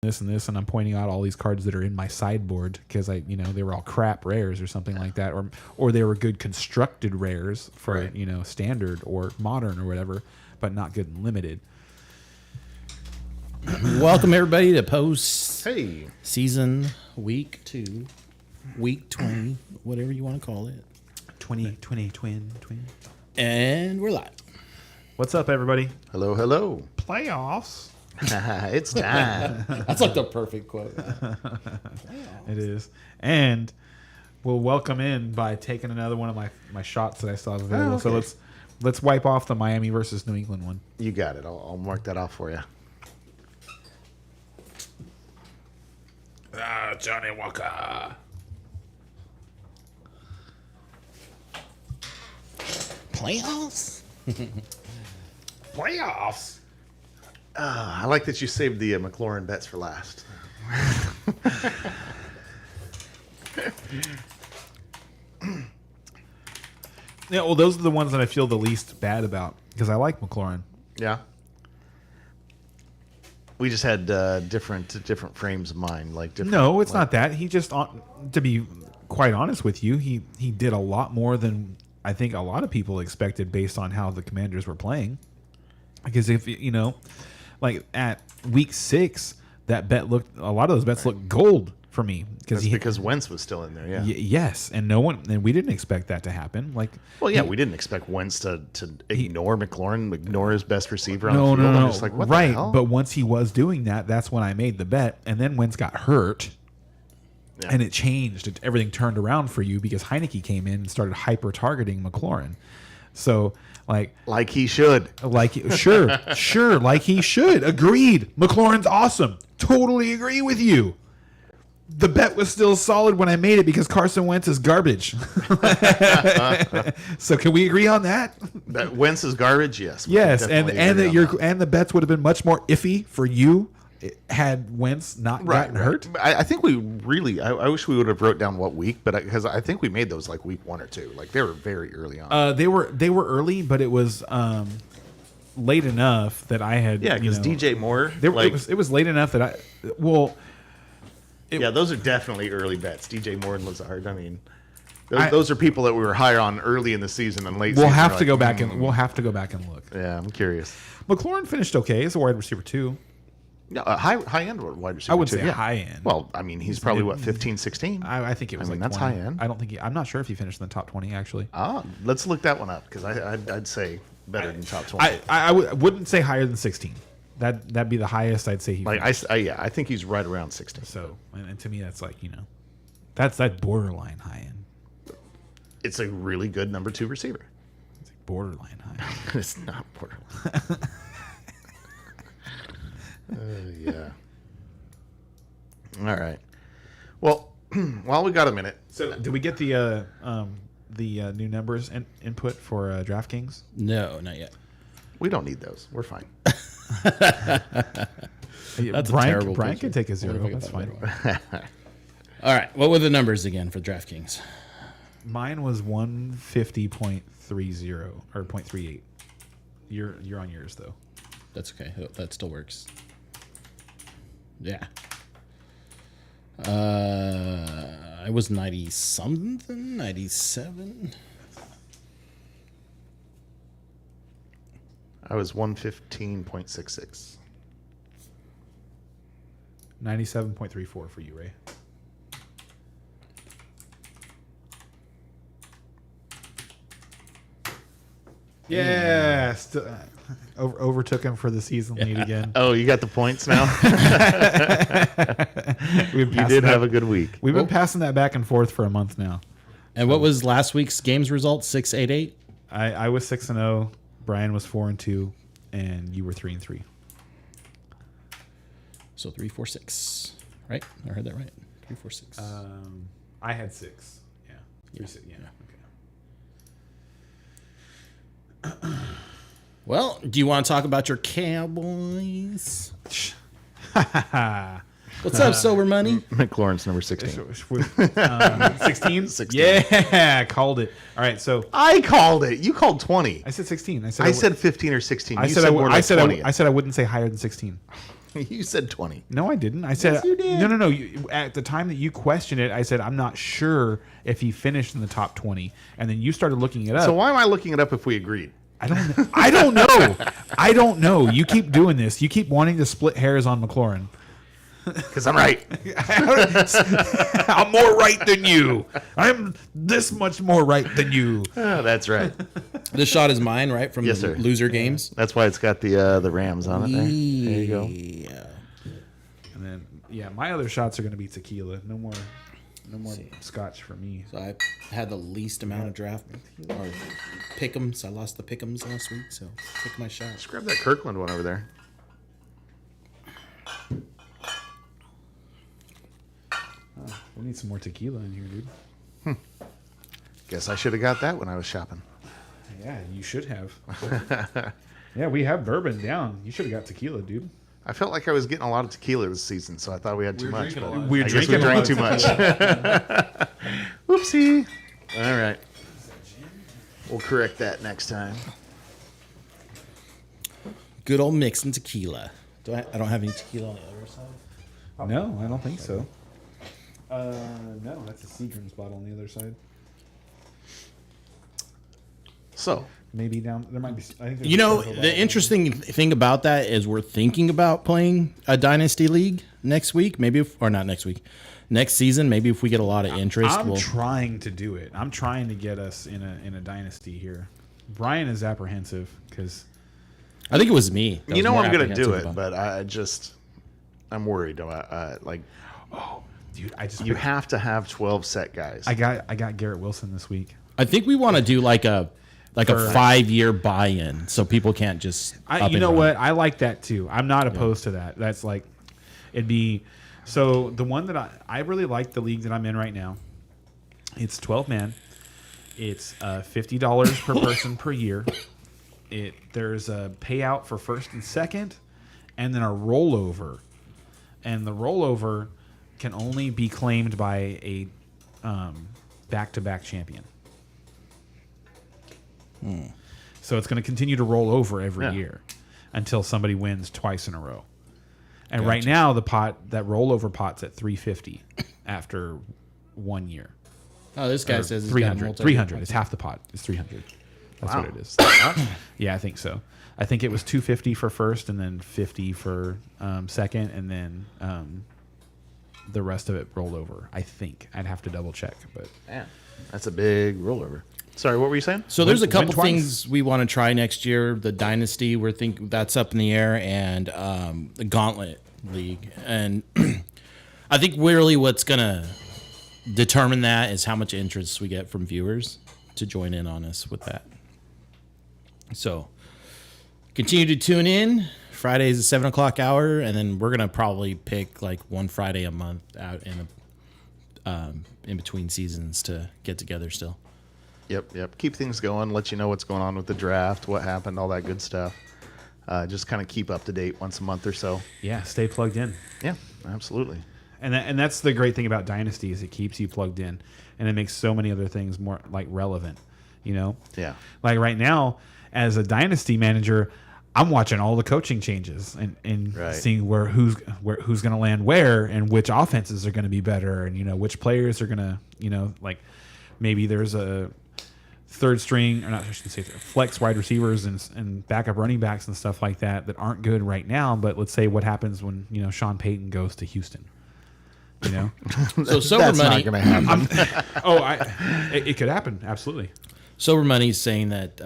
this and this, and I'm pointing out all these cards that are in my sideboard because they were all crap rares or something like that, or they were good constructed rares for standard or modern or whatever, but not good and limited. Welcome everybody to post Hey. season week 2, week 20, whatever you want to call it. 2020 twin. And we're live. What's up, everybody? Hello, hello. Playoffs. It's time. That's like the perfect quote. It is. And we'll welcome in by taking another one of my shots that I still have available. Oh, okay. So let's wipe off the Miami versus New England one. You got it. I'll mark that off for you. Johnny Walker. Playoffs? Playoffs. I like that you saved the McLaurin bets for last. Yeah, well, those are the ones that I feel the least bad about because I like McLaurin. Yeah. We just had different frames of mind, like different. No, it's not that. He just, to be quite honest with you, he did a lot more than I think a lot of people expected based on how the Commanders were playing. Because if like at week 6, that bet looked a lot of those bets looked gold for me because Wentz was still in there. Yeah. Yes, and we didn't expect that to happen. Like, Well, yeah, we didn't expect Wentz to ignore McLaurin, ignore his best receiver on the field. No. I'm just like, what the hell? But once he was doing that, that's when I made the bet, and then Wentz got hurt. Yeah. And it changed. Everything turned around for you because Heineke came in and started hyper targeting McLaurin. So, like he should. Sure, like he should. Agreed. McLaurin's awesome. Totally agree with you. The bet was still solid when I made it because Carson Wentz is garbage. So can we agree on that? That Wentz is garbage. Yes. Yes, and the bets would have been much more iffy for you had Wentz not gotten hurt. I think we really. I wish we would have wrote down what week, but because I think we made those like week 1 or 2. Like they were very early on. They were early, but it was late enough that I had. Yeah, because DJ Moore. It was late enough that I. Well. Those are definitely early bets. DJ Moore and Lazard. I mean, those are people that we were higher on early in the season and late. We'll have to go back and we'll have to go back and look. Yeah, I'm curious. McLaurin finished okay as a wide receiver too. Yeah, high end wide receiver. I wouldn't say high end. Well, I mean, he's probably 15, 16. I think it was. that's 20. high end. I don't think. I'm not sure if he finished in the top 20 actually. Let's look that one up because I'd say better than top 20. I wouldn't say higher than 16. That'd be the highest I'd say he. I think he's right around 16. So, and to me, that's like that's that borderline high end. It's a really good number 2 receiver. It's like borderline high end. It's not borderline. Yeah. All right. Well, while we got a minute. So, did we get the new numbers input for DraftKings? No, not yet. We don't need those. We're fine. That's Brian terrible. can take a 0. That's fine. All right. What were the numbers again for DraftKings? Mine was 150.30 or 0.38. You're on yours though. That's okay. That still works. Yeah. I was 90 something, 97. I was 115.66. 97.34 for you, Ray. Yeah, overtook him for the season lead again. Oh, you got the points now? You did have a good week. We've been passing that back and forth for a month now. And what was last week's games result? 6-8-8? I was 6-0. Brian was 4-2, and you were 3-3. So 3-4-6, right? I heard that right. 3-4-6. I had 6. Yeah. Yeah. Okay. Well, do you want to talk about your Cowboys? What's up, Sober Money? McLaurin's number 16. 16? Yeah, called it. All right, so I called it. You called 20. I said 16. I said 15 or 16. I You said more like 20. I said I wouldn't say higher than 16. You said 20. No, I didn't. I said you did. no. At the time that you questioned it, I said I'm not sure if he finished in the top 20, and then you started looking it up. So why am I looking it up if we agreed? I don't know. I don't know. You keep doing this. You keep wanting to split hairs on McLaurin. Because I'm right. I'm more right than you. I'm this much more right than you. Oh, that's right. This shot is mine, right? From Yes, the sir. loser games. That's why it's got the Rams on it there. There you go. Yeah. And then my other shots are going to be tequila. No more scotch for me. So I had the least amount of draft or pick'ems. I lost the pick'ems last week, so pick my shot. Just grab that Kirkland one over there. We need some more tequila in here, dude. Guess I should have got that when I was shopping. Yeah, you should have. Yeah, we have bourbon down. You should have got tequila, dude. I felt like I was getting a lot of tequila this season, so I thought we had too much. But We're I guess we drinking a drank lot too of much. Whoopsie. All right. We'll correct that next time. Good old mixing tequila. I don't have any tequila on the other side. No, I don't think so. No, that's a Seagram's bottle on the other side. So, Maybe down there might be. I think there's You a know, purple the bottle. interesting thing about that is we're thinking about playing a dynasty league next week, or not next week, next season. Maybe if we get a lot of interest, I'm we'll. trying to do it. I'm trying to get us in a dynasty here. Brian is apprehensive because I think it was me. that you was know more I'm going to do apprehensive it, about but I'm worried about dude, you have to have 12 set guys. I got Garrett Wilson this week. I think we want to do like a For- 5-year buy-in, so people can't just. You know what? I like that too. I'm not opposed to that. That's like, it'd be, so the one that I really like the league that I'm in right now. It's 12 man. It's $50 per person per year. There's a payout for first and second, and then a rollover, and the rollover can only be claimed by a back-to-back champion. So it's going to continue to roll over every year until somebody wins twice in a row. And right now, that rollover pot's at $350 after 1 year. Oh, this guy says he's got 300. 300. It's half the pot. It's 300. That's Wow. what it is. Yeah, I think so. I think it was $250 for first, and then $50 for second, and then the rest of it rolled over. I think I'd have to double check, but Man, that's a big rollover. Sorry, what were you saying? So there's a Win couple twice. things we want to try next year. The Dynasty, that's up in the air, and the Gauntlet League. And I think really what's going to determine that is how much interest we get from viewers to join in on us with that. So continue to tune in. Friday's the 7 o'clock hour, and then we're going to probably pick like one Friday a month out in between seasons to get together still. Yep. Keep things going. Let you know what's going on with the draft, what happened, all that good stuff. Just kind of keep up to date once a month or so. yeah, stay plugged in. Yeah, absolutely. And that's the great thing about Dynasty is it keeps you plugged in, and it makes so many other things more like relevant. You know, Yeah. like right now as a Dynasty manager, I'm watching all the coaching changes and Right. seeing who's going to land where and which offenses are going to be better, and which players are going to like maybe there's a third string, or not, I shouldn't say flex wide receivers and backup running backs and stuff like that aren't good right now. But let's say what happens when Sean Payton goes to Houston. So Sober That's Money, not going to happen. It could happen, absolutely. Sober Money's saying that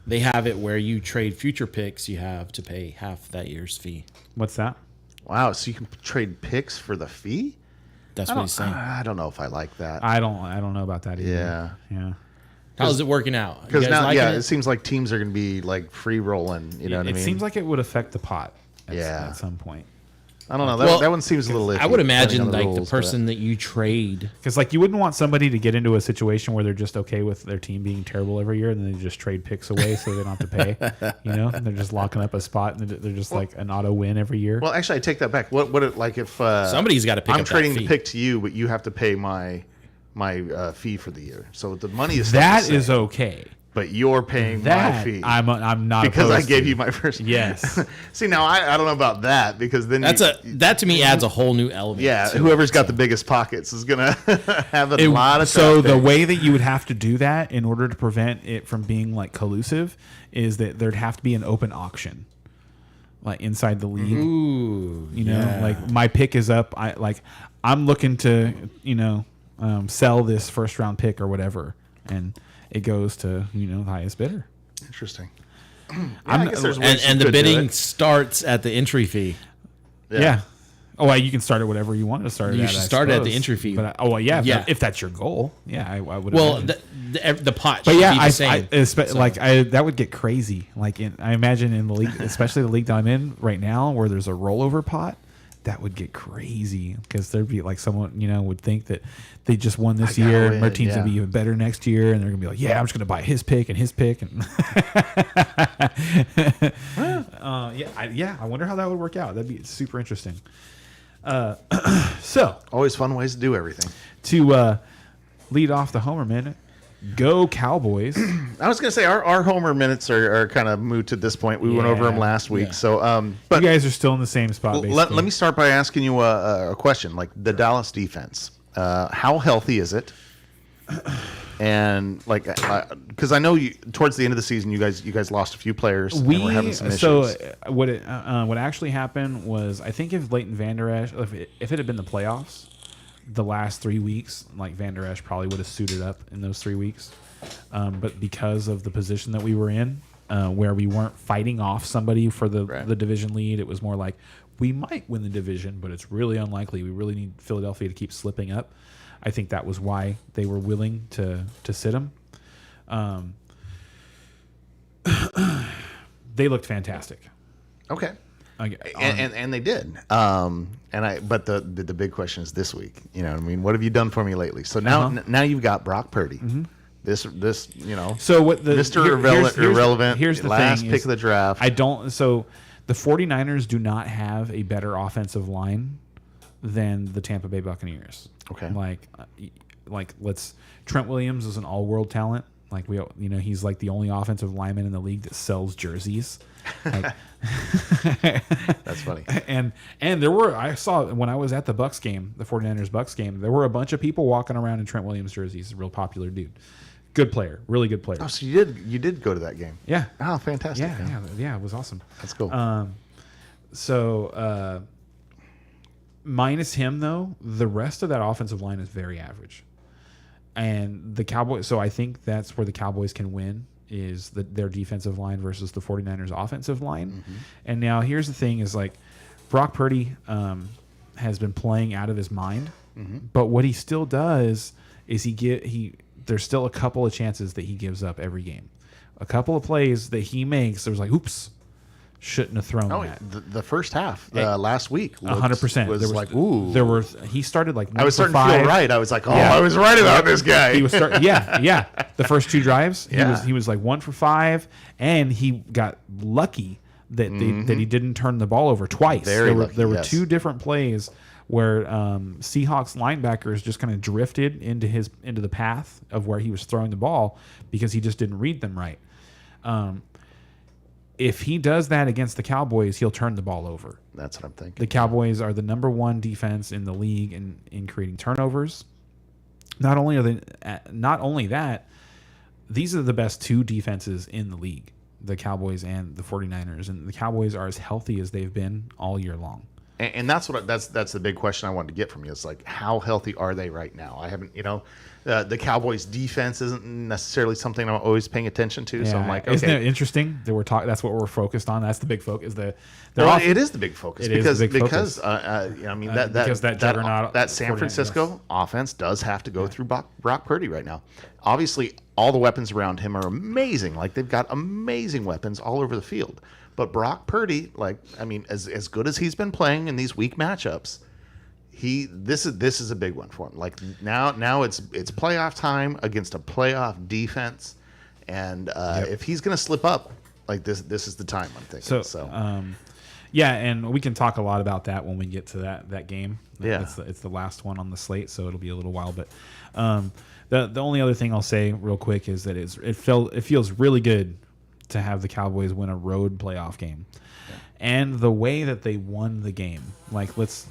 they have it where you trade future picks, you have to pay half that year's fee. What's that? Wow, so you can trade picks for the fee? That's what he's saying. I don't know if I like that. I don't know about that either. Yeah. How's it working out? Because You guys now, liking it seems like teams are going to be like free rolling. You know what I It mean? seems like it would affect the pot Yeah. at some point. I don't know. Well, That one seems a little iffy. I would imagine depending on like rules, the person that you trade. Because like you wouldn't want somebody to get into a situation where they're just okay with their team being terrible every year, and then they just trade picks away so they don't have to pay. They're just locking up a spot, and they're just like an auto win every year. Well, actually, I take that back. What if Somebody's got to pick I'm up trading that the fee. pick to you, but you have to pay my my fee for the year. So the money is still That the same, is okay. but you're paying my That fee. I'm not because I opposed gave to. you my first. Yes. See, now I don't know about that because then That to me adds a whole new element. yeah, to whoever's it, got so. the biggest pockets is gonna have a lot of So the traffic. way that you would have to do that in order to prevent it from being like collusive is that there'd have to be an open auction, like inside the league. Ooh, You know, like my pick is up. I'm looking to sell this first round pick or whatever, and it goes to the highest bidder. Interesting. I guess there's ways and you the could do bidding it. starts at the entry fee. Yeah. Oh, well, you can start it whatever you want to start. You at, should I start it at the suppose. entry fee. But if that's your goal, yeah, I would. Well, imagine. the pot But should yeah, be the same. that would get crazy. Like I imagine in the league, especially the league that I'm in right now, where there's a rollover pot, that would get crazy because there'd be like someone would think that they just won this I gotta year and win, their team's yeah. gonna be even better next year, and they're gonna be like, yeah, I'm just gonna buy his pick and his pick, and I wonder how that would work out. That'd be super interesting. So Always fun ways to do everything. to lead off the Homer minute, go Cowboys. I was gonna say our homer minutes are kind of moot at this point. We went over them last week, Yeah. so but You guys are still in the same spot. Basically. let me start by asking you a question. Like the Dallas defense, how healthy is it? And like, because I know towards the end of the season, you guys lost a few players. And were having some issues. So what actually happened was I think if Leighton Vander Esch, if it had been the playoffs, the last 3 weeks, like Vander Esch probably would have suited up in those 3 weeks. But because of the position that we were in, where we weren't fighting off somebody for the division lead, it was more like we might win the division, but it's really unlikely. We really need Philadelphia to keep slipping up. I think that was why they were willing to sit him. They looked fantastic. Okay. And And they did. But the big question is this week. You know what I mean? What have you done for me lately? So now you've got Brock Purdy. Mm-hmm. This so what the Mr. Irrelevant. Here's the last thing pick is of the draft. So the 49ers do not have a better offensive line than the Tampa Bay Buccaneers. Okay. Trent Williams is an all-world talent. Like he's like the only offensive lineman in the league that sells jerseys. Like, That's funny. And I saw when I was at the Bucks game, the 49ers Bucks game, there were a bunch of people walking around in Trent Williams jerseys. A real popular dude. Good player, really good player. Oh, so you did go to that game? Yeah. Oh, fantastic. Yeah, it was awesome. That's cool. Minus him though, the rest of that offensive line is very average. And the Cowboys, so I think that's where the Cowboys can win is their defensive line versus the 49ers offensive line. Mm-hmm. And now here's the thing is like Brock Purdy has been playing out of his mind. Mm-hmm. But what he still does is there's still a couple of chances that he gives up every game. A couple of plays that he makes, there's like, oops, shouldn't have thrown that. The first half last week, 100%. was like, ooh. He started like I was starting for to feel 5. right. I was like, oh, Yeah. I was right about this guy. He was yeah. The first 2 drives, Yeah. he was like 1 for 5, and he got lucky that he didn't turn the ball over twice. Very There were yes. 2 different plays where Seahawks linebackers just kind of drifted into the path of where he was throwing the ball because he just didn't read them right. If he does that against the Cowboys, he'll turn the ball over. That's what I'm thinking. The Cowboys are the number 1 defense in the league in creating turnovers. Not only that, these are the best 2 defenses in the league, the Cowboys and the 49ers. And the Cowboys are as healthy as they've been all year long. And that's that's the big question I wanted to get from you. It's like, how healthy are they right now? I haven't, the Cowboys defense isn't necessarily something I'm always paying attention to. So I'm like, okay. Isn't it interesting that that's what we're focused on? That's the big focus. It is the big focus It is the big because because that juggernaut that San 49ers, Francisco offense does have to go through Brock Purdy right now. Obviously, all the weapons around him are amazing. Like they've got amazing weapons all over the field. But Brock Purdy, as good as he's been playing in these weak matchups, this is a big one for him. Like now it's playoff time against a playoff defense, and if he's going to slip up, like this is the time I'm thinking. Yeah, and we can talk a lot about that when we get to that game. Yeah. It's the last one on the slate, so it'll be a little while. But the only other thing I'll say real quick is that it feels really good to have the Cowboys win a road playoff game, and the way that they won the game. Like, let's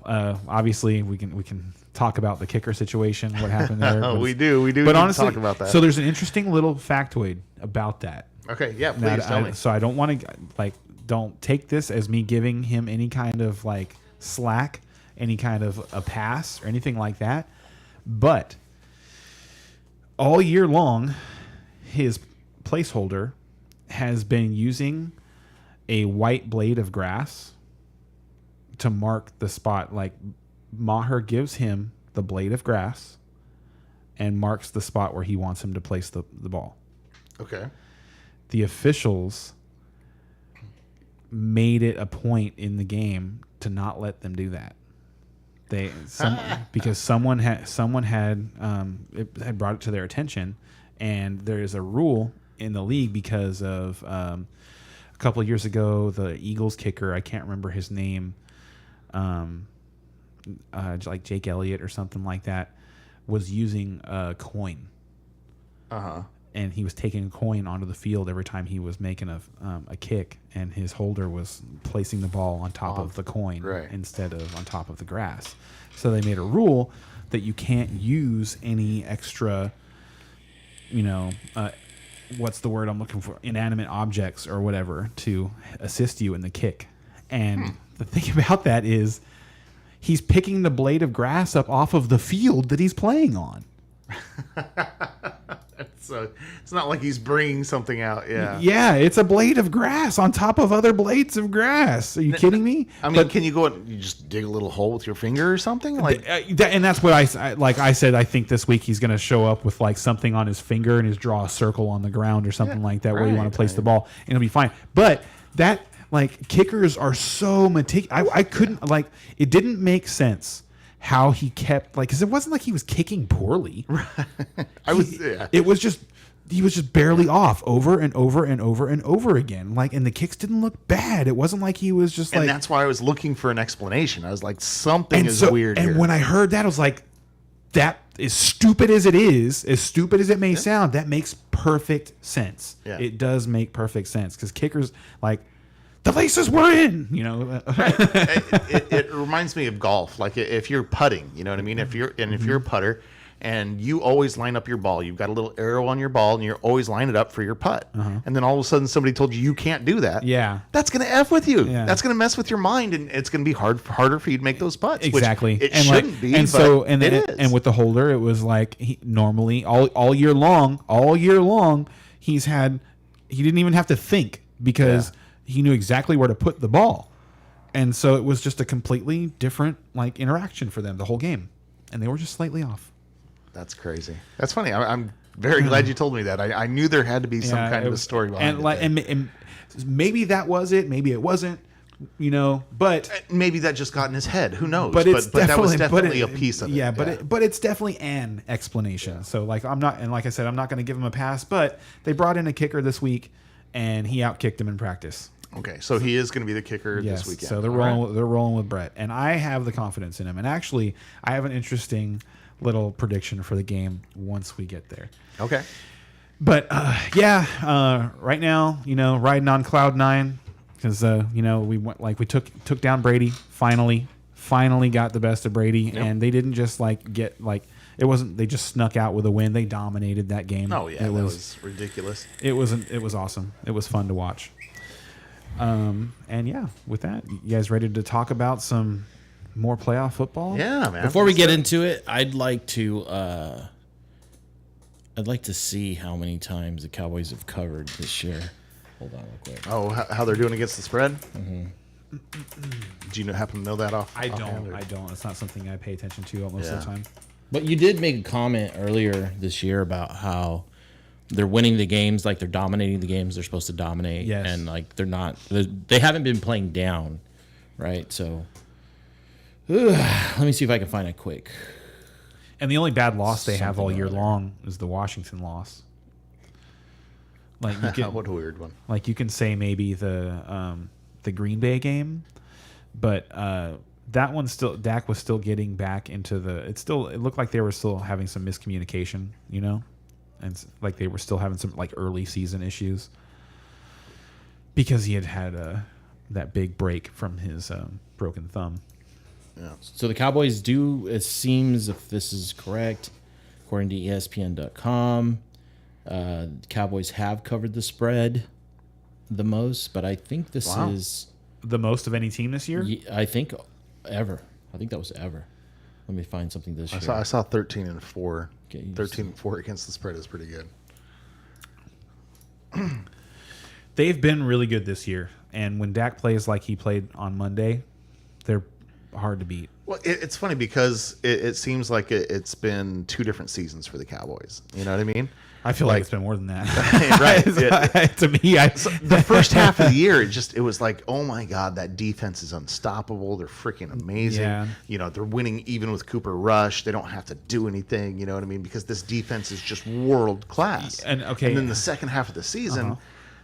obviously we can talk about the kicker situation, what happened there. Oh, we do. But But honestly, talk about that. so there's an interesting little factoid about that. Okay, yeah, Now, please tell me. So I don't want to don't take this as me giving him any kind of slack, any kind of a pass or anything like that. But all year long, his placeholder has been using a white blade of grass to mark the spot. Like, Maher gives him the blade of grass and marks the spot where he wants him to place the ball. Okay. The officials made it a point in the game to not let them do that. Because someone had brought it to their attention, and there is a rule in the league because of a couple of years ago, the Eagles kicker, I can't remember his name, like Jake Elliott or something like that, was using a coin. And he was taking a coin onto the field every time he was making a kick, and his holder was placing the ball on top of the coin instead of on top of the grass. So they made a rule that you can't use any extra, what's the word I'm looking for? Inanimate objects or whatever to assist you in the kick. And the thing about that is he's picking the blade of grass up off of the field that he's playing on. So it's not like he's bringing something out. Yeah. Yeah, it's a blade of grass on top of other blades of grass. Are you kidding me? I mean, can you go and you just dig a little hole with your finger or something? And that's what I said. I think this week he's going to show up with something on his finger and draw a circle on the ground or something like that where you want to place the ball, and it'll be fine. But that kickers are so meticulous. I couldn't it didn't make sense how he kept because it wasn't like he was kicking poorly. It was just he was just barely off over and over and over and over again. And the kicks didn't look bad. It wasn't like he was just and that's why I was looking for an explanation. I was like, something is weird here. And when I heard that, I was like, that as stupid as it is, as stupid as it may sound, that makes perfect sense. Yeah. It does make perfect sense because kickers the laces were in, It reminds me of golf. Like if you're putting, you know what I mean? If you're a putter and you always line up your ball, you've got a little arrow on your ball and you're always line it up for your putt. And then all of a sudden somebody told you can't do that. Yeah. That's going to F with you. Yeah. That's going to mess with your mind, and it's going to be harder for you to make those putts. Exactly. Which it shouldn't be, and but so it is. And with the holder, it was he normally all year long, he didn't even have to think because he knew exactly where to put the ball. And so it was just a completely different interaction for them the whole game. And they were just slightly off. That's crazy. That's funny. I'm very glad you told me that. I knew there had to be some kind of a story behind it. And maybe that was it. Maybe it wasn't. But maybe that just got in his head. Who knows? But that was definitely a piece of it. Yeah, but it's definitely an explanation. Yeah. So I'm not, and like I said, I'm not going to give him a pass. But they brought in a kicker this week, and he outkicked him in practice. Okay, so he is going to be the kicker this weekend. So they're rolling with Brett, and I have the confidence in him. And actually, I have an interesting little prediction for the game once we get there. Okay. But right now, riding on cloud 9 because we went we took down Brady finally got the best of Brady, and they didn't just get it wasn't they just snuck out with a win. They dominated that game. Oh yeah, that was ridiculous. It was awesome. It was fun to watch. And with that, you guys ready to talk about some more playoff football? Yeah, man. Before we get into it, I'd like to see how many times the Cowboys have covered this year. Hold on real quick. Oh, how they're doing against the spread? Mm-hmm. Do you happen to know that off? I don't. It's not something I pay attention to most of the time. But you did make a comment earlier this year about how they're winning the games, they're dominating the games they're supposed to dominate. Yes. And they're not. They haven't been playing down, right? So let me see if I can find it quick. And the only bad loss they have all year long is the Washington loss. What a weird one. You can say maybe the the Green Bay game, but that one still Dak was still getting back into it looked like they were still having some miscommunication, and like they were still having some like early season issues because he had that big break from his broken thumb. Yeah. So the Cowboys do, it seems, if this is correct, according to ESPN.com, Cowboys have covered the spread the most, but I think this Wow. is, The most of any team this year. I think, ever. I think that was ever. Let me find something this year. I saw 13-4. Okay, you 13-4 against the spread is pretty good. They've been really good this year, and when Dak plays like he played on Monday, they're hard to beat. Well, it's funny because it seems like it's been 2 different seasons for the Cowboys. You know what I mean? I feel like it's been more than that. Right. To me, The first half of the year, it was like, oh my God, that defense is unstoppable. They're freaking amazing. Yeah. They're winning even with Cooper Rush. They don't have to do anything. You know what I mean? Because this defense is just world class. And then the second half of the season,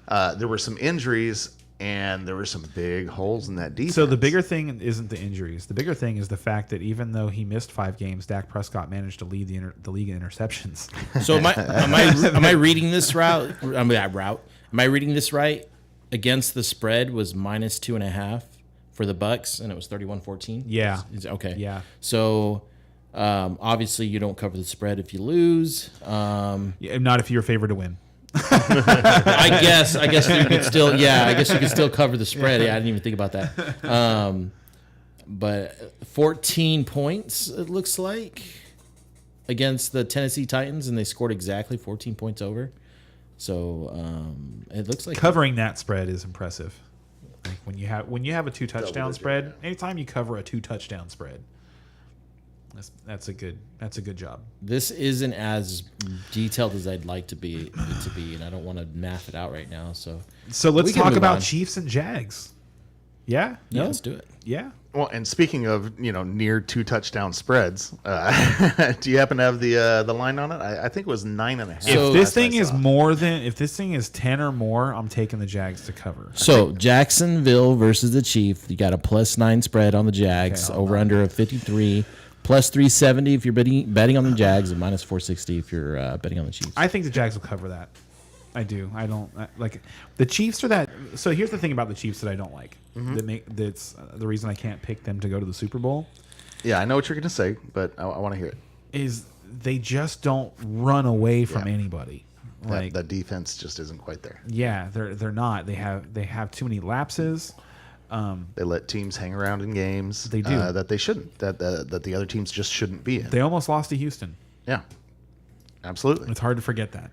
there were some injuries. And there were some big holes in that defense. So the bigger thing isn't the injuries. The bigger thing is the fact that even though he missed 5 games, Dak Prescott managed to lead the league in interceptions. So am I reading this route? Am I reading this right? Against the spread was -2.5 for the Bucks, and it was 31-14. Yeah. Okay. Yeah. So obviously you don't cover the spread if you lose. Yeah, not if you're favored to win. I guess you could still. Yeah, I guess you could still cover the spread. Yeah, I didn't even think about that. But 14 points it looks like against the Tennessee Titans, and they scored exactly 14 points over. So it looks like Covering that spread is impressive. Like when you have a 2 touchdown spread, anytime you cover a 2 touchdown spread, that's a good job. this isn't as detailed as I'd like it to be, and I don't want to math it out right now. So Let's We can talk move about on. Chiefs and Jags. Yeah. yeah, let's do it. Yeah. Well, and speaking of near 2 touchdown spreads, do you happen to have the line on it? I think it was 9.5. So- If this last I thing is saw. if this thing is 10 or more, I'm taking the Jags to cover. So Jacksonville versus the Chiefs. You got a +9 spread on the Jags, Okay, over under of 53, +370 if you're betting on the Jags, and -460 if you're betting on the Chiefs. I think the Jags will cover that. I do. I don't like the Chiefs are that. So here's the thing about the Chiefs that I don't like. That's the reason I can't pick them to go to the Super Bowl Yeah, I know what you're going to say, but I want to hear it. is they just don't run away from Yeah. anybody. Like That defense just isn't quite there. yeah, they're not. They have too many lapses. They let teams hang around in games. They do. That they shouldn't. That the other teams just shouldn't be in. They almost lost to Houston. Yeah, absolutely. It's hard to forget that.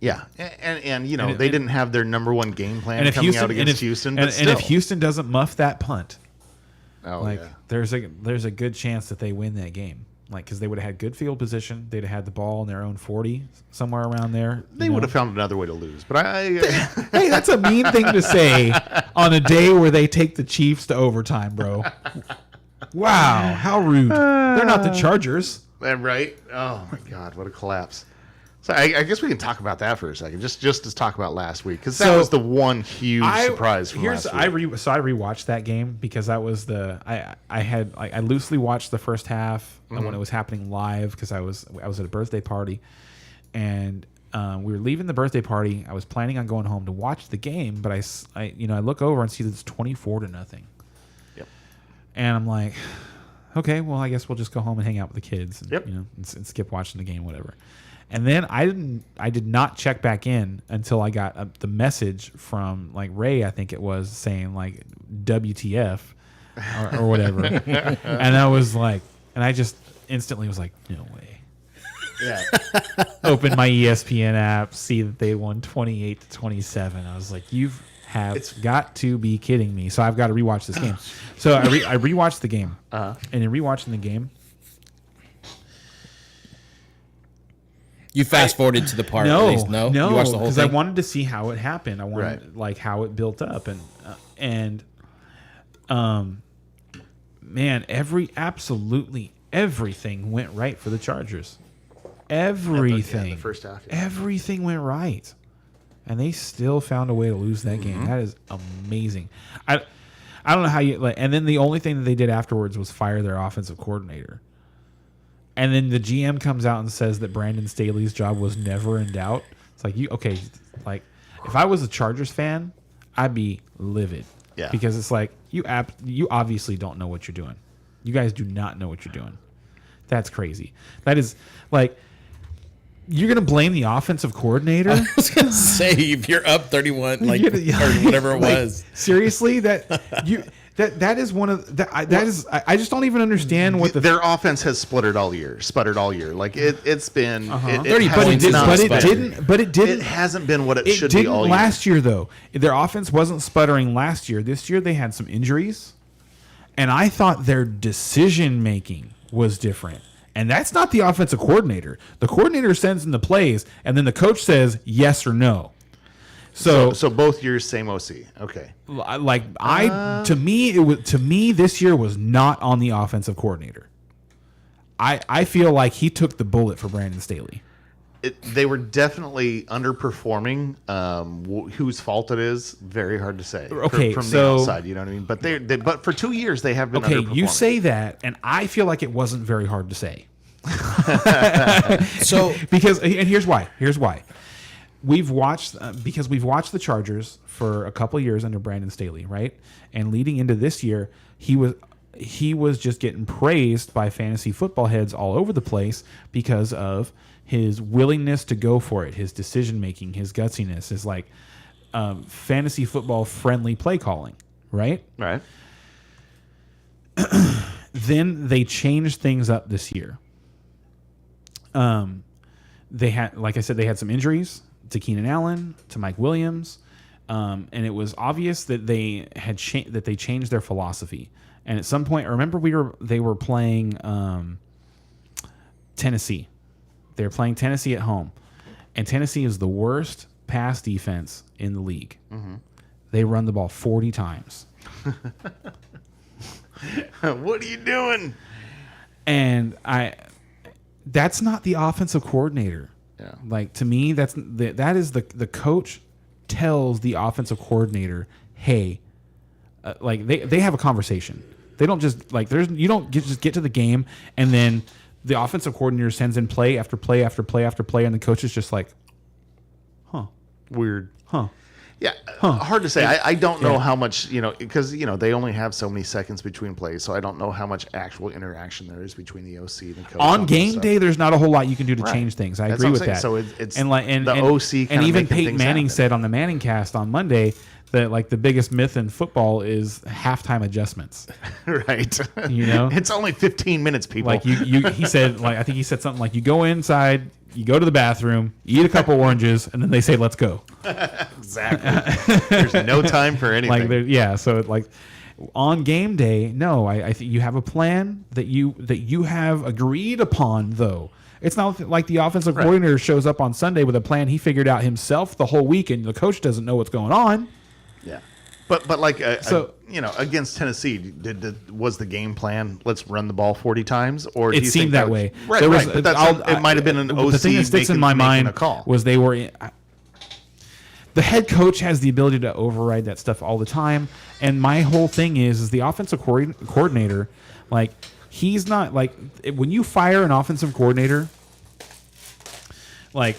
Yeah, and And they if didn't have their number one game plan And if coming Houston out against Houston. But and if still. Houston doesn't muff that punt, Oh, like yeah. there's a good chance that they win that game. Like because they would have had good field position, they'd have had the ball in their own 40 somewhere around there. They would have found another way to lose. But Hey, that's a mean thing to say on a day where they take the Chiefs to overtime, bro. Wow, how rude. They're not the Chargers. right? Oh my God, what a collapse! So I guess we can talk about that for a second, just to talk about last week, because that So, was the one huge surprise from last week. I rewatched that game because that was I loosely watched the first half when it was happening live because I was at a birthday party, and we were leaving the birthday party. I was planning on going home to watch the game, but I look over and see that it's 24-0. Yep. And I'm like, okay, well, I guess we'll just go home and hang out with the kids, and, Yep. and skip watching the game, whatever. And then I did not check back in until I got the message from like Ray, I think it was, saying like WTF or whatever. And I was like, and I just instantly was like, no way. Yeah. Open my ESPN app, see that they won 28-27. I was like, you've got to be kidding me. So I've got to rewatch this game. So I rewatched the game. And in rewatching the game, You fast forwarded to the part. No, at least. No, you watched the whole because I thing. wanted to see how it happened. I wanted like how it built up, and man, absolutely everything went right for the Chargers. Everything, the first half, yeah. everything went right, and they still found a way to lose that Mm-hmm. game. That is amazing. I don't know how you like. And then the only thing that they did afterwards was fire their offensive coordinator. And then the GM comes out and says that Brandon Staley's job was never in doubt. It's like like if I was a Chargers fan, I'd be livid. Yeah. Because it's like you obviously don't know what you're doing. You guys do not know what you're doing. That's crazy. That is like you're gonna blame the offensive coordinator. I was gonna say if you're up 31, like Yeah. or whatever it Like, was. Seriously, that is one of I just don't even understand what their offense has sputtered all year. Like it's been 30 but points it, not but it sputtering. didn't. But it didn't. It hasn't been what it It should be didn't all year. last year though. Their offense wasn't sputtering last year. This year they had some injuries, and I thought their decision making was different. And that's not the offensive coordinator. The coordinator sends in the plays, and then the coach says yes or no. So both years same OC. Okay. to me this year was not on the offensive coordinator. I feel like he took the bullet for Brandon Staley. They were definitely underperforming. Whose fault it is, very hard to say. Okay, from so- the outside, you know what I mean. But but for 2 years they have been Okay, underperforming. you say that, and I feel like it wasn't very hard to say. So Because and here's why. We've watched the Chargers for a couple of years under Brandon Staley, right? And leading into this year, he was just getting praised by fantasy football heads all over the place because of his willingness to go for it, his decision making, his gutsiness, his like fantasy football friendly play calling, right? Right. Then they changed things up this year. They had, like I said, they had some injuries to Keenan Allen, to Mike Williams, and it was obvious that they had they changed their philosophy. And at some point, remember they were playing Tennessee. They were playing Tennessee at home, and Tennessee is the worst pass defense in the league. Mm-hmm. They run the ball 40 times. What are you doing? And that's not the offensive coordinator. Yeah. Like to me, that is the coach tells the offensive coordinator, hey, like they have a conversation. They don't just like you don't just get to the game and then the offensive coordinator sends in play after play after play after play, and the coach is just like, huh, Weird. huh. Yeah, hard to say. I don't know yeah. how much, because, they only have so many seconds between plays, so I don't know how much actual interaction there is between the OC and the coach. On this game stuff. day, there's not a whole lot you can do to Right. change things. I That's agree what with I'm that. saying. So it's and the OC kinda and even making Peyton things Manning happen. said on the Manning cast on Monday that like the biggest myth in football is halftime adjustments. Right. It's only 15 minutes, people. Like he said, like I think he said something like you go inside, you go to the bathroom, you eat a couple oranges, and then they say let's go. Exactly. There's no time for anything. Like so like on game day, no, I think you have a plan that you have agreed upon though. It's not like the offensive coordinator shows up on Sunday with a plan he figured out himself the whole week, and the coach doesn't know what's going on. Yeah. But like, So- against Tennessee, was the game plan, let's run the ball 40 times? Or do It you seemed think that was- way. Right, There right. was- But it might have been an OC The thing that sticks in my mind a call. was they were. The head coach has the ability to override that stuff all the time, and my whole thing is the offensive coordinator, like he's not like when you fire an offensive coordinator, like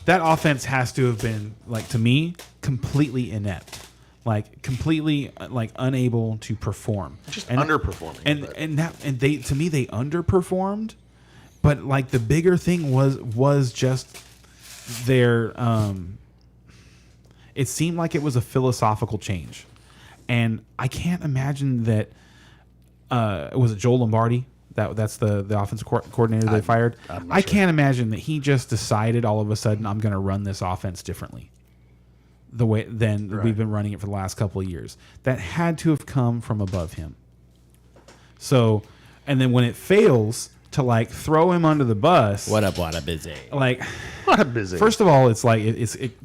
that offense has to have been like to me completely inept. Like completely like unable to perform, Just underperforming. and they to me they underperformed, but like the bigger thing was just their it seemed like it was a philosophical change, and I can't imagine that was it Joel Lombardi that's the offensive coordinator they fired. I can't imagine that he just decided all of a sudden I'm going to run this offense differently. The way we've been running it for the last couple of years. That had to have come from above him. So, and then when it fails, to like throw him under the bus. What a busy. Like, What a busy. first of all, it's like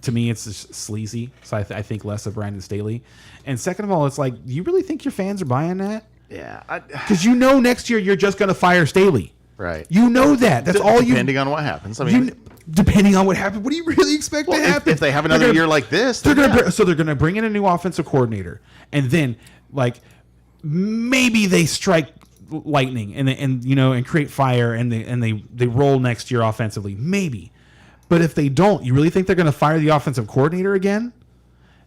to me it's just sleazy. So I think less of Brandon Staley. And second of all, it's like, do you really think your fans are buying that? yeah. Because next year you're just going to fire Staley. Right. You know that. That's all you. Depending on what happens. I mean, Depending on what happens, what do you really expect to happen? if they have another year like this, they're then gonna yeah. so they're going to bring in a new offensive coordinator, and then Like maybe they strike lightning and create fire and they roll next year offensively. Maybe. But if they don't, you really think they're going to fire the offensive coordinator again?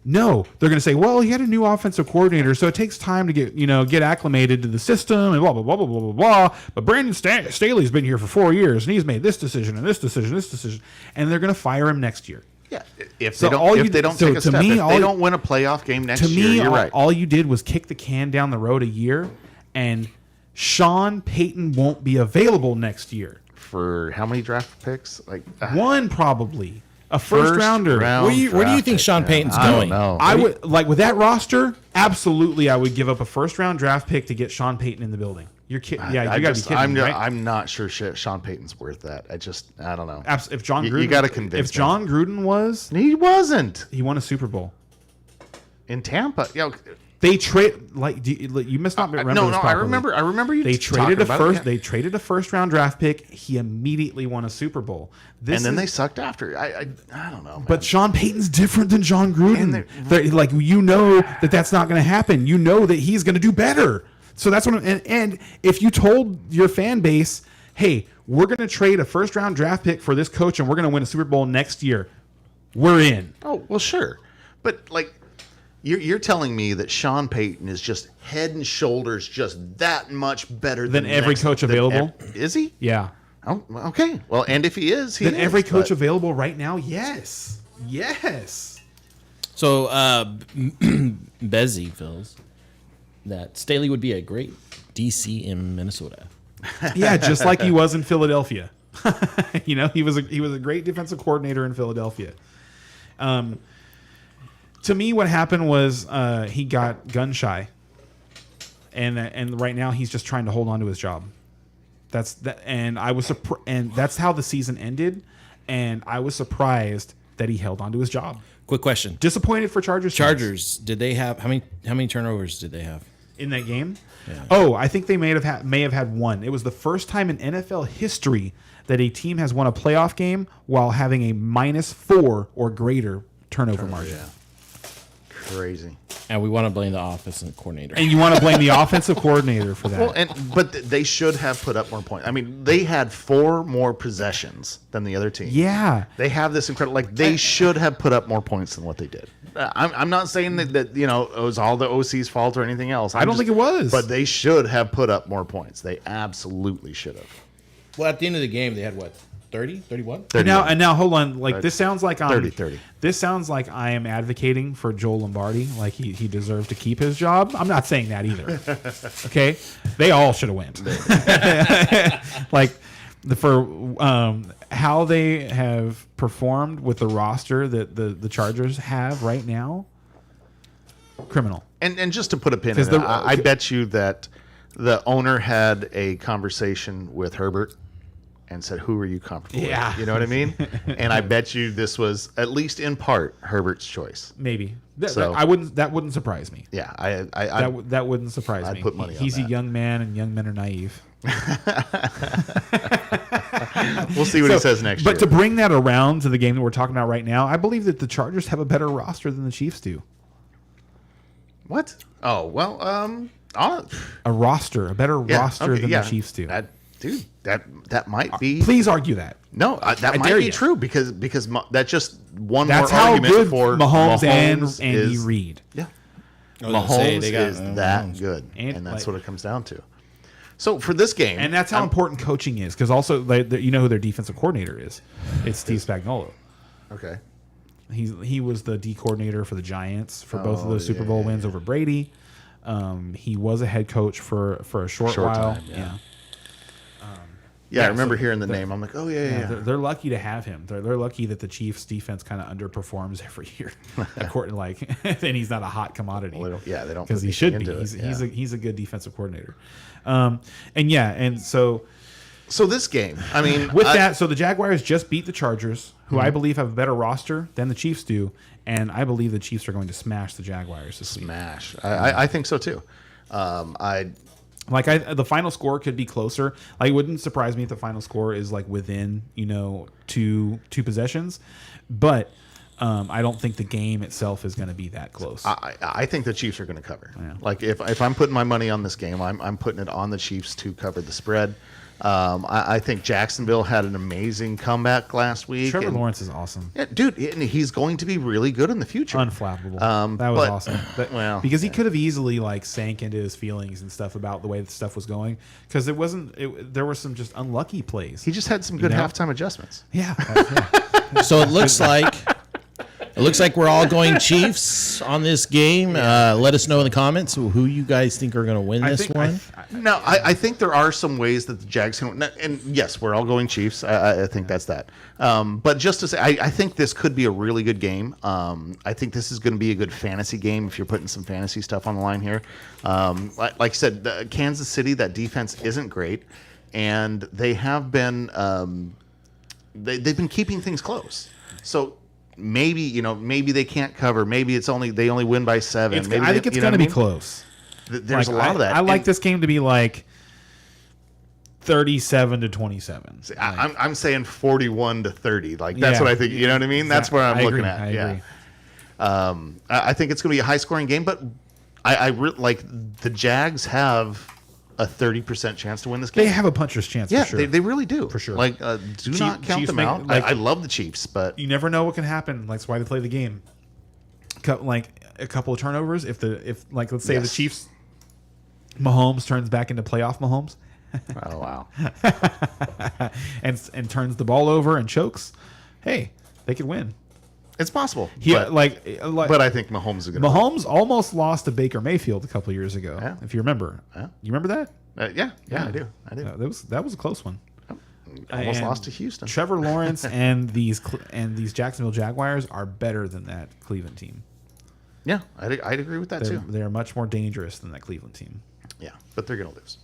No, they're going to say, well, he had a new offensive coordinator, so it takes time to get acclimated to the system and blah, blah, blah, blah, blah, blah, blah. But Brandon Staley's been here for 4 years, and he's made this decision and this decision and this decision, and they're going to fire him next year. Yeah, if So they all don't, you- if they don't so take a to step, me, if all they you- don't win a playoff game next To year, me, you're right. all you did was kick the can down the road a year, and Sean Payton won't be available next year. For how many draft picks? Like One probably. A first rounder. round Where do you draft think pick, Sean man. Payton's I going? don't know. I would like with that roster. Absolutely, I would give up a first round draft pick to get Sean Payton in the building. You're kidding? Yeah, I you got to be just- kidding me, right? I'm not sure Sean Payton's worth that. I don't know. If John You- Gruden, you gotta convince If John Gruden was, He wasn't he won a Super Bowl. in Tampa. Yeah, They trade you must not remember. no, this I properly. remember. I remember you. They traded a talking about first. it, They traded a first round draft pick. He immediately won a Super Bowl. This and then is- they sucked after. I don't know. Man. But Sean Payton's different than John Gruden. And Like that's not going to happen. You know that he's going to do better. So that's what. And if you told your fan base, "Hey, we're going to trade a first round draft pick for this coach, and we're going to win a Super Bowl next year," we're in. Oh well, sure, but like you're telling me that Sean Payton is just head and shoulders just that much better Than every coach available? Is he? Yeah. Oh, okay. Well, and if he is, he Than is, every coach but- available right now. Yes. Yes. So Bezzy feels that Staley would be a great DC in Minnesota. Yeah, just like he was in Philadelphia. He was a great defensive coordinator in Philadelphia. To me, what happened was he got gun shy, and right now he's just trying to hold on to his job. That's that, and I was and that's how the season ended, and I was surprised that he held on to his job. Quick question: Disappointed for Chargers. fans. Chargers, did they have how many turnovers did they have? In that game? Oh, I think they may have had one. It was the first time in NFL history that a team has won a playoff game while having a -4 or greater turnover margin. Yeah. Crazy. And we want to blame the offensive coordinator. And you want to blame the offensive coordinator for that. Well, but they should have put up more points. I mean, they had 4 more possessions than the other team. Yeah. They have this incredible. Like they should have put up more points than what they did. I'm not saying that it was all the OC's fault or anything else. I don't think it was. But they should have put up more points. They absolutely should have. Well, at the end of the game, they had what, 30, 31? And now hold on. Like this sounds like 30. This sounds like I am advocating for Joel Lombardi. Like he deserves to keep his job. I'm not saying that either. Okay, they all should have went. Like how they have performed with the roster that the Chargers have right now, criminal. And just to put a pin in 'Cause it, I bet you that the owner had a conversation with Herbert and said, "Who are you comfortable Yeah. with?" You know what I mean? And I bet you this was at least in part Herbert's choice. Maybe So- that wouldn't surprise me. Yeah, That wouldn't surprise I'd me. put money on He's a that. young man, and young men are naive. we'll see what he says next year. But to bring that around to the game that we're talking about right now, I believe that the Chargers have a better roster than the Chiefs do. What? Oh well, A better roster okay, than yeah. the Chiefs do. That might be Please argue that. no. That might dare be you. true because that's just one That's more how argument good for Mahomes and is- Andy Reid. Yeah, I was gonna say, Mahomes they got- is that Mahomes. good, And, and that's like- what it comes down to. So for this game, And that's how important coaching is, because also you know who their defensive coordinator is. It's Steve Spagnuolo. okay. He was the D coordinator for the Giants for both of those Super Bowl wins over Brady. He was a head coach for a short while. time, yeah. I Yeah, remember so hearing the name. I'm like, oh yeah. They're lucky to have him. They're lucky that the Chiefs' defense kind of underperforms every year, according and he's not a hot commodity. Well, they don't because put he should be. anything into He's it, he's a good defensive coordinator. And so So this game, I mean, with that, so the Jaguars just beat the Chargers, who Mm-hmm. I believe have a better roster than the Chiefs do, and I believe the Chiefs are going to smash the Jaguars this week. smash. I think so too. The final score could be closer. Like, it wouldn't surprise me if the final score is like within, two possessions. But I don't think the game itself is going to be that close. I think the Chiefs are going to cover. Like if I'm putting my money on this game, I'm putting it on the Chiefs to cover the spread. I think Jacksonville had an amazing comeback last week. Trevor Lawrence is awesome. Yeah, dude, and he's going to be really good in the future. Unflappable. That was awesome. Well, because he could have easily like sank into his feelings and stuff about the way the stuff was going. Because it wasn't. There were some just unlucky plays. He just had some good know? halftime adjustments. Yeah. So it looks like we're all going Chiefs on this game. Let us know in the comments who you guys think are going to win this one. No, I think there are some ways that the Jags can win. And yes, we're all going Chiefs. I think that's that. But just to say, I think this could be a really good game. I think this is going to be a good fantasy game if you're putting some fantasy stuff on the line here. Like I said, Kansas City, that defense isn't great. And they have been they've been keeping things close. So maybe they can't cover. Maybe they only win by 7. I think it's going to be close. There's a lot of that. I like this game to be like 37-27. I'm saying 41-30. Like that's what I think. You know what I mean? That's where I'm looking at. I agree. I think it's going to be a high scoring game, but I like the Jags have a 30% chance to win this game. They have a puncher's chance. Yeah, for sure. they really do. For sure. Like, do not count Chiefs them make- out. like- I love the Chiefs, but You never know what can happen. That's why they play the game. Like a couple of turnovers. If let's say the Yes. Chiefs, Mahomes turns back into playoff Mahomes, oh wow, and turns the ball over and chokes. Hey, they could win. it's possible. But I think Mahomes is going to. Mahomes almost lost to Baker Mayfield a couple of years ago. Yeah. If you remember, Yeah. you remember that? Yeah, I do. That was a close one. Almost And lost to Houston. Trevor Lawrence and these Jacksonville Jaguars are better than that Cleveland team. Yeah, I'd agree with that too. They're much more dangerous than that Cleveland team. Yeah, but they're going to lose.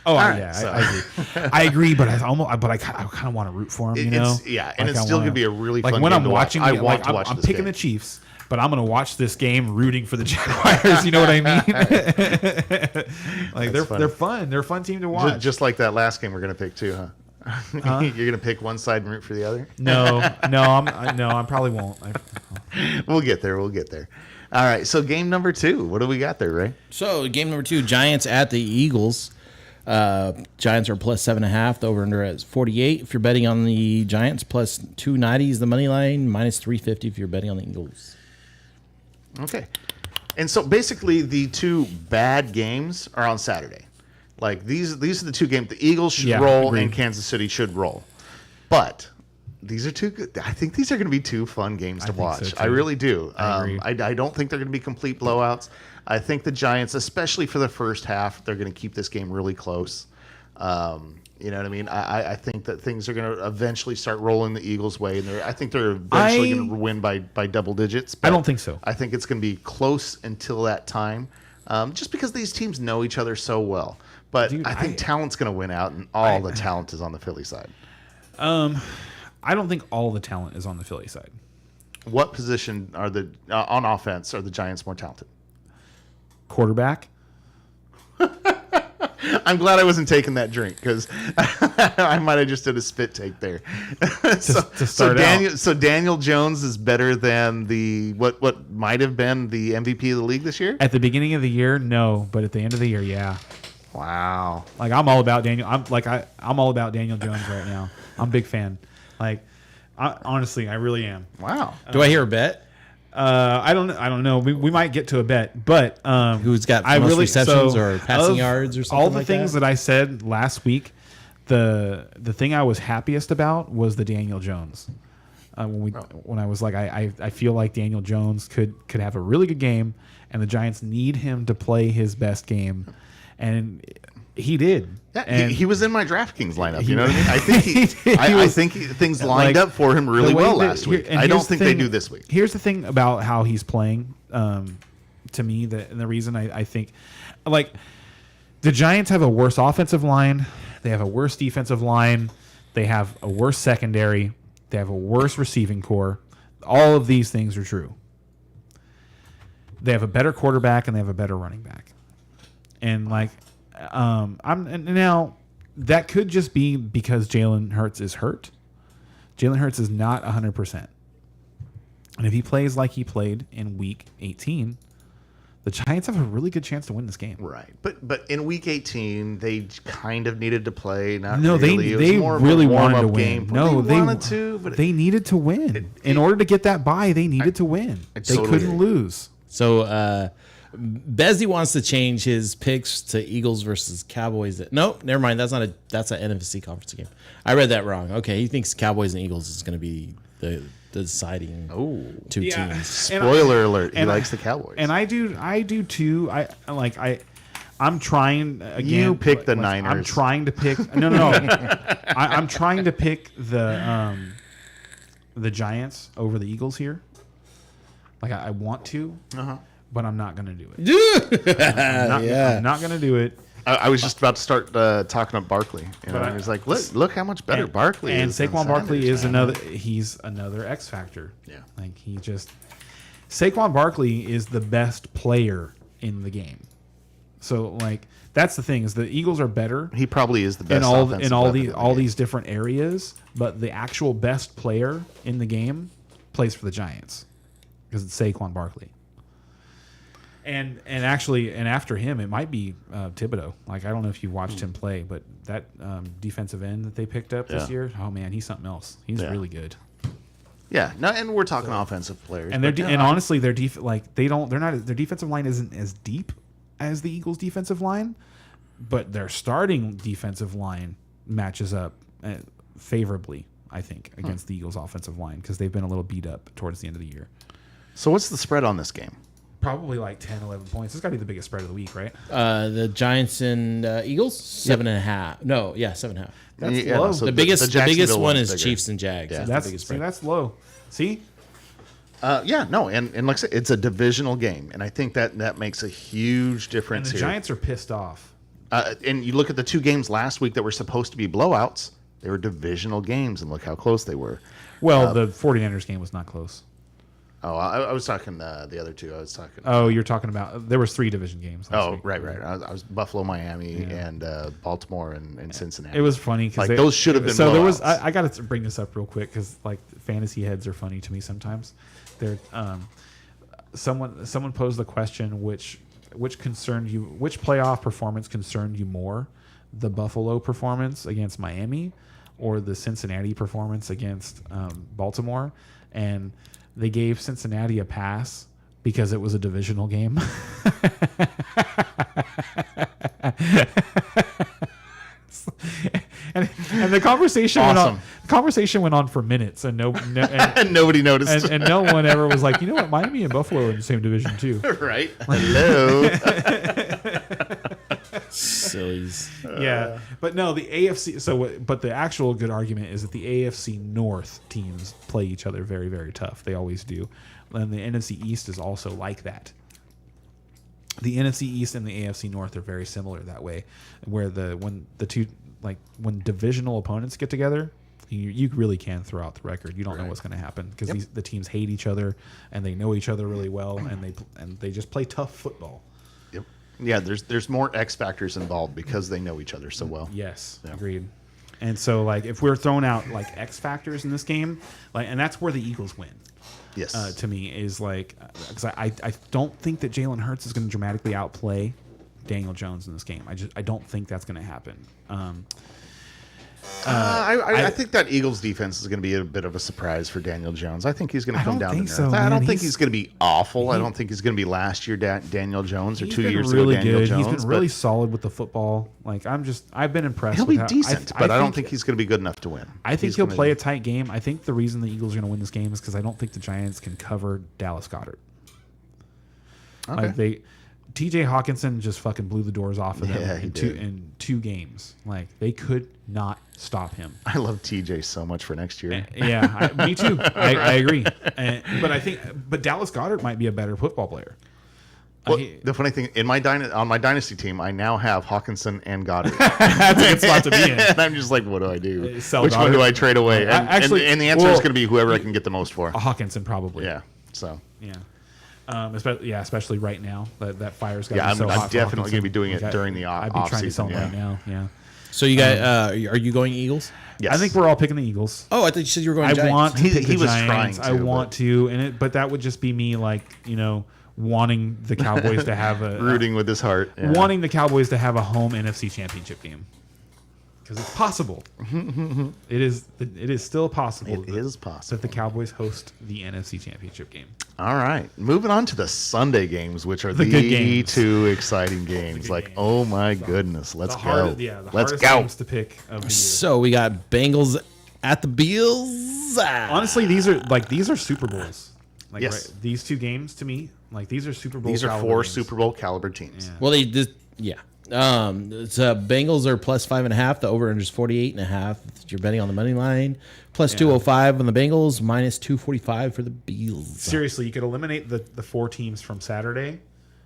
Oh All right, yeah, so- I agree. I agree, but I kind of want to root for them. You know, And it's still going to be a really fun when game I'm to watch. watching. I want to watch I'm this picking game. the Chiefs, but I'm going to watch this game rooting for the Jaguars. You know what I mean? Like That's funny. they're fun. They're a fun team to watch. Just like that last game we're going to pick too, huh? You're going to pick one side and root for the other? No, I probably won't. We'll get there. All right, so game number 2. What do we got there, Ray? So game number 2, Giants at the Eagles. Giants are plus 7.5. The over under is 48. If you're betting on the Giants, plus 290 is the money line. Minus 350 if you're betting on the Eagles. Okay. And so basically the two bad games are on Saturday. Like these are the two games. The Eagles should roll agreed. and Kansas City should roll. But these are two good. I think these are going to be two fun games to think so, watch. too. I really do. I agree. I don't think they're going to be complete blowouts. I think the Giants, especially for the first half, they're going to keep this game really close. You know what I mean? I think that things are going to eventually start rolling the Eagles' way, and I think they're eventually going to win by double digits. I don't think so. I think it's going to be close until that time, just because these teams know each other so well. But Dude, I think talent's going to win out, and all the talent is on the Philly side. I don't think all the talent is on the Philly side. What position are on offense are the Giants more talented? Quarterback. I'm glad I wasn't taking that drink because I might have just did a spit take there. To start out. So Daniel Jones is better than the what might have been the MVP of the league this year. At the beginning of the year, no, but at the end of the year, yeah. Wow. Like I'm all about Daniel. I'm all about Daniel Jones right now. I'm a big fan. Like, honestly, I really am. Wow. Do I hear a bet? I don't know. We might get to a bet, but Who's got most receptions or passing yards or something all the like things that I said last week, the thing I was happiest about was the Daniel Jones. When I was like, I feel like Daniel Jones could have a really good game, and the Giants need him to play his best game, and he did. Yeah, and he was in my DraftKings lineup. You know what I mean? I think I think things lined up for him really well last week. I don't think they do this week. Here's the thing about how he's playing. To me, and the reason I think, like, the Giants have a worse offensive line, they have a worse defensive line, they have a worse secondary, they have a worse receiving core. All of these things are true. They have a better quarterback and they have a better running back. And now that could just be because Jalen Hurts is hurt. Jalen Hurts is not 100%. And if he plays like he played in Week 18, the Giants have a really good chance to win this game. Right, but in Week 18, they kind of needed to play. Not No, really. It was they more of a really wanted warm-up to win. game. No, they wanted to, but they needed to win. In order to get that bye, they needed to win. They totally couldn't agree. lose. So Bezzy wants to change his picks to Eagles versus Cowboys. No, never mind. That's an NFC conference game. I read that wrong. Okay, he thinks Cowboys and Eagles is going to be the deciding two teams. Spoiler alert: he likes the Cowboys. And I do too. I'm trying again. You pick the I'm Niners. trying to pick. No. I'm trying to pick the Giants over the Eagles here. Like I want to, but I'm not going to do it. I'm not going to do it. I was just about to start talking up Barkley. You know, I was like, look how much better Barkley and is. than Saquon Barkley Sanders, is man. he's another X factor. Yeah. Like Saquon Barkley is the best player in the game. So like that's the thing is the Eagles are better He probably is the best in all offensive weapon in the game. these different areas, but the actual best player in the game plays for the Giants because it's Saquon Barkley. And after him, it might be Thibodeau. Like I don't know if you watched him play, but that defensive end that they picked up this Yeah. year, oh man, he's something else. He's really good. Yeah, no, and we're talking offensive players. And but honestly, their their defensive line isn't as deep as the Eagles' defensive line, but their starting defensive line matches up favorably, I think, against the Eagles' offensive line because they've been a little beat up towards the end of the year. So what's the spread on this game? Probably like 10, 11 points. It's got to be the biggest spread of the week, right? The Giants and Eagles 7.5. No, yeah, 7.5. That's Yeah, low. so The biggest Jacksonville one one's is bigger. Chiefs and Jags. Yeah. That's the biggest spread. That's low. See? Yeah, no, and like I said, it's a divisional game, and I think that makes a huge And difference the here. Giants are pissed off. And you look at the two games last week that were supposed to be blowouts; they were divisional games, and look how close they were. Well, the 49ers game was not close. Oh, I was talking the other two. I was talking. Oh, you're talking about there was 3 division games last week. Right. I was Buffalo, Miami, and Baltimore and Cincinnati. It was funny because Like, those should have been So there was. blowouts. I got to bring this up real quick because like fantasy heads are funny to me sometimes. They're someone posed the question which concerned you, which playoff performance concerned you more, the Buffalo performance against Miami or the Cincinnati performance against Baltimore, and they gave Cincinnati a pass because it was a divisional game. and the conversation went Awesome. on. The conversation went on for minutes, and and nobody noticed. and no one ever was like, you know what, Miami and Buffalo are in the same division too. Right? Hello. Sillies. Yeah, but no, the AFC. But the actual good argument is that the AFC North teams play each other very, very tough. They always do, and the NFC East is also like that. The NFC East and the AFC North are very similar that way, where when divisional opponents get together, you really can throw out the record. You don't know what's going to happen because the teams hate each other and they know each other really well, and they just play tough football. Yep. Yeah, there's more X factors involved because they know each other so well. Yes, Yeah. agreed. And so, like, if we're throwing out like X factors in this game, like, and that's where the Eagles win. Yes. To me, is like, because I don't think that Jalen Hurts is going to dramatically outplay Daniel Jones in this game. I don't think that's going to happen. I think that Eagles defense is going to be a bit of a surprise for Daniel Jones. I think he's going to come down to think earth. so, I man. don't think he's going to be awful. I don't think he's going to be last year Daniel Jones or He's 2 been years really ago Daniel good. Jones. He's been really but solid with the football. Like, I've been impressed. he'll with be how, decent, but I don't think he's going to be good enough to win. I think He's he'll gonna play be- a tight game. I think the reason the Eagles are going to win this game is because I don't think the Giants can cover Dallas Goedert. Okay. Like TJ Hawkinson just fucking blew the doors off of them Yeah, he in did. two games. Like, they could not stop him. I love TJ so much for next year. Yeah, me too. I agree. But Dallas Goedert might be a better football player. Well, the funny thing on my dynasty team, I now have Hawkinson and Goddard, That's a good spot to be in. and I'm just like, what do I do? Sell Which one Goddard? do I trade away? And, Actually, and the answer well, is going to be whoever I can get the most for. Hawkinson probably. Yeah. So Yeah. Especially right now that fire's got Yeah, to be so I'm hot for definitely Hawkinson. gonna be doing it Like, during the I'd be trying to sell off-season, him right yeah. now. Yeah. So you got? Are you going Eagles? Yes. I think we're all picking the Eagles. Oh, I thought you said you were going. I Giants. want to He- pick he the was Giants. trying I to, want to, but that would just be me, like, wanting the Cowboys to have rooting with his heart. Yeah. wanting the Cowboys to have a home NFC Championship game, because it's possible. It is still possible. It is possible. that the Cowboys host the NFC Championship game. All right, moving on to the Sunday games, which are The the good games. two exciting games. Like, games. oh my goodness, let's The go. Let's Let's go. go. Games to pick of the year. So we got Bengals at the Bills. Honestly, these are Super Bowls. Like, Yes. right, these two games to me, like, these are Super Bowl. These are caliber 4 games. Super Bowl caliber teams. Yeah. Well, yeah. It's Bengals are plus 5.5. The over under is 48.5. You're betting on the money line. Plus 205 on the Bengals. Minus 245 for the Bills. Seriously, you could eliminate the 4 teams from Saturday,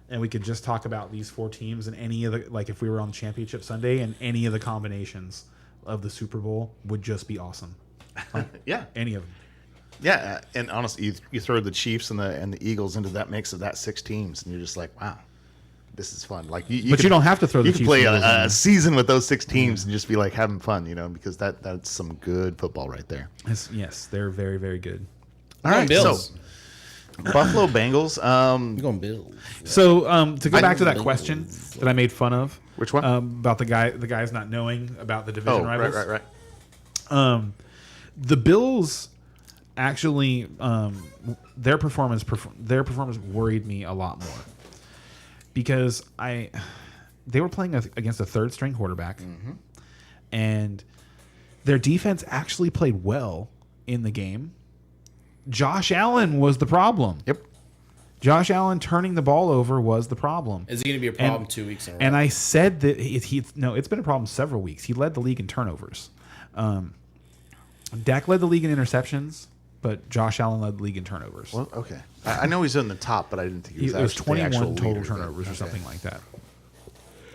and we could just talk about these 4 teams and any of the, like, if we were on Championship Sunday, and any of the combinations of the Super Bowl would just be awesome. Yeah, Any of them. yeah. And honestly, you throw the Chiefs and the Eagles into that mix of that 6 teams, and you're just like, wow, this is fun. Like, But you don't have to throw the You can Chiefs play and Eagles in a there. season with those 6 teams and just be like having fun, because that's some good football right there. Yes, they're very, very good. All going right, Bills. so Buffalo Bengals. I'm going Bills. So to go I- back to that question that I made fun of, Which one? about the guys not knowing about the division Oh, rivals. right. The Bills actually, their performance worried me a lot more, because they were playing against a third string quarterback, and their defense actually played well in the game. Josh Allen was the problem. Yep. Josh Allen turning the ball over was the problem. Is it going to be a problem 2 weeks in a row? And I said that it's been a problem several weeks. He led the league in turnovers. Dak led the league in interceptions, but Josh Allen led the league in turnovers. Well, okay. I know he's in the top, but I didn't think he was, It was actually the 21 actual total leader. turnovers or Okay. something like that.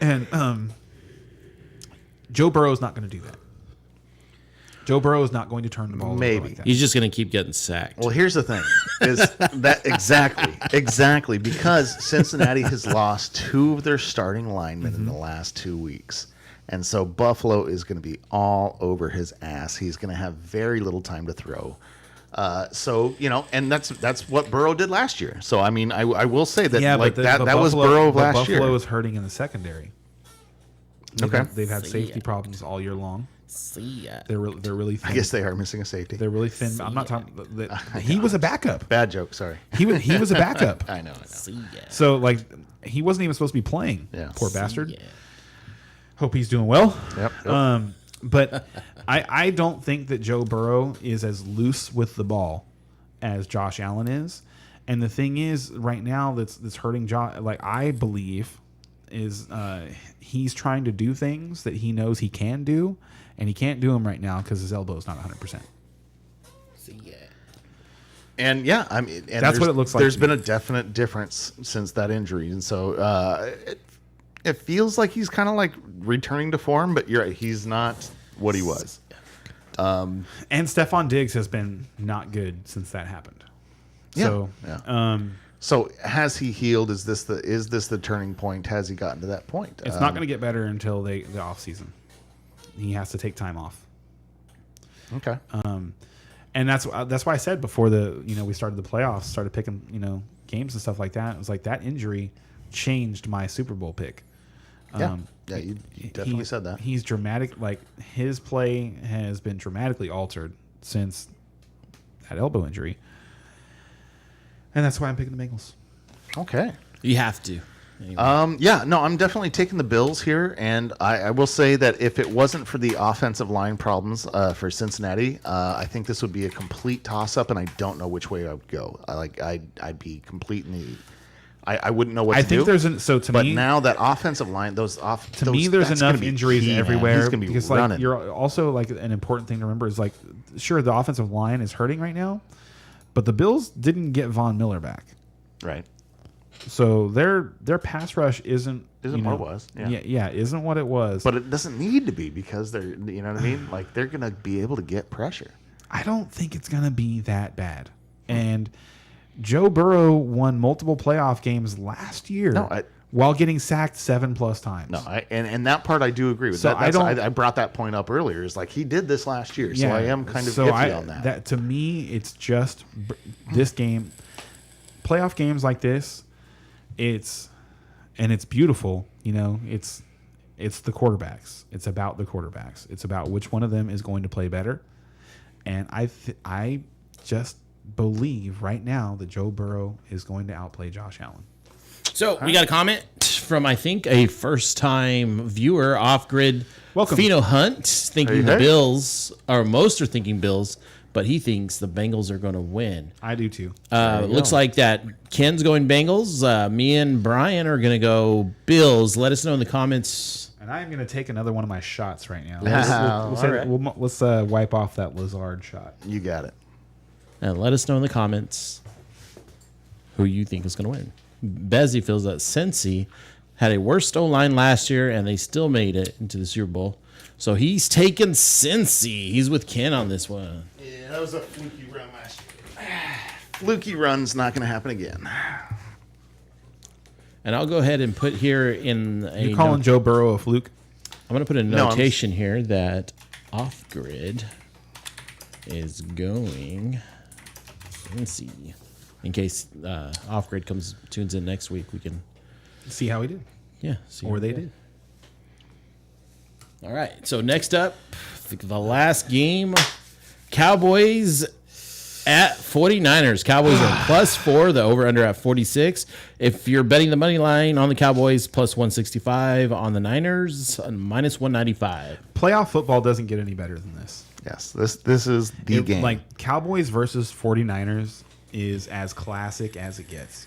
And Joe Burrow is not going to do that. Joe Burrow is not going to turn the ball Maybe. over like that. He's just going to keep getting sacked. Well, here's the thing: is that exactly because Cincinnati has lost 2 of their starting linemen in the last 2 weeks, and so Buffalo is going to be all over his ass. He's going to have very little time to throw. So and that's what Burrow did last year. So I mean, I will say that that was Burrow of last year. Buffalo is hurting in the secondary. Okay. They've had See safety ya. problems all year long. See ya. They're really thin. I guess they are missing a safety. They're really thin. I'm not talking. He was a backup. Bad joke. Sorry. He was a backup. I know. See ya. So like he wasn't even supposed to be playing. Yeah. Poor bastard. Yeah. Hope he's doing well. Yep. But I don't think that Joe Burrow is as loose with the ball as Josh Allen is. And the thing is, right now that's hurting Josh. Like, I believe is he's trying to do things that he knows he can do, and he can't do them right now because his elbow is not 100%. See ya. And yeah, I mean, and That's what it looks like There's to been me. a definite difference since that injury, and so it feels like he's kind of like returning to form. But you're right, he's not what he was. And Stephon Diggs has been not good since that happened. Yeah. So, Yeah. So has he healed? Is this the turning point? Has he gotten to that point? it's not going to get better until the off season. He has to take time off. Okay. And that's why I said before we started the playoffs, started picking games and stuff like that. It was like that injury changed my Super Bowl pick. Yeah. You definitely said that. He's dramatic. Like, his play has been dramatically altered since that elbow injury, and that's why I'm picking the Bengals. Okay. You have to. Anyway. Yeah, no, I'm definitely taking the Bills here, and I will say that if it wasn't for the offensive line problems for Cincinnati, I think this would be a complete toss-up, and I don't know which way I would go. I'd be complete in the. I wouldn't know what I to do. think there's to but me now that offensive line, to me there's that's enough gonna be injuries key, man. everywhere He's gonna be because running. like you're also like an important thing to remember is like sure the offensive line is hurting right now, but the Bills didn't get Von Miller back. right. So their pass rush isn't What it was. Yeah. isn't what it was. But it doesn't need to be because they're, you know what I mean? Like, they're going to be able to get pressure. I don't think it's gonna be that bad. And Joe Burrow won multiple playoff games last year No, while getting sacked 7+ times. No, and that part I do agree with. So That, I don't- I brought that point up earlier. Is like he did this last year, so I am kind of iffy on that. That to me, it's just this game, playoff games like this. It's beautiful. You know, it's the quarterbacks. It's about the quarterbacks. It's about which one of them is going to play better. And I just believe right now that Joe Burrow is going to outplay Josh Allen. So we got a comment from, I think, a first-time viewer, Off-Grid. Welcome. Pheno Hunt, thinking the Hey. Bills, or most are thinking Bills, but he thinks the Bengals are going to win. I do too. Looks like that Ken's going Bengals. Me and Brian are going to go Bills. Let us know in the comments. And I'm going to take another one of my shots right now. All right. Let's wipe off that Lazard shot. You got it. And let us know in the comments who you think is going to win. Bezzy feels that Cincy had a worse O-line last year, and they still made it into the Super Bowl. So he's taking Cincy. He's with Ken on this one. Yeah, that was a fluky run last year. Fluky run's not going to happen again. And I'll go ahead and put here in a You calling Joe Burrow a fluke? I'm going to put a No, I'm- notation here that Off-Grid is going Cincy. In case Off-Grid tunes in next week, we can, See how he did. see Or how they we go. did. All right. So next up, the last game, Cowboys at 49ers. Cowboys are +4. The over-under at 46. If you're betting the money line on the Cowboys, +165. On the Niners, -195. Playoff football doesn't get any better than this. Yes, this is the game. Like Cowboys versus 49ers is as classic as it gets.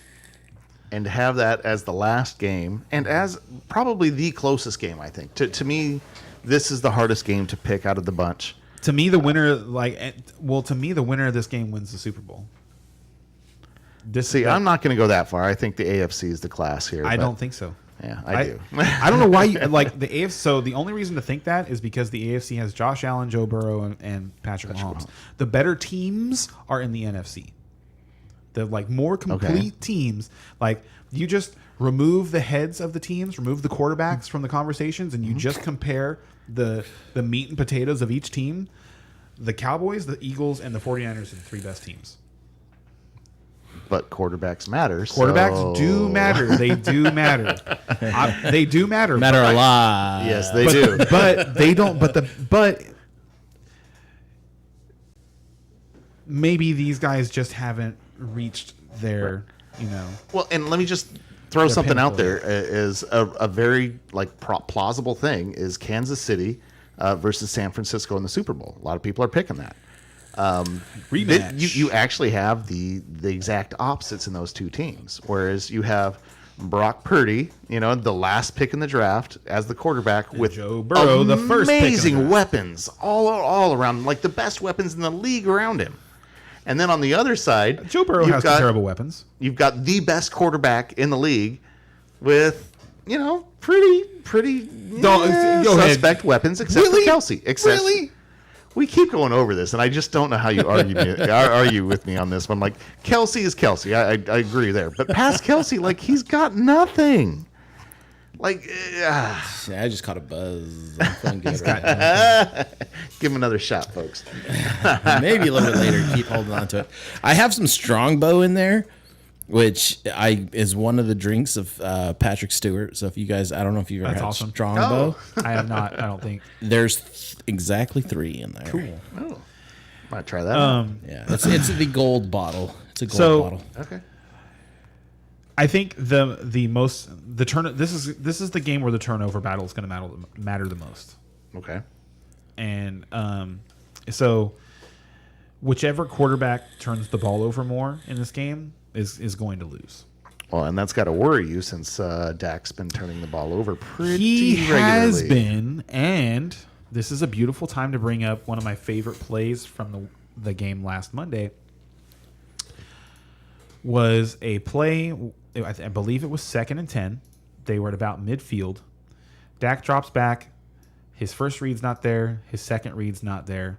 And to have that as the last game, and as probably the closest game, I think. To me, this is the hardest game to pick out of the bunch. To me, the winner, to me, the winner of this game wins the Super Bowl. See, I'm not going to go that far. I think the AFC is the class here. I but- don't think so. Yeah, I do. I don't know why you like the AFC. So the only reason to think that is because the AFC has Josh Allen, Joe Burrow, and Patrick Mahomes. The better teams are in the NFC. The more complete teams, you just remove the heads of the teams, remove the quarterbacks from the conversations, and you just compare the meat and potatoes of each team. The Cowboys, the Eagles, and the 49ers are the three best teams. But quarterbacks matter. Quarterbacks do matter. They do matter. They do matter. Matter a lot. Yes, they do. But they don't. But maybe these guys just haven't reached their, Well, and let me just throw something out pinnacle. there. Is a very plausible thing is Kansas City versus San Francisco in the Super Bowl. A lot of people are picking that. rematch. You actually have the exact opposites in those two teams. Whereas you have Brock Purdy, the last pick in the draft as the quarterback with Joe Burrow, the first pick in the amazing draft. weapons all around, like the best weapons in the league around him. And then on the other side, Joe Burrow you've has got- some terrible weapons. You've got the best quarterback in the league with, pretty Don't- go ahead. suspect weapons, except Really? for Kelsey. Really? We keep going over this, and I just don't know how you argue with me on this one. Like, Kelsey is Kelsey. I agree there. But past Kelsey, he's got nothing. Yeah, I just caught a buzz. I'm feeling good right now. Give him another shot, folks. Maybe a little bit later. Keep holding on to it. I have some Strongbow in there, which is one of the drinks of Patrick Stewart. So if you guys, I don't know if you've ever That's had awesome. Strongbow. I have not. I don't think. There's exactly 3 in there. Cool. Oh, might try that. out. Yeah, it's the gold bottle. It's a gold So- bottle. Okay. I think the turn. This is the game where the turnover battle is going to matter the most. Okay. And so whichever quarterback turns the ball over more in this game is going to lose. Well, and that's got to worry you since Dak's been turning the ball over pretty He regularly. has been, and this is a beautiful time to bring up one of my favorite plays from the game last Monday. Was a play, I believe it was 2nd and 10. They were at about midfield. Dak drops back. His first read's not there. His second read's not there.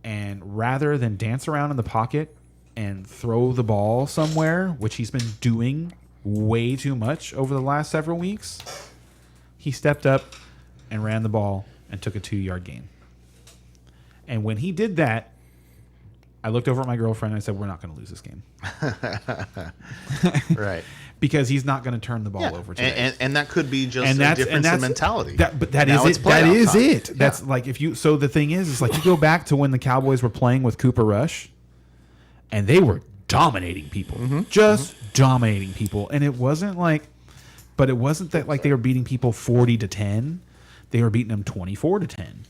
And rather than dance around in the pocket and throw the ball somewhere, which he's been doing way too much over the last several weeks, he stepped up and ran the ball and took a 2-yard gain. And when he did that, I looked over at my girlfriend and I said, we're not going to lose this game. Right. Because he's not going to turn the ball over today. And that could be just a difference in mentality. But that Now is it's it. That playoff is time. it. That's like if you. So the thing is like you go back to when the Cowboys were playing with Cooper Rush, and they were dominating people, just dominating people, and it wasn't that like they were beating people 40-10. They were beating them 24-10.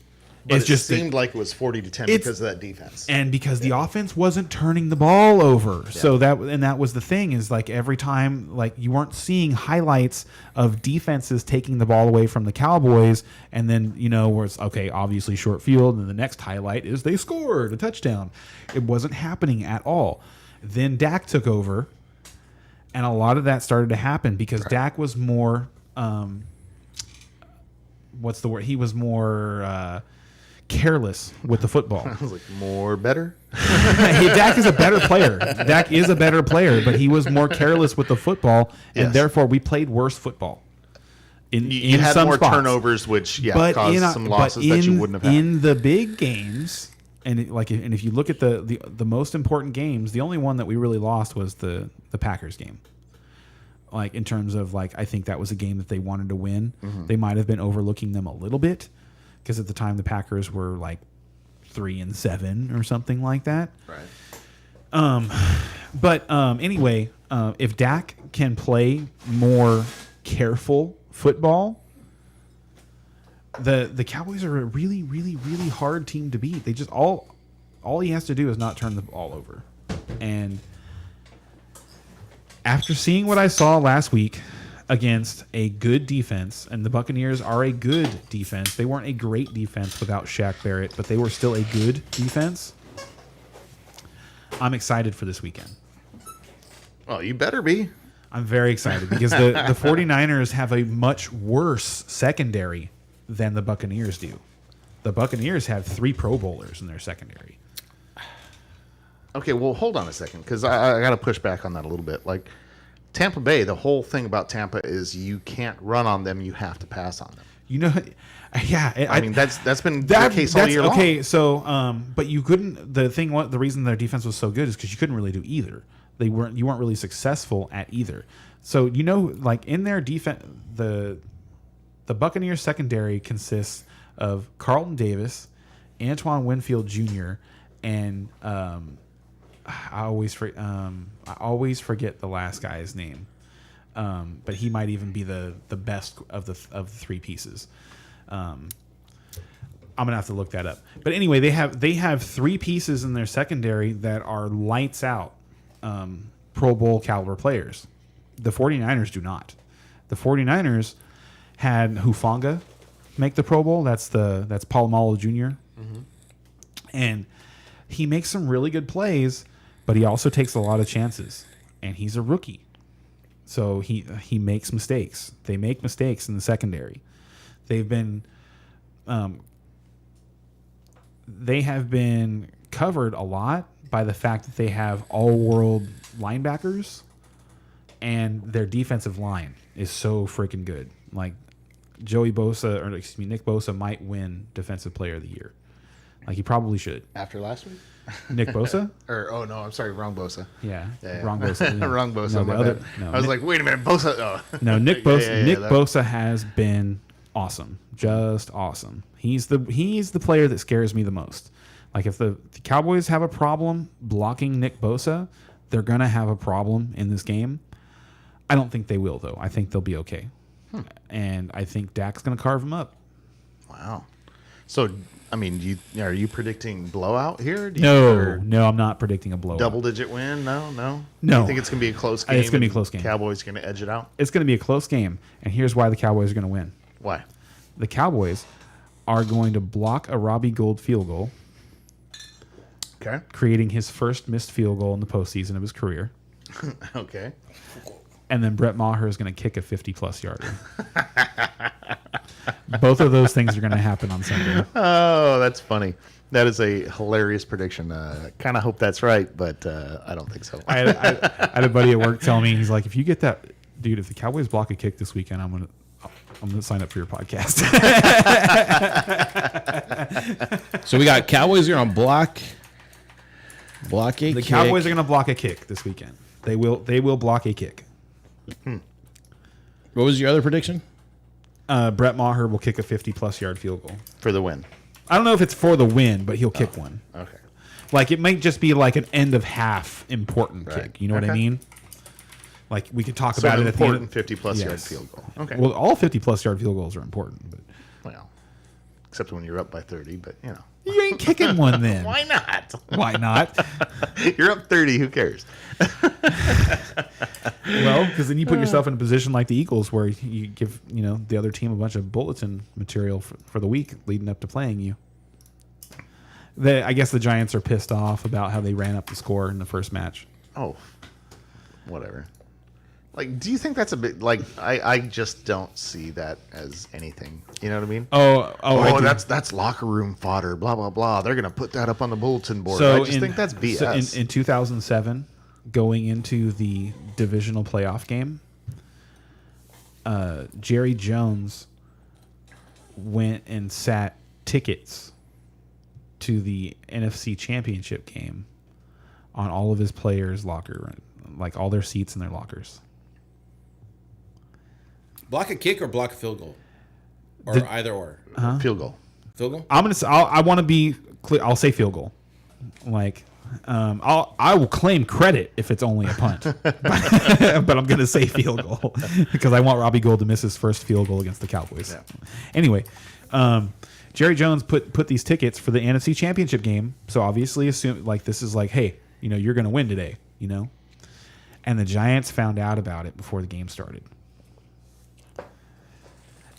But It's it just seemed like it was 40-10 because of that defense. and because the offense wasn't turning the ball over. So that was the thing is like every time like you weren't seeing highlights of defenses taking the ball away from the Cowboys and then where it's okay, obviously short field, and the next highlight is they scored a touchdown. It wasn't happening at all. Then Dak took over and a lot of that started to happen because Dak was more what's the word? He was more careless with the football. I was like, more better? Hey, Dak is a better player. Dak is a better player, but he was more careless with the football, and Yes. therefore we played worse football. You had some more spots. turnovers, which But caused some losses that you wouldn't have had. In the big games, and if you look at the most important games, the only one that we really lost was the Packers game. Like in terms of like, I think that was a game that they wanted to win. They might have been overlooking them a little bit because at the time the Packers were like 3-7 or something like that. Right. But anyway, if Dak can play more careful football, the Cowboys are a really, really, really hard team to beat. They just all he has to do is not turn the ball over. And after seeing what I saw last week against a good defense, and the Buccaneers are a good defense. They weren't a great defense without Shaq Barrett, but they were still a good defense. I'm excited for this weekend. Well, you better be. I'm very excited because the 49ers have a much worse secondary than the Buccaneers do. The Buccaneers have 3 Pro Bowlers in their secondary. Okay, well, hold on a second, because I got to push back on that a little bit. Like, Tampa Bay, the whole thing about Tampa is you can't run on them, you have to pass on them. Yeah. I mean, that's been the case all year long. Okay, so, but you couldn't, the reason their defense was so good is because you couldn't really do either. You weren't really successful at either. So, like in their defense, the Buccaneers secondary consists of Carlton Davis, Antoine Winfield Jr., and I always forget the last guy's name, but he might even be the best of the 3 pieces. I'm gonna have to look that up. But anyway, they have 3 pieces in their secondary that are lights out, Pro Bowl caliber players. The 49ers do not. The 49ers had Hufanga make the Pro Bowl. That's Polamalu Jr. And he makes some really good plays, but he also takes a lot of chances. And he's a rookie. So he makes mistakes. They make mistakes in the secondary. They have been covered a lot by the fact that they have all-world linebackers, and their defensive line is so freaking good. Like Nick Bosa might win Defensive Player of the Year. Like he probably should. After last week? Nick Bosa? I'm sorry, wrong Bosa. Yeah. Yeah. Wrong Bosa. Yeah. Wrong Bosa. No, my the other, bad. no, I was Nick, like, wait a minute, Bosa. Oh. no, Nick Bosa. Nick that- Bosa has been awesome, just awesome. He's the player that scares me the most. Like if the Cowboys have a problem blocking Nick Bosa, they're gonna have a problem in this game. I don't think they will though. I think they'll be okay, and I think Dak's gonna carve him up. Wow. So, I mean, are you predicting blowout here? No, I'm not predicting a blowout. Double-digit win? No. No. You think it's going to be a close game? It's gonna be a and close game. Cowboys going to edge it out? It's gonna be a close game, and here's why the Cowboys are gonna win. Why? The Cowboys are going to block a Robbie Gould field goal, Okay. creating his first missed field goal in the postseason of his career. Okay. And then Brett Maher is going to kick a 50-plus yarder. Both of those things are going to happen on Sunday. Oh, that's funny. That is a hilarious prediction. Kind of hope that's right, but I don't think so. I had a buddy at work tell me, he's like, if you get that Dude, if the Cowboys block a kick this weekend, I'm gonna sign up for your podcast. So we got Cowboys here on block a The kick. Cowboys are gonna block a kick this weekend. They will block a kick. What was your other prediction? Brett Maher will kick a 50-plus yard field goal. For the win. I don't know if it's for the win, but he'll kick one. Okay. Like, it might just be like an end of half important Right. kick. You know what I Okay. mean? Like, we could talk So about an it at the end. important 50-plus yard Yes. field goal. Okay. Well, all 50-plus yard field goals are important, but Well, except when you're up by 30, but you know. you ain't kicking one then. Why not? Why not? You're up 30. Who cares? Well, because then you put yourself in a position like the Eagles where you give the other team a bunch of bulletin material for the week leading up to playing you. I guess the Giants are pissed off about how they ran up the score in the first match. Oh, whatever. Like, do you think that's a bit like I just don't see that as anything. You know what I mean? I do. that's locker room fodder. Blah blah blah. They're gonna put that up on the bulletin board. So I just think that's BS. So in 2007, going into the divisional playoff game, Jerry Jones went and sat tickets to the NFC Championship game on all of his players' locker, like all their seats in their lockers. Block a kick or block a field goal? Or either or? Field goal. Field goal? I'm gonna. I want to be clear. I'll say field goal. Like, I will claim credit if it's only a punt, but I'm gonna say field goal because I want Robbie Gould to miss his first field goal against the Cowboys. Yeah. Anyway, Jerry Jones put these tickets for the NFC Championship game, so obviously assume like this is like, hey, you're gonna win today, and the Giants found out about it before the game started.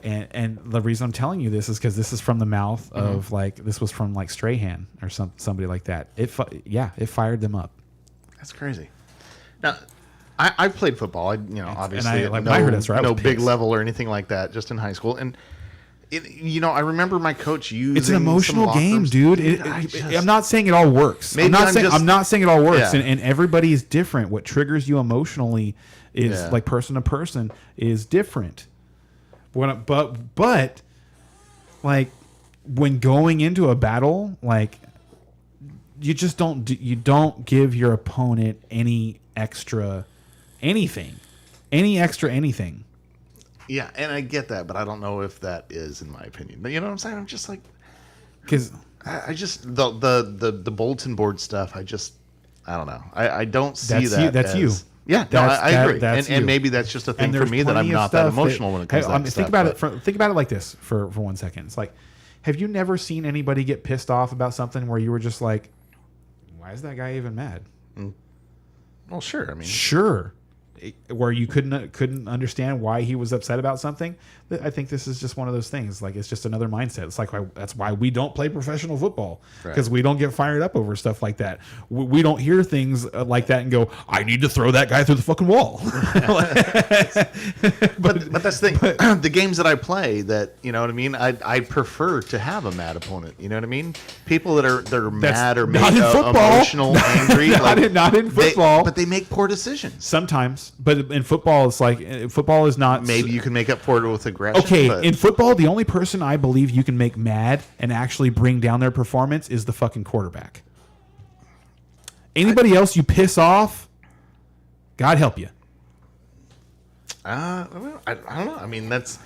And the reason I'm telling you this is because this is from the mouth of this was from like Strahan or somebody like that. It fired them up. That's crazy. Now, I've played football. Obviously, when I heard this, I was no big pissed. level or anything like that. Just in high school, and I remember my coach using. It's an emotional some locker game, rooms. dude. I'm not saying it all works. Maybe I'm not saying it all works, Yeah. and everybody is different. What triggers you emotionally is like person to person is different. But like when going into a battle, like you just don't give your opponent any extra anything. Yeah, and I get that, but I don't know if that is, in my opinion. But you know what I'm saying? I'm just like, Because I just the bulletin board stuff. I don't know. I don't see that. That's you. Yeah, no, I agree. That's and you. maybe that's just a thing And for there's me that I'm plenty of not that stuff emotional when it comes to that think stuff. Think about it like this for 1 second. It's like, have you never seen anybody get pissed off about something where you were just like, why is that guy even mad? Well, sure. I mean, Sure. Where you couldn't understand why he was upset about something. I think this is just one of those things. Like, it's just another mindset. It's like that's why we don't play professional football, because we don't get fired up over stuff like that. We don't hear things like that and go, I need to throw that guy through the fucking wall. but that's the thing. The games that I play, that you know what I mean. I prefer to have a mad opponent. You know what I mean. People that are mad or not in football. emotional, angry. Not in football. But they make poor decisions. Sometimes, but in football, it's like football is not. Maybe you can make up for it with aggression. Okay, but in football, the only person I believe you can make mad and actually bring down their performance is the fucking quarterback. Anybody else you piss off, God help you. I don't know. I mean, that's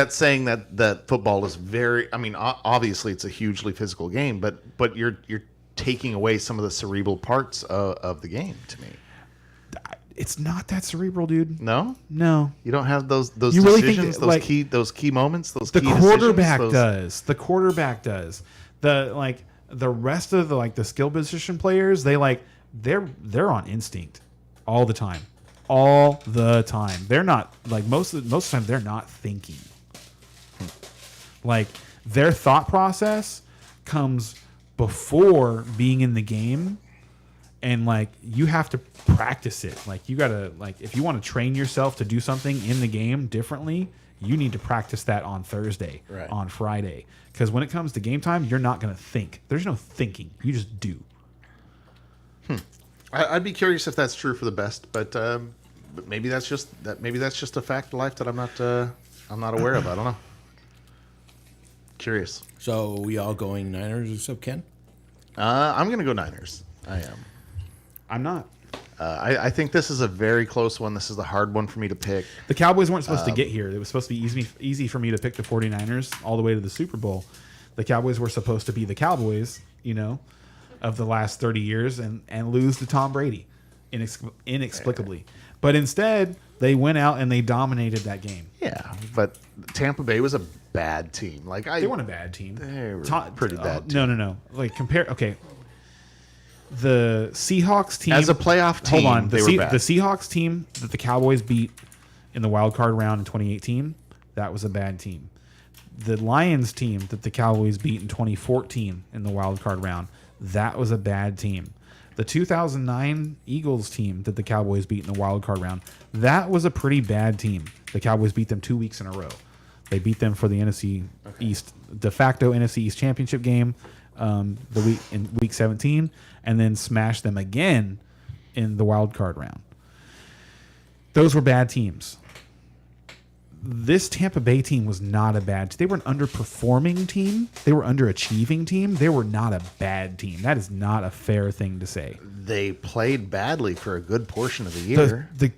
saying that football is very. I mean, obviously it's a hugely physical game, but you're taking away some of the cerebral parts of the game to me. It's not that cerebral, dude. No, You you don't have those You really think decisions, that, those key moments, those the key quarterback decisions, does. The quarterback does. The rest of the skill position players, they're on instinct all the time. All the time. They're not like most of the time they're not thinking. Like, their thought process comes before being in the game, and like you have to practice it. Like, you gotta, like, if you want to train yourself to do something in the game differently, you need to practice that on Thursday, Right. on Friday. Because when it comes to game time, you're not gonna think. There's no thinking. You just do. I'd be curious if that's true for the best, but but maybe that's just a fact of life that I'm not aware of. I don't know. Curious. So we all going Niners except Ken? I'm going to go Niners. I am. I'm not. I think this is a very close one. This is the hard one for me to pick. The Cowboys weren't supposed to get here. It was supposed to be easy for me to pick the 49ers all the way to the Super Bowl. The Cowboys were supposed to be the Cowboys, of the last 30 years and lose to Tom Brady inexplicably. But instead, they went out and they dominated that game. Yeah, but Tampa Bay was a bad team. They weren't a bad team. They were a pretty bad team. No. Okay. The Seahawks team as a playoff team. Hold on. They were bad. The Seahawks team that the Cowboys beat in the wild card round in 2018, that was a bad team. The Lions team that the Cowboys beat in 2014 in the wild card round, that was a bad team. The 2009 Eagles team that the Cowboys beat in the wild card round, that was a pretty bad team. The Cowboys beat them 2 weeks in a row. They beat them for the NFC East, de facto NFC East championship game in week 17, and then smashed them again in the wild card round. Those were bad teams. This Tampa Bay team was not a bad team. They were an underperforming team. They were underachieving team. They were not a bad team. That is not a fair thing to say. They played badly for a good portion of the year. They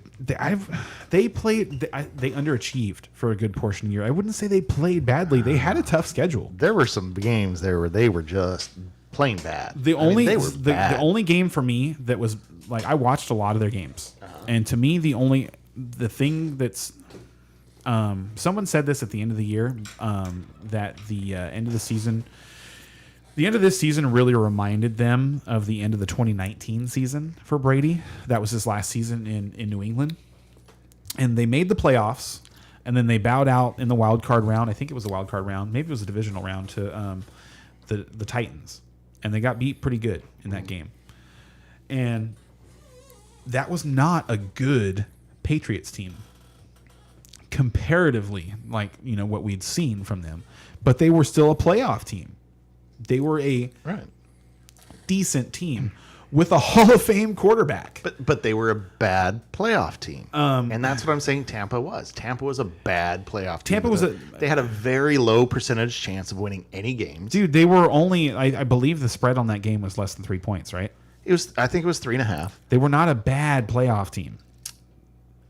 underachieved for a good portion of the year. I wouldn't say they played badly. They had a tough schedule. There were some games there where they were just plain bad. The only game for me that was like, I watched a lot of their games, and to me the thing that's someone said this at the end of the year, that the end of the season. The end of this season really reminded them of the end of the 2019 season for Brady. That was his last season in New England. And they made the playoffs, and then they bowed out in the wild card round. I think it was a wild card round. Maybe it was a divisional round to the Titans. And they got beat pretty good in that game. And that was not a good Patriots team comparatively, what we'd seen from them. But they were still a playoff team. They were a decent team with a Hall of Fame quarterback. But they were a bad playoff team. And that's what I'm saying Tampa was. Tampa was a bad playoff team. They had a very low percentage chance of winning any games. Dude, they were only, I believe the spread on that game was less than 3 points, right? I think it was 3.5. They were not a bad playoff team.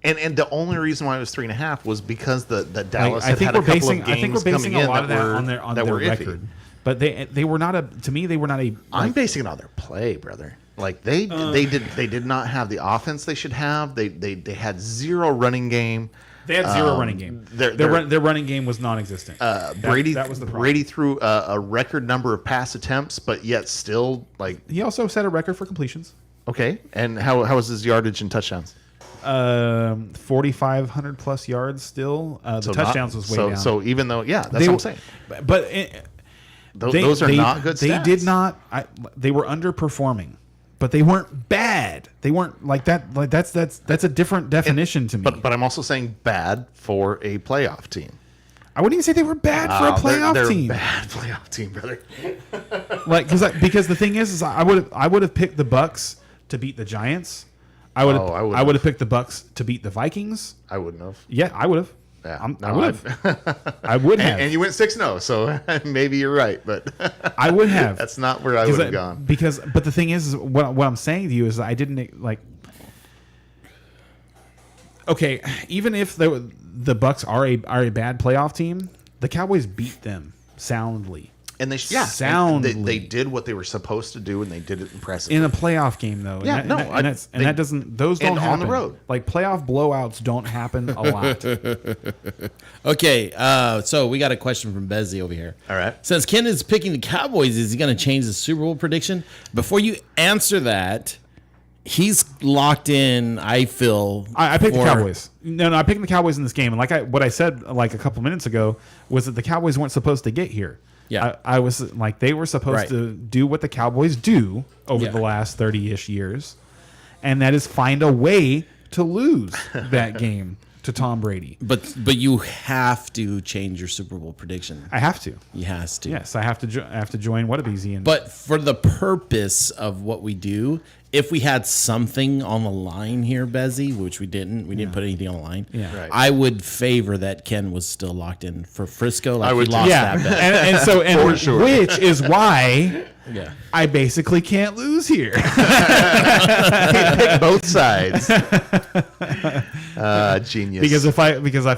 And the only reason why it was 3.5 was because the Dallas I think had a couple basing, of games I think we're basing coming a lot of that on their iffy. record. But they were not a. To me, they were not a. I'm basing it on their play, brother. They did not have the offense they should have. They had zero running game. They had zero running game. Their running game was non-existent. Brady that was the problem. Brady threw a record number of pass attempts, but yet still he also set a record for completions. Okay, and how was his yardage and touchdowns? 4,500 plus yards still. The touchdowns was way down. So even though, that's what I'm saying. But those are not good stats. They did not. They were underperforming, but they weren't bad. They weren't like that. Like that's a different definition to me. But I'm also saying bad for a playoff team. I wouldn't even say they were bad for a playoff team. They're bad playoff team, brother. Because the thing is I would have picked the Bucks to beat the Giants. I would have picked the Bucks to beat the Vikings. I wouldn't have. Yeah, I would have. Yeah, I would have. I would have. And you went 6-0, so maybe you're right, but I would have. That's not where I would have gone. But the thing is what I'm saying to you is I didn't like. Okay, even if the Bucks are a bad playoff team, the Cowboys beat them soundly. And soundly. They did what they were supposed to do, and they did it impressively. In a playoff game, though. Yeah, Those don't happen. On the road. Like, playoff blowouts don't happen a lot. Okay, so we got a question from Bezzy over here. All right. Since Ken is picking the Cowboys, is he going to change the Super Bowl prediction? Before you answer that, he's locked in, I feel. I picked the Cowboys. No, I picked the Cowboys in this game. And what I said like a couple minutes ago was that the Cowboys weren't supposed to get here. Yeah. I was like, they were supposed to do what the Cowboys do over the last 30-ish years, and that is find a way to lose that game. to Tom Brady. But you have to change your Super Bowl prediction. I have to. You has to. Yes, I have to. I have to join Whatabeezy. And But for the purpose of what we do, if we had something on the line here, Bezzy, which we didn't put anything on the line. Yeah. Right. I would favor that Ken was still locked in for Frisco. Like I would he too. lost yeah, that bet. and so For sure. which is why Yeah. I basically can't lose here. Pick both sides. Genius. because if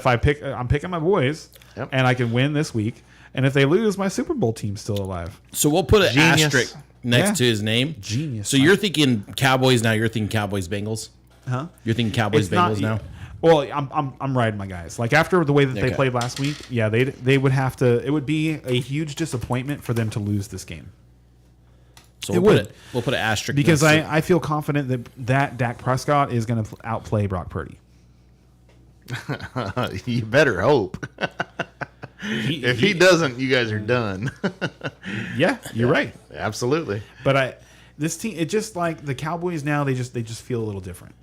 I pick, I'm picking my boys, Yep. and I can win this week. And if they lose, my Super Bowl team's still alive. So we'll put an Genius. asterisk next Yeah. to his name. Genius. So you're thinking Cowboys now. You're thinking Cowboys Bengals. Huh? You're thinking Cowboys Bengals now. Well, I'm riding my guys. Like after the way that they Okay. played last week, yeah, they would have to. It would be a huge disappointment for them to lose this game. So It we'll would. we'll put an asterisk Because next to- I feel confident that Dak Prescott is going to outplay Brock Purdy. You better hope. If he doesn't, you guys are done. Yeah, you're right. Absolutely. But this team, it just like the Cowboys now. They just feel a little different.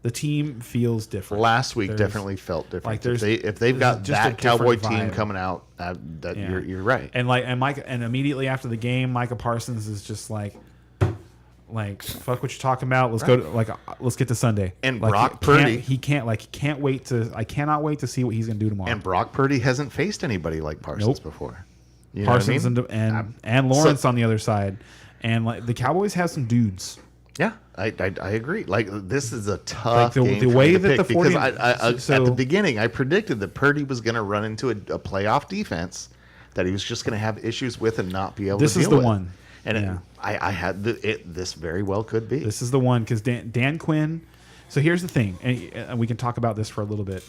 The team feels different. Last week There's- definitely felt different. like, there's- if they've there's got just a that Cowboy different team vibe. coming out, that Yeah. you're right. And immediately after the game, Micah Parsons is just like fuck what you're talking about. Let's go to let's get to Sunday. And Like, Brock he can't wait to. I cannot wait to see what he's gonna do tomorrow. And Brock Purdy hasn't faced anybody like Parsons Nope. before. You know what I Parsons mean? and Lawrence on the other side, and like the Cowboys have some dudes. Yeah, I agree. Like this is a tough the game for way me to that the pick because 40 at so- the beginning I predicted that Purdy was going to run into a playoff defense that he was just going to have issues with and not be able This to is deal the with. one. And Yeah. I had this very well could be. This is the one because Dan Quinn. So here's the thing, and we can talk about this for a little bit.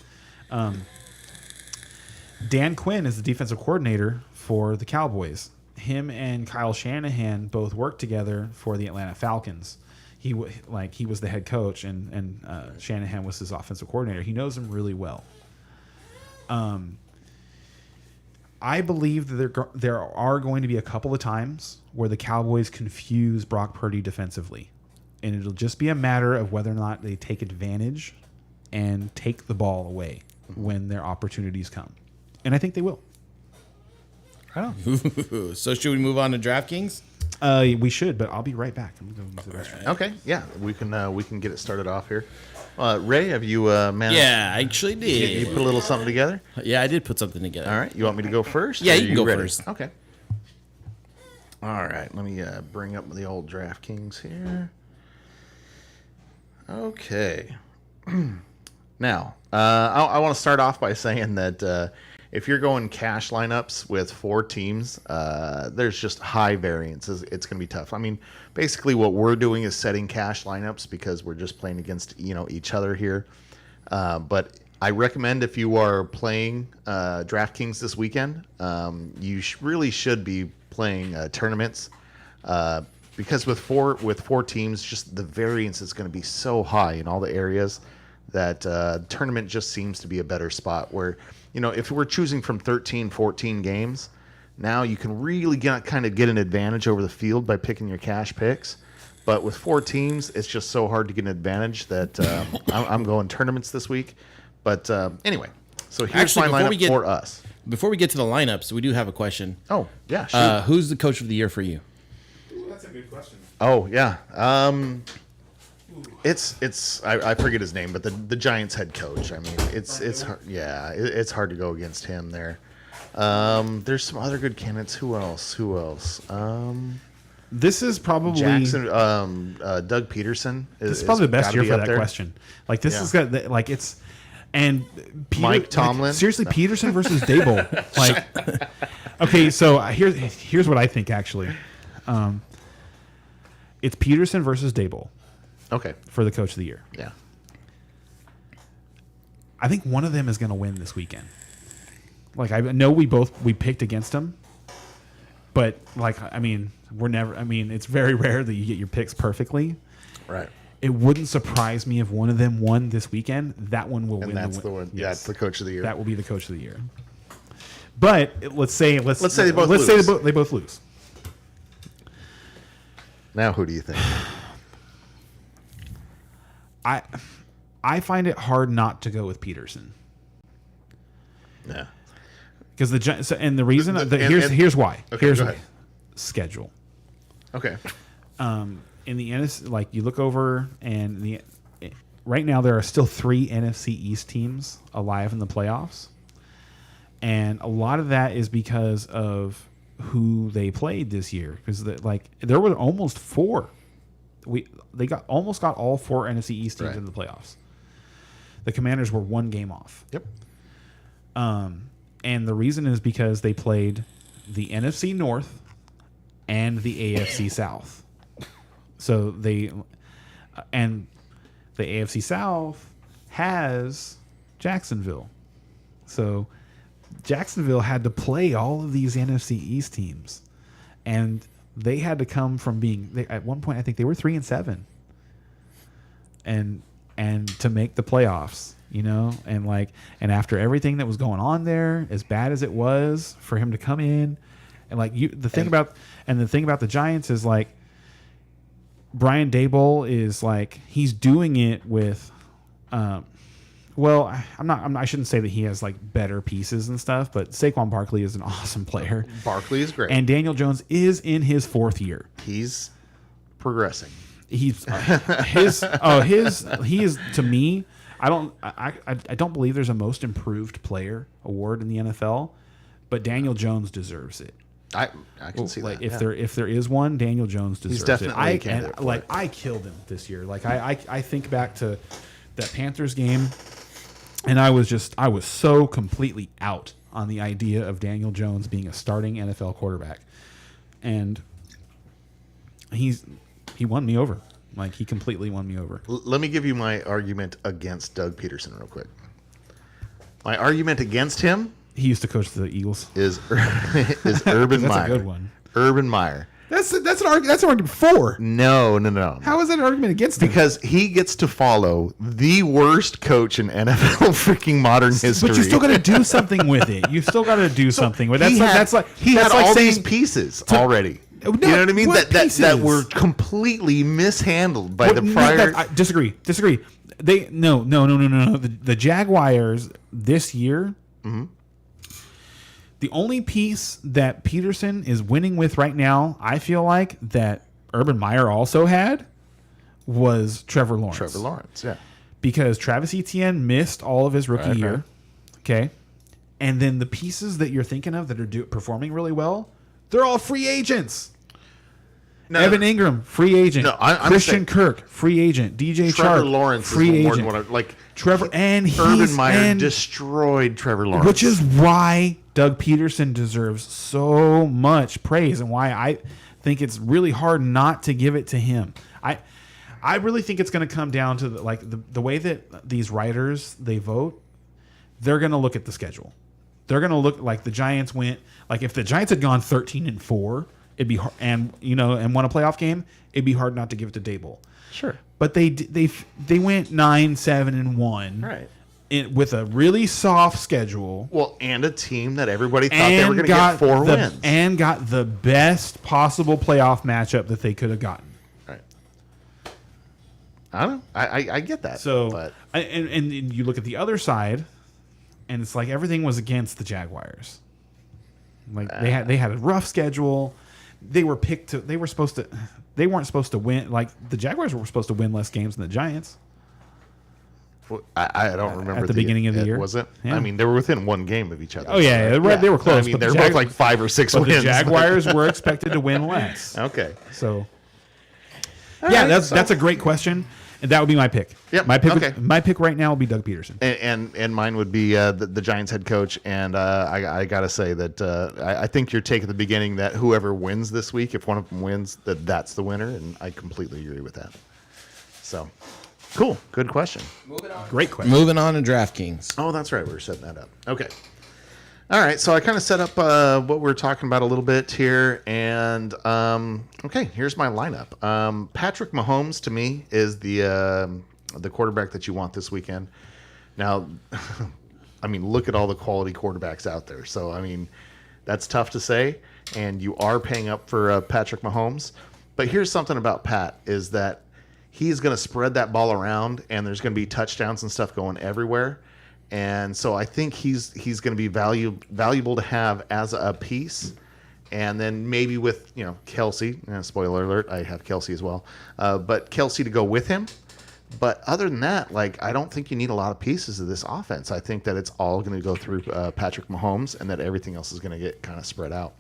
Dan Quinn is the defensive coordinator for the Cowboys. Him and Kyle Shanahan both worked together for the Atlanta Falcons. He was the head coach, and Shanahan was his offensive coordinator. He knows him really well. I believe that there are going to be a couple of times where the Cowboys confuse Brock Purdy defensively. And it'll just be a matter of whether or not they take advantage and take the ball away when their opportunities come. And I think they will. So should we move on to DraftKings? We should, but I'll be right back. I'm going to use the restroom. Okay, yeah, we can get it started off here. Ray, have you managed? Yeah, I actually You did. put a little something together. Yeah, I did put something together. All right, you want me to go first? Yeah, or you can go ready? first. Okay. All right, let me bring up the old DraftKings here. Okay. Now, I want to start off by saying that if you're going cash lineups with 4 teams, there's just high variances. It's going to be tough. I mean, basically what we're doing is setting cash lineups because we're just playing against each other here. But I recommend if you are playing DraftKings this weekend, you really should be playing tournaments because with four teams, just the variance is going to be so high in all the areas that tournament just seems to be a better spot where, if we're choosing from 13, 14 games, now you can really kind of get an advantage over the field by picking your cash picks. But with 4 teams, it's just so hard to get an advantage that I'm going tournaments this week. But anyway, so here's Actually, my before we lineup get- for us. Before we get to the lineups, we do have a question. Oh, yeah, shoot. Who's the coach of the year for you? That's a good question. Oh, yeah. I forget his name, but the Giants head coach. I mean, it's hard, it's hard to go against him there. There's some other good candidates. Who else? This is probably Jackson, Doug Peterson. This is probably the best gotta year be for up that there. question. Like this Yeah. has got like it's and Mike Tomlin? seriously, Peterson versus Dable. Like, okay, so here's what I think actually. It's Peterson versus Dable Okay. for the coach of the year. Yeah. I think one of them is going to win this weekend. Like I know we picked against him, but it's very rare that you get your picks perfectly. Right. It wouldn't surprise me if one of them won this weekend. That one will And win. that's the one. Yeah, Yes. it's the coach of the year. That will be the coach of the year. But let's say they both lose. they both lose. Now, who do you think? I find it hard not to go with Peterson. Yeah. Because and the reason here's why. Okay, Here's go why. ahead. Schedule. Okay. In the NFC, like you look over and right now there are still 3 NFC East teams alive in the playoffs, and a lot of that is because of who they played this year. Because there were almost 4. They almost got all 4 NFC East teams Right. in the playoffs. The Commanders were 1 game off. Yep. And the reason is because they played the NFC North and the AFC South. So the AFC South has Jacksonville. So Jacksonville had to play all of these NFC East teams, and they had to come from at one point I think they were 3-7, and to make the playoffs. And after everything that was going on there, as bad as it was for him to come in, and the thing about the Giants is Brian Daboll is he's doing it with, I shouldn't say that he has better pieces and stuff, but Saquon Barkley is an awesome player. Barkley is great. And Daniel Jones is in his 4th year. He's progressing. He is to me. I don't believe there's a most improved player award in the NFL, but Daniel Jones deserves it. I can see that. If there is one, Daniel Jones deserves definitely a it. candidate for it. I killed him this year. I think back to that Panthers game, and I was so completely out on the idea of Daniel Jones being a starting NFL quarterback, and he won me over. He completely won me over. Let me give you my argument against Doug Peterson real quick. My argument against him He used to coach the Eagles. is Urban That's Meyer. a good one. Urban Meyer. That's an argument for. No. How is that an argument against him? Because he gets to follow the worst coach in NFL freaking modern history. But you still got to do something with it. You still got to do something with it. He had all these saying pieces already. No, you know what I mean? what That pieces? were completely mishandled by the No, prior. I disagree. They no. The Jaguars this year. Mm-hmm. The only piece that Peterson is winning with right now, I feel like that Urban Meyer also had, was Trevor Lawrence. Trevor Lawrence, yeah. Because Travis Etienne missed all of his rookie year. right. Okay. And then the pieces that you're thinking of that are performing really well, they're all free agents. No, Evan Ingram, free agent. No, I'm Christian saying- Kirk, free agent. DJ Trevor Chark, Lawrence free is more agent. than what I like. Trevor and Urban Meyer destroyed Trevor Lawrence, which is why Doug Peterson deserves so much praise and why I think it's really hard not to give it to him. I really think it's going to come down to the way that these writers they vote. They're going to look at the schedule. They're going to look like the Giants went. If the Giants had gone 13-4, it'd be hard, and won a playoff game. It'd be hard not to give it to Daboll. sure. But they went 9-7-1, Right. With a really soft schedule. Well, and a team that everybody thought they were going to get 4 wins. And got the best possible playoff matchup that they could have gotten. Right. I don't know. I get that. So, but and you look at the other side, and it's like everything was against the Jaguars. They had a rough schedule. They were picked to. They weren't supposed to win. The Jaguars were supposed to win less games than the Giants. I don't remember at the beginning of the year. Was it? Yeah. I mean, they were within 1 game of each other. Oh yeah, so, they were close. I mean, but they the were both like 5 or 6 but wins. the Jaguars were expected to win less. Okay. So, right, that's a great question, and that would be my pick. Yep, My pick. okay. My pick right now will be Doug Peterson. And mine would be the Giants head coach. And I got to say that I think your take at the beginning that whoever wins this week, if one of them wins, that's the winner. And I completely agree with that. So, cool. Good question. Great question. Moving on to DraftKings. Oh, that's right. We were setting that up. Okay. All right. So I kind of set up what we're talking about a little bit here. And, okay, here's my lineup. Patrick Mahomes, to me, is the quarterback that you want this weekend. Now, I mean, look at all the quality quarterbacks out there. So, I mean, that's tough to say. And you are paying up for Patrick Mahomes. But here's something about Pat is that he's going to spread that ball around, and there's going to be touchdowns and stuff going everywhere. And so I think he's going to be valuable to have as a piece. And then maybe with, Kelsey, spoiler alert, I have Kelsey as well, but Kelsey to go with him. But other than that, I don't think you need a lot of pieces of this offense. I think that it's all going to go through Patrick Mahomes, and that everything else is going to get kind of spread out.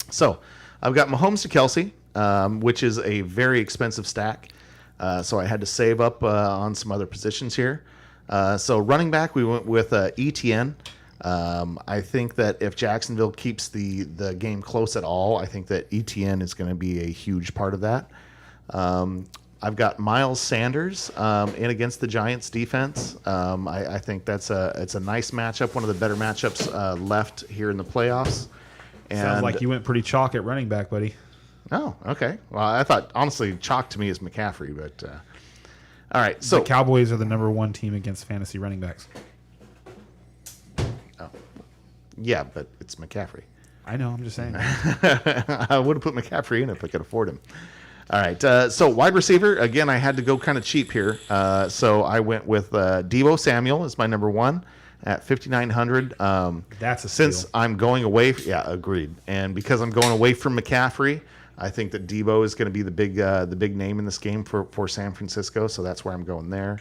So I've got Mahomes to Kelsey, which is a very expensive stack. So I had to save up on some other positions here. So running back, we went with ETN. I think that if Jacksonville keeps the game close at all, I think that ETN is going to be a huge part of that. I've got Miles Sanders in against the Giants defense. I think it's a nice matchup, one of the better matchups left here in the playoffs. And, Sounds like you went pretty chalk at running back, buddy. Oh, okay. Well, I thought, honestly, chalk to me is McCaffrey, but all right. So The Cowboys are the #1 team against fantasy running backs. yeah, but it's McCaffrey. I know. I'm just saying. I would have put McCaffrey in if I could afford him. All right. So wide receiver, again, I had to go kind of cheap here. So I went with Deebo Samuel as my #1 at 5,900. That's a Since steal. I'm going away, agreed. And because I'm going away from McCaffrey, I think that Deebo is going to be the big name in this game for San Francisco. So that's where I'm going there.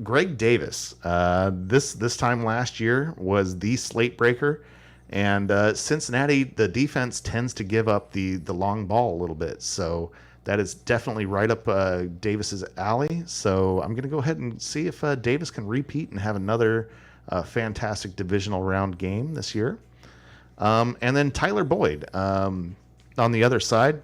Greg Davis, this time last year was the slate breaker. And Cincinnati, the defense tends to give up the long ball a little bit. So that is definitely right up Davis's alley. So I'm going to go ahead and see if Davis can repeat and have another fantastic divisional round game this year. And then Tyler Boyd on the other side.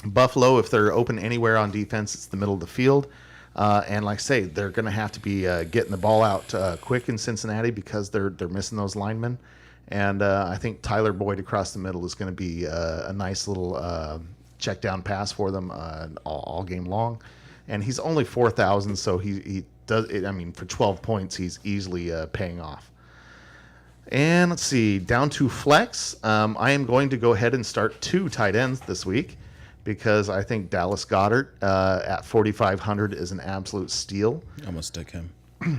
Buffalo, if they're open anywhere on defense, it's the middle of the field. And like I say, they're going to have to be getting the ball out quick in Cincinnati because they're missing those linemen. And I think Tyler Boyd across the middle is going to be a nice little check down pass for them all game long. And he's only 4,000, so he does it. I mean, for 12 points, he's easily paying off. And let's see, down to flex. I am going to go ahead and start 2 tight ends this week because I think Dallas Goedert at 4,500 is an absolute steal. Almost took him.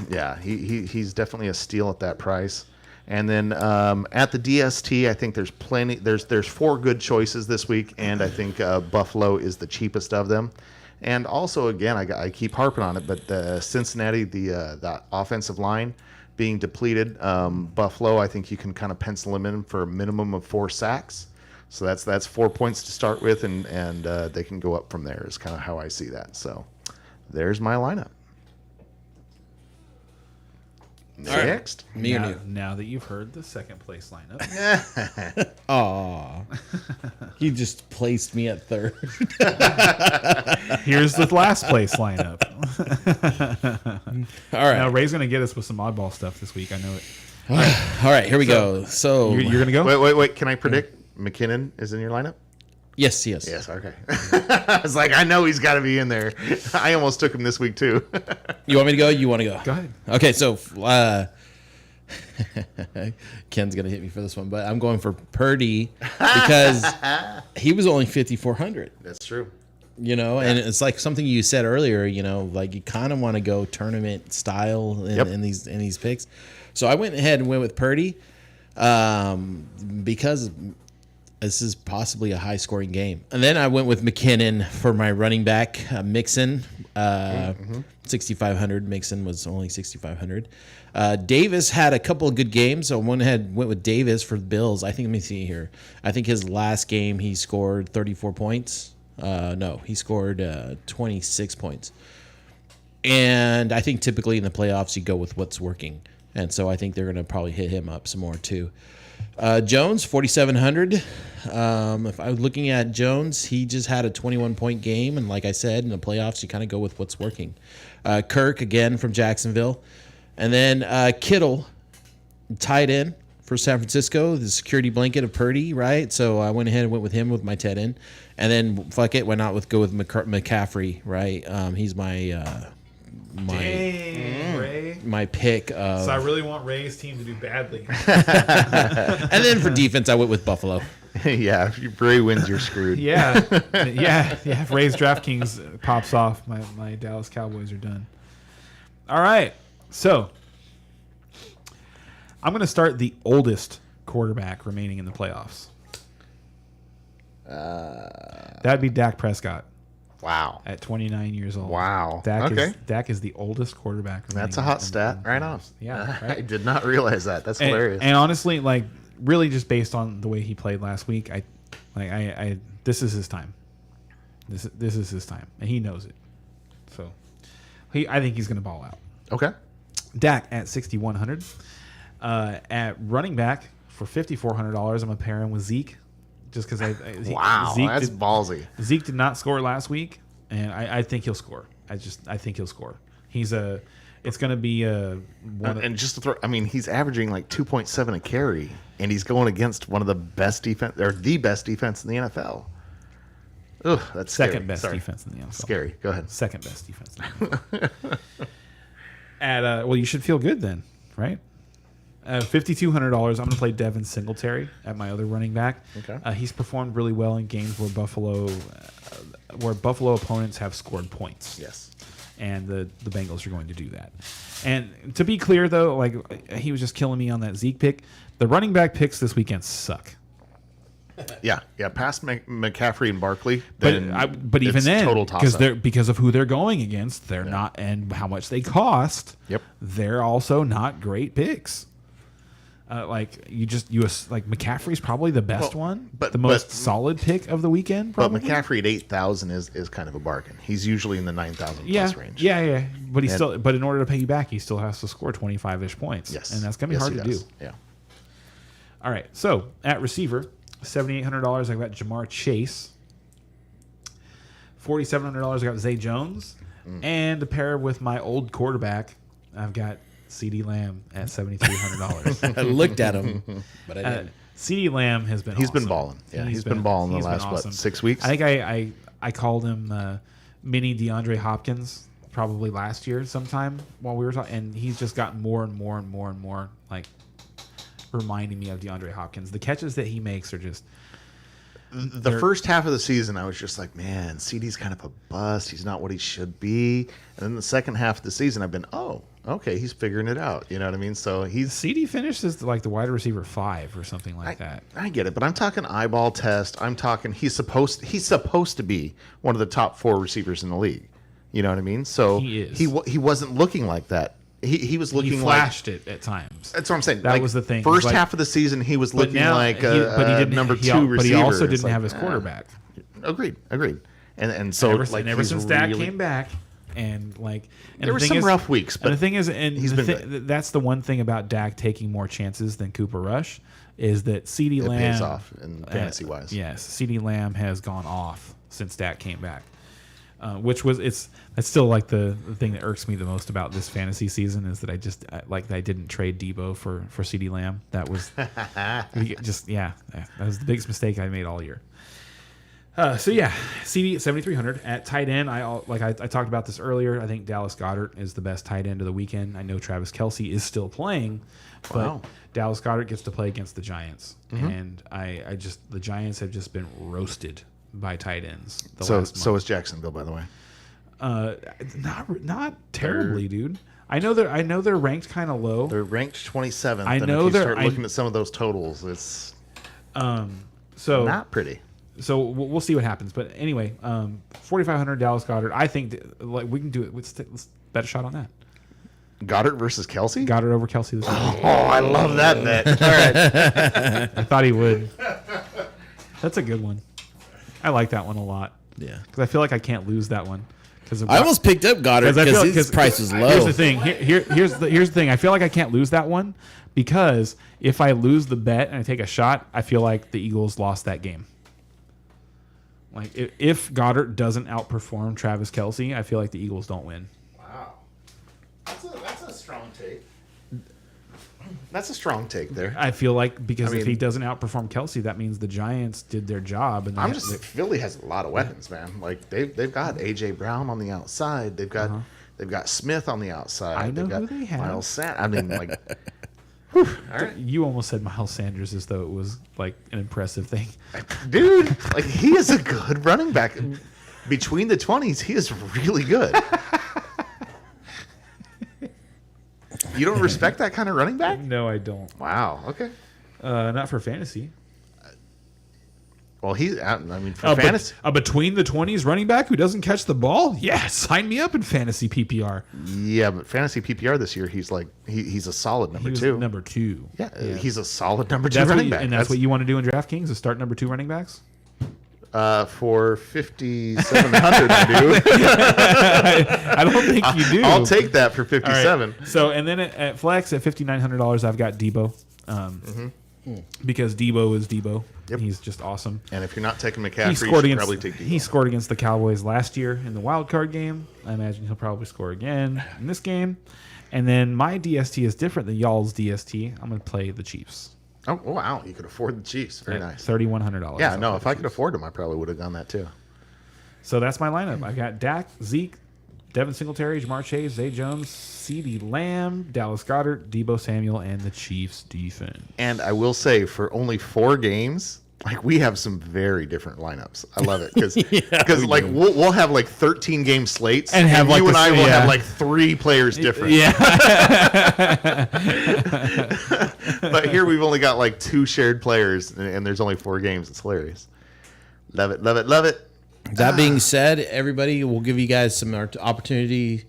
Yeah, he's definitely a steal at that price. And then at the DST, I think there's plenty. There's 4 good choices this week, and I think Buffalo is the cheapest of them. And also, again, I keep harping on it, but Cincinnati, the offensive line being depleted, Buffalo, I think you can kind of pencil them in for a minimum of 4 sacks. So that's 4 points to start with, and they can go up from there. Is kind of how I see that. So there's my lineup. Next. Me or now, you? now that you've heard the second place lineup, Aw. He just placed me at 3rd. here's the last place lineup. All right. Now Ray's gonna get us with some oddball stuff this week. I know it. All right, here we go. So, You're gonna go. Wait. Can I predict McKinnon is in your lineup? yes. Yes. Okay. I was like, I know he's got to be in there. I almost took him this week too. You want me to go? You want to go? Go ahead. Okay, so Ken's gonna hit me for this one, but I'm going for Purdy because he was only 5,400. That's true. And it's like something you said earlier. Like you kind of want to go tournament style in these picks. So I went ahead and went with Purdy because this is possibly a high scoring game. And then I went with McKinnon for my running back, Mixon, 6,500. Mixon was only 6,500. Davis had a couple of good games. So I went with Davis for the Bills. Let me see here. I think his last game he scored 34 points. No, he scored 26 points. And I think typically in the playoffs you go with what's working. And so I think they're going to probably hit him up some more too. Jones, 4,700. If I was looking at Jones, he just had a 21-point game. And like I said, in the playoffs, you kind of go with what's working. Kirk, again, from Jacksonville. And then Kittle, tight end for San Francisco, the security blanket of Purdy, right? So I went ahead and went with him with my tight end. And then, go with McCaffrey, right? He's my Dang, Ray. my pick of. So I really want Ray's team to do badly. And then for defense, I went with Buffalo. Yeah, if Bray wins, you're screwed. Yeah. Yeah. If Ray's DraftKings pops off, my Dallas Cowboys are done. All right. So I'm going to start the oldest quarterback remaining in the playoffs. That'd be Dak Prescott Wow. at 29 years old. Wow. Dak Okay. is the oldest quarterback. That's a remaining hot in stat. the Right on. playoffs. Yeah. I Right? did not realize that. That's hilarious. And honestly, like, really just based on the way he played last week, this is his time. This is his time, and he knows it. So, I think he's going to ball out. Okay. Dak at 6,100. At running back for $5,400, I'm going to pair him with Zeke, just because Wow. That's ballsy. Zeke did not score last week, and I think he'll score. I think he'll score. It's going to be And just to throw, I mean, he's averaging like 2.7 a carry, and he's going against one of the best defense, or the best defense in the NFL. Ugh, that's second scary. best Sorry. defense in the NFL. Scary. Go ahead. Second best defense. Well, you should feel good then, right? $5,200. I'm going to play Devin Singletary at my other running back. Okay. He's performed really well in games where Buffalo opponents have scored points. Yes. And the Bengals are going to do that. And to be clear, though, like, he was just killing me on that Zeke pick. The running back picks this weekend suck. Yeah. Past McCaffrey and Barkley, But then but even it's then, total toss-up. because of who they're going against, they're not, and how much they cost. Yep. They're also not great picks. Like McCaffrey's probably the best one, but- the most but- solid pick of the weekend. But Probably. McCaffrey at 8,000 is kind of a bargain. He's usually in the 9,000 yeah, plus range. yeah. But he's And- still, but in order to pay you back, he still has to score 25-ish points. Yes. and that's gonna be Yes, hard he to do. does. Yeah. All right, so at receiver, $7,800. I got Jamar Chase. $4,700. I got Zay Jones, and to pair with my old quarterback, I've got CeeDee Lamb at $7,300. I looked at him, but I didn't. CeeDee Lamb has been He's been awesome. balling. Yeah, he's been balling the he's been last, awesome. 6 weeks? I think I called him mini DeAndre Hopkins probably last year sometime while we were talking, and he's just gotten more and more and more and more like reminding me of DeAndre Hopkins. The catches that he makes are just The first half of the season, I was just like, man, CD's kind of a bust. He's not what he should be. And then the second half of the season, I've been, oh, okay, he's figuring it out. You know what I mean? So he's. CD finished as like the wide receiver 5 or something like that. I get it, but I'm talking eyeball test. I'm talking he's supposed to be one of the top 4 receivers in the league. You know what I mean? So He is. He wasn't looking like that. He was looking He flashed it at times. That's what I'm saying. That Like, was the thing. First Like- half of the season, he was looking like he didn't, number he, 2 receiver. But he also It's didn't like, have his quarterback. Agreed. And so ever, like and ever he's since Dak really- came back, and like and There were the thing some is- rough weeks, and but the thing is, and he's been that's the one thing about Dak taking more chances than Cooper Rush is that CeeDee It Lamb pays off in fantasy-wise. Yes, CeeDee Lamb has gone off since Dak came back. Which was that's still like the thing that irks me the most about this fantasy season is that I didn't trade Debo for CeeDee Lamb. That was that was the biggest mistake I made all year. So yeah, CD at 7,300 at tight end. I talked about this earlier. I think Dallas Goedert is the best tight end of the weekend. I know Travis Kelce is still playing, but Wow. Dallas Goedert gets to play against the Giants, and the Giants have just been roasted by tight ends. So is Jacksonville, by the way. Not terribly, dude. I know they're ranked kind of low. They're ranked 27th. I and know if you they're- start I- looking at some of those totals, it's So not pretty. So we'll see what happens. But anyway, 4,500 Dallas Goedert. I think like we can do it. Let's bet a shot on that. Goddard versus Kelsey? Goddard over Kelsey this week. Oh, I love that bet. All right. I thought he would. That's a good one. I like that one a lot Yeah. because I feel like I can't lose that one. I almost picked up Goddard because his price was low. Here's the thing. Here's the thing. I feel like I can't lose that one because if I lose the bet and I take a shot, I feel like the Eagles lost that game. Like if Goddard doesn't outperform Travis Kelce, I feel like the Eagles don't win. Wow. That's a strong take. That's a strong take there. I feel like because I if he mean- doesn't outperform Kelsey, that means the Giants did their job. And Philly has a lot of weapons, man. Like they've got AJ Brown on the outside. They've got Smith on the outside. I know They've got who they have. Miles Sanders. I mean, like You almost said Miles Sanders as though it was like an impressive thing. Dude, like he is a good running back. Between the 20s, he is really good. You don't respect that kind of running back? No, I don't. Wow. Okay. Not for fantasy. Well, for fantasy. Between the 20s running back who doesn't catch the ball? Yeah, sign me up in fantasy PPR. Yeah, but fantasy PPR this year, he's like he's a solid number He was two. number 2. Yeah, he's a solid number 2 That's running what back. and that's what you want to do in DraftKings is start number 2 running backs? For 5,700, I do. I don't think you do. I'll take that for All right. 57. So, and then at Flex at $5,900, I've got Debo. Because Debo is Debo. Yep. He's just awesome. And if you're not taking He McCaffrey, you scored should probably against take he Debo. scored against the Cowboys last year in the wild card game. I imagine he'll probably score again in this game. And then my DST is different than y'all's DST. I'm going to play the Chiefs. Oh, wow. You could afford the Chiefs. Very At nice. $3,100. Yeah, I'll no, play if the I could Chiefs. afford them, I probably would have done that too. So that's my lineup. I got Dak, Zeke, Devin Singletary, Jamar Chase, Zay Jones, CeeDee Lamb, Dallas Goedert, Debo Samuel, and the Chiefs defense. And I will say, for only 4 games, like we have some very different lineups. I love it because like we'll have like 13 game slates, And have, like, you and the I will yeah. have like 3 players different. Yeah. But here we've only got like 2 shared players, and there's only 4 games. It's hilarious. Love it, love it, love it. That being said, everybody, we'll give you guys some opportunity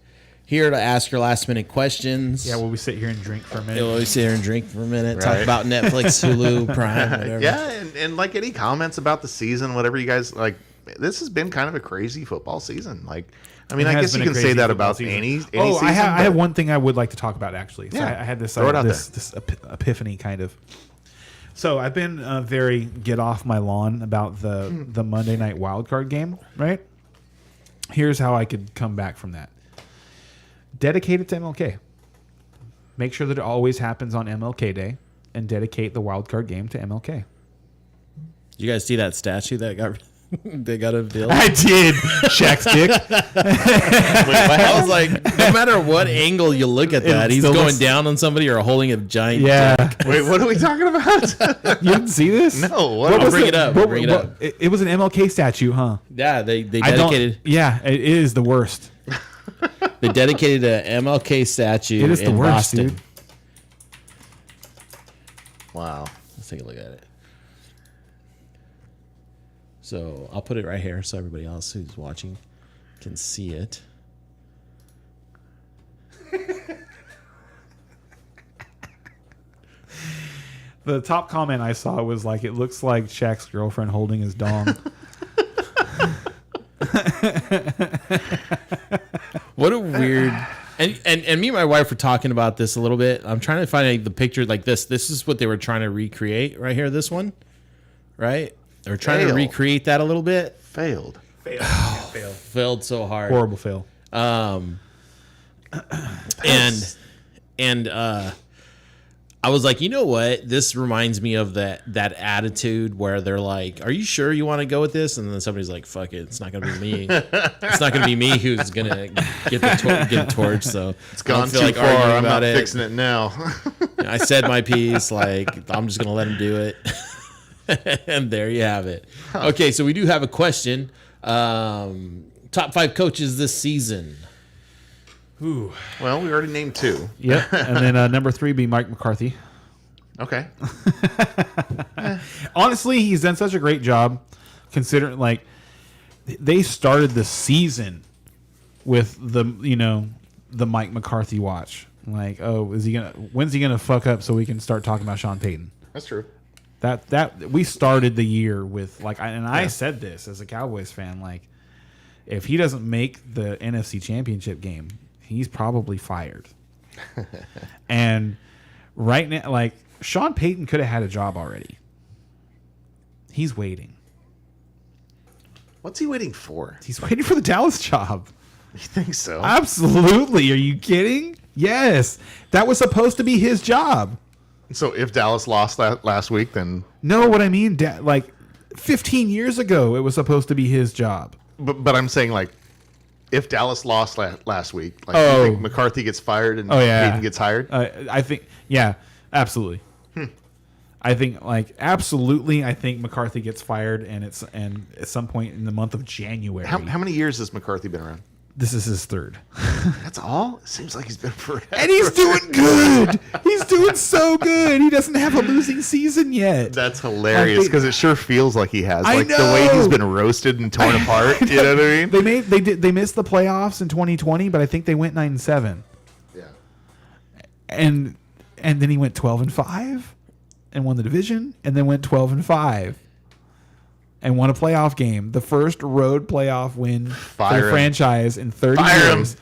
here to ask your last minute questions. Yeah, well, we sit here and drink for a minute. We'll sit here and drink for a minute, talk Right. about Netflix, Hulu, Prime, whatever. Yeah, and like any comments about the season, whatever you guys like. This has been kind of a crazy football season. Like, I mean, It I has guess you been a can say crazy that football about season. any Oh, season. I have but- one thing I would like to talk about, actually. So Yeah. I had this, Throw it out this epiphany, kind of. So I've been very get off my lawn about the Monday night wild card game, right? Here's how I could come back from that. Dedicate it to MLK. Make sure that it always happens on MLK Day, and dedicate the wild card game to MLK. You guys see that statue that got they got unveiled? I did, Shaq's dick. I was like, no matter what angle you look at that, he's still going looks- down on somebody or holding a giant. Yeah, Wait, what are we talking about? you didn't see this? No, What what was bring it? it up, What- bring it what- up. It was an MLK statue, huh? Yeah, they I don't- dedicated Yeah, it is the worst. they dedicated an MLK statue It is the in worst, Boston. dude. Wow. Let's take a look at it. So I'll put it right here so everybody else who's watching can see it. The top comment I saw was like, "It looks like Shaq's girlfriend holding his dong." What a weird. And me and my wife were talking about this a little bit. I'm trying to find the picture like this. This is what they were trying to recreate right here. This one, right? They were trying to Fail. recreate that a little bit. Failed. Failed so hard. Horrible fail. And I was like, you know what? This reminds me of that attitude where they're like, "Are you sure you want to go with this?" And then somebody's like, "Fuck it, it's not gonna be me. It's not gonna be me who's gonna get the torch." So It's gone I don't feel too like far. arguing I'm about not it. fixing it now. I said my piece. Like, I'm just gonna let him do it. And there you have it. Okay, so we do have a question. Top 5 coaches this season. Ooh. Well, we already named 2. Yep. And then number 3 be Mike McCarthy. Okay. Honestly, he's done such a great job, considering like they started the season with the Mike McCarthy watch. Like, oh, when's he gonna fuck up so we can start talking about Sean Payton? That's true. That we started the year with like, I said this as a Cowboys fan, like, if he doesn't make the NFC Championship game, he's probably fired. And right now, like, Sean Payton could have had a job already. He's waiting. What's he waiting for? He's waiting for the Dallas job. You think so? Absolutely. Are you kidding? Yes. That was supposed to be his job. So if Dallas lost that last week, then No, what I mean, like 15 years ago, it was supposed to be his job. but I'm saying like if Dallas lost last week, like Oh. you think McCarthy gets fired and Oh, yeah. Payton gets hired. I think, yeah. Absolutely. I think absolutely. I think McCarthy gets fired, and at some point in the month of January. How many years has McCarthy been around? This is his third, That's all? It seems like he's been forever. and he's doing good. He's doing so good. He doesn't have a losing season yet. That's hilarious because it sure feels like he has. I Like the way know. he's been roasted and torn apart. You know what I mean? They missed the playoffs in 2020, but I think they went 9-7, Yeah. and then he went 12-5, and won the division, and then went 12-5. And won a playoff game, the first road playoff win for Fire the him. franchise in 30 Fire him. years.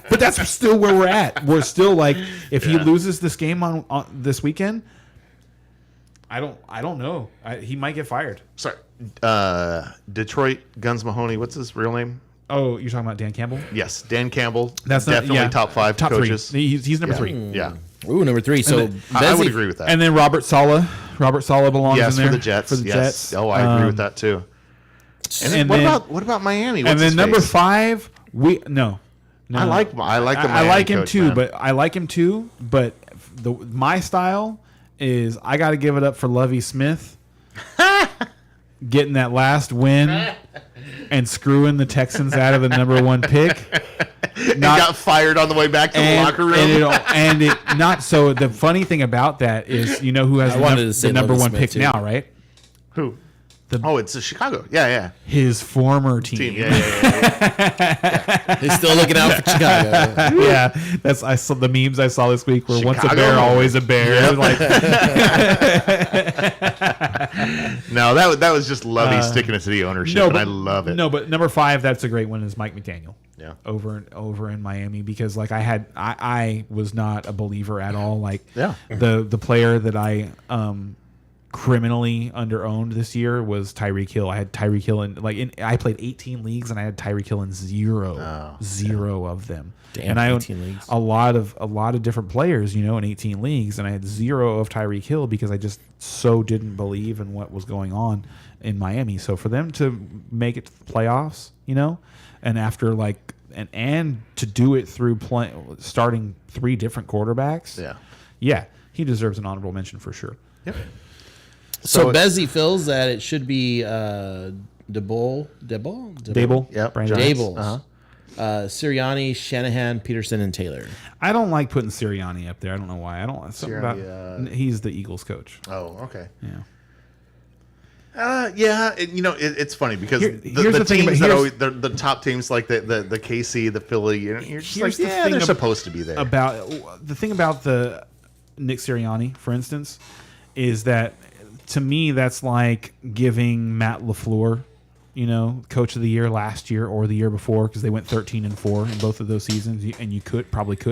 But that's still where we're at. We're still like, if he loses this game on this weekend, I don't know. He might get fired. Sorry. Detroit Guns Mahoney. What's his real name? Oh, you're talking about Dan Campbell? Yes, Dan Campbell. That's not- definitely yeah. top 5 Top coaches. 3. He's number 3. Yeah, Ooh, number 3. So I would Bezzy- agree with that. And then Robert Sala belongs yes, in there for the Jets. For the yes. Jets. Oh, I agree with that too. And, and what then- about Miami? What's And then his number face? 5, no. I like the Miami I like him coach, too, man. but I like him too. But my style is I got to give it up for Lovie Smith getting that last win and screwing the Texans out of the number 1 pick. He got fired on the way back to the locker room. And it not so. The funny thing about that is, you know who has I wanted to say the number Lovie 1 Smith, pick too. now, right? Who? It's Chicago. Yeah. His former team. Yeah. He's still looking out for Chicago. Yeah, I saw the memes I saw this week were once a Chicago bear, moment. always a bear. Like, No, that was just Lovey sticking it to the ownership, and I love it. No, but number 5, that's a great one, is Mike McDaniel. Yeah. Over in Miami, because like I was not a believer at all. Like Yeah. the player that I criminally underowned this year was Tyreek Hill. I had Tyreek Hill I played 18 leagues and I had Tyreek Hill in zero of them. Damn, and I owned 18 leagues. a lot of different players, in 18 leagues, and I had 0 of Tyreek Hill because I just so didn't believe in what was going on in Miami. So for them to make it to the playoffs, and after and to do it through starting 3 different quarterbacks, yeah, he deserves an honorable mention for sure. Yep. So Bezzy feels that it should be Dable. Yep. Brandon Giants. Dables. Uh-huh. Sirianni, Shanahan, Peterson, and Taylor. I don't like putting Sirianni up there. I don't know why. I don't. Something Sirianni, about he's the Eagles coach. Oh, okay. Yeah. It's funny because Here's the the thing teams about- that always the top teams like the KC, the Philly, you're just Here's like, the yeah, thing they're supposed to be there. About the thing about the Nick Sirianni, for instance, is that to me that's like giving Matt LaFleur, coach of the year last year or the year before, because they went 13-4 in both of those seasons, and you could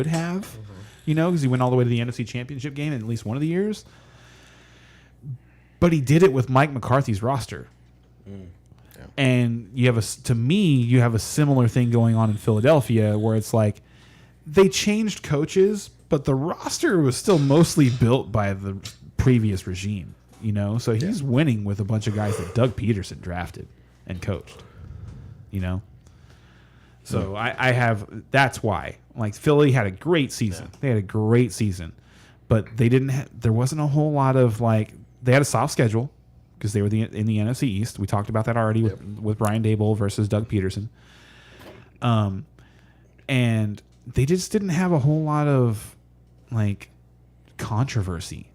have, because he went all the way to the NFC Championship game in at least one of the years. But he did it with Mike McCarthy's roster. And you have a similar thing going on in Philadelphia, where it's like they changed coaches, but the roster was still mostly built by the previous regime, So he's winning with a bunch of guys that Doug Peterson drafted and coached, So I have, that's why. Like Philly had a great season. Yeah. They had a great season, but they didn't. There wasn't a whole lot of they had a soft schedule because they were in the NFC East. We talked about that already with Brian Daboll versus Doug Peterson. And they just didn't have a whole lot of controversy.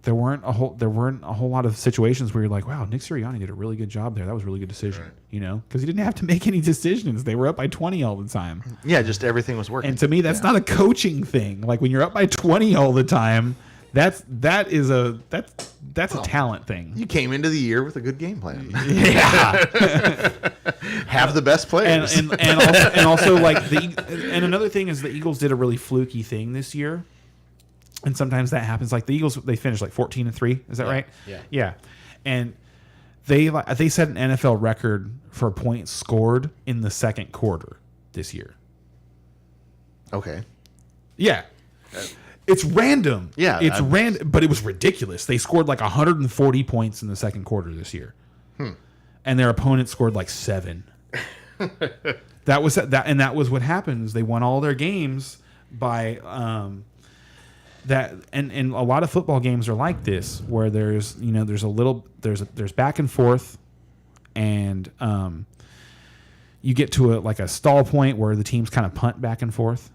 There weren't a whole lot of situations where you're like, wow, Nick Sirianni did a really good job there. That was a really good decision, because he didn't have to make any decisions. They were up by 20 all the time. Yeah, just everything was working. And to me, that's not a coaching thing. Like when you're up by 20 all the time, that's a talent thing. You came into the year with a good game plan. Yeah. Have the best players. And also and another thing is the Eagles did a really fluky thing this year. And sometimes that happens. Like the Eagles, they finished 14-3. Is that right? Yeah. And they set an NFL record for points scored in the second quarter this year. Okay. Yeah. It's random. Yeah, It's random, but it was ridiculous. They scored 140 points in the second quarter this year. And their opponent scored 7. That was what happened. Is they won all their games by that and a lot of football games are like this, where there's there's back and forth, and you get to a stall point where the teams kind of punt back and forth,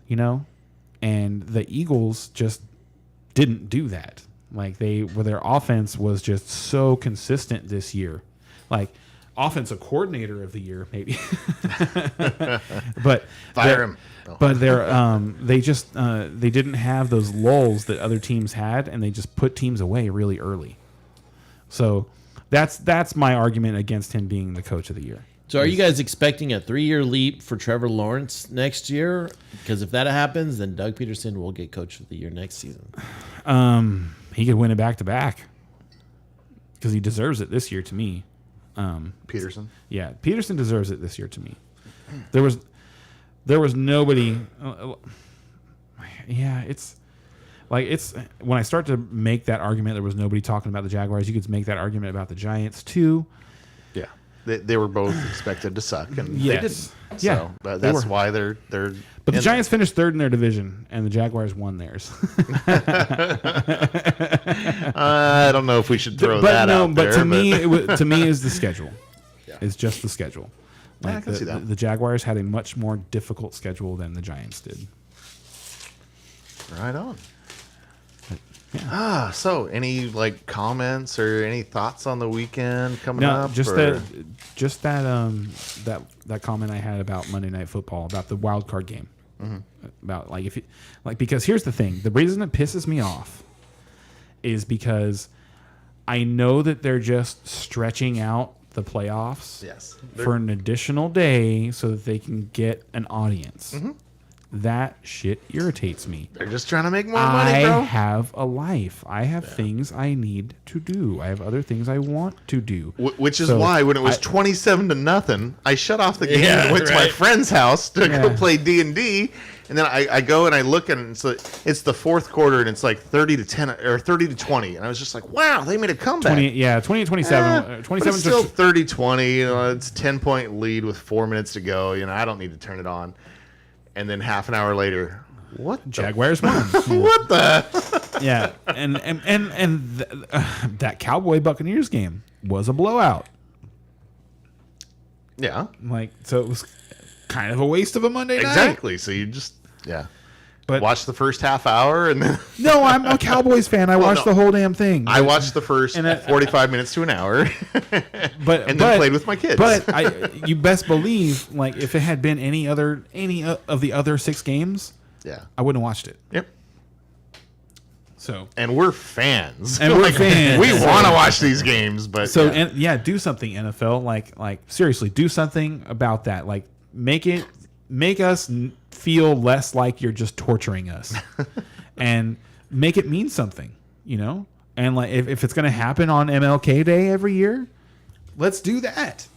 and the Eagles just didn't do that. Like their offense was just so consistent this year, like offensive coordinator of the year maybe, but Fire him. Oh. But they didn't have those lulls that other teams had, and they just put teams away really early. So that's my argument against him being the coach of the year. So are you guys expecting a 3-year leap for Trevor Lawrence next year? Because if that happens, then Doug Peterson will get coach of the year next season. He could win it back to back because he deserves it this year to me. Peterson. Yeah, Peterson deserves it this year to me. There was nobody. It's when I start to make that argument, there was nobody talking about the Jaguars. You could make that argument about the Giants too. Yeah, they were both expected to suck, and Yes. they didn't. Yeah, So, but they that's were. why they're. But the Giants finished third in their division, and the Jaguars won theirs. I don't know if we should throw that out but there. to me, to me, is the schedule. Yeah. It's just the schedule. Yeah, I can see that. The Jaguars had a much more difficult schedule than the Giants did. Right on. So any comments or any thoughts on the weekend coming No, up? just or- that comment I had about Monday Night Football, about the wild card game, about because here's the thing: the reason it pisses me off is because I know that they're just stretching out the playoffs Yes. for an additional day so that they can get an audience. That shit irritates me. They're just trying to make more money, bro. I have a life. I have things I need to do. I have other things I want to do. Which is So why when it was I- 27-0, I shut off the game Yeah, and went to my right. friend's house to go Yeah. play D&D. And then I go and I look and it's the fourth quarter and it's like 30-10 or 30-20. And I was just like, wow, they made a comeback. 20 and 27. But 27 it's still 30-20. It's a 10-point lead with 4 minutes to go. I don't need to turn it on. And then half an hour later, what the Jaguars won. what the? Yeah, that Cowboy Buccaneers game was a blowout. Yeah, So it was kind of a waste of a Monday night. exactly. So you just But watch the first half hour and then no, I'm a Cowboys fan. I watched no. the whole damn thing. I watched the first And I- 45 minutes to an hour. but and then played with my kids. But you best believe, if it had been any of the other 6 games, Yeah. I wouldn't have watched it. Yep. So And we're fans. And we're fans. We want to watch these games, but So yeah. and do something, NFL. Like seriously, do something about that. Make us feel less like you're just torturing us, and make it mean something. And if it's going to happen on MLK Day every year, let's do that.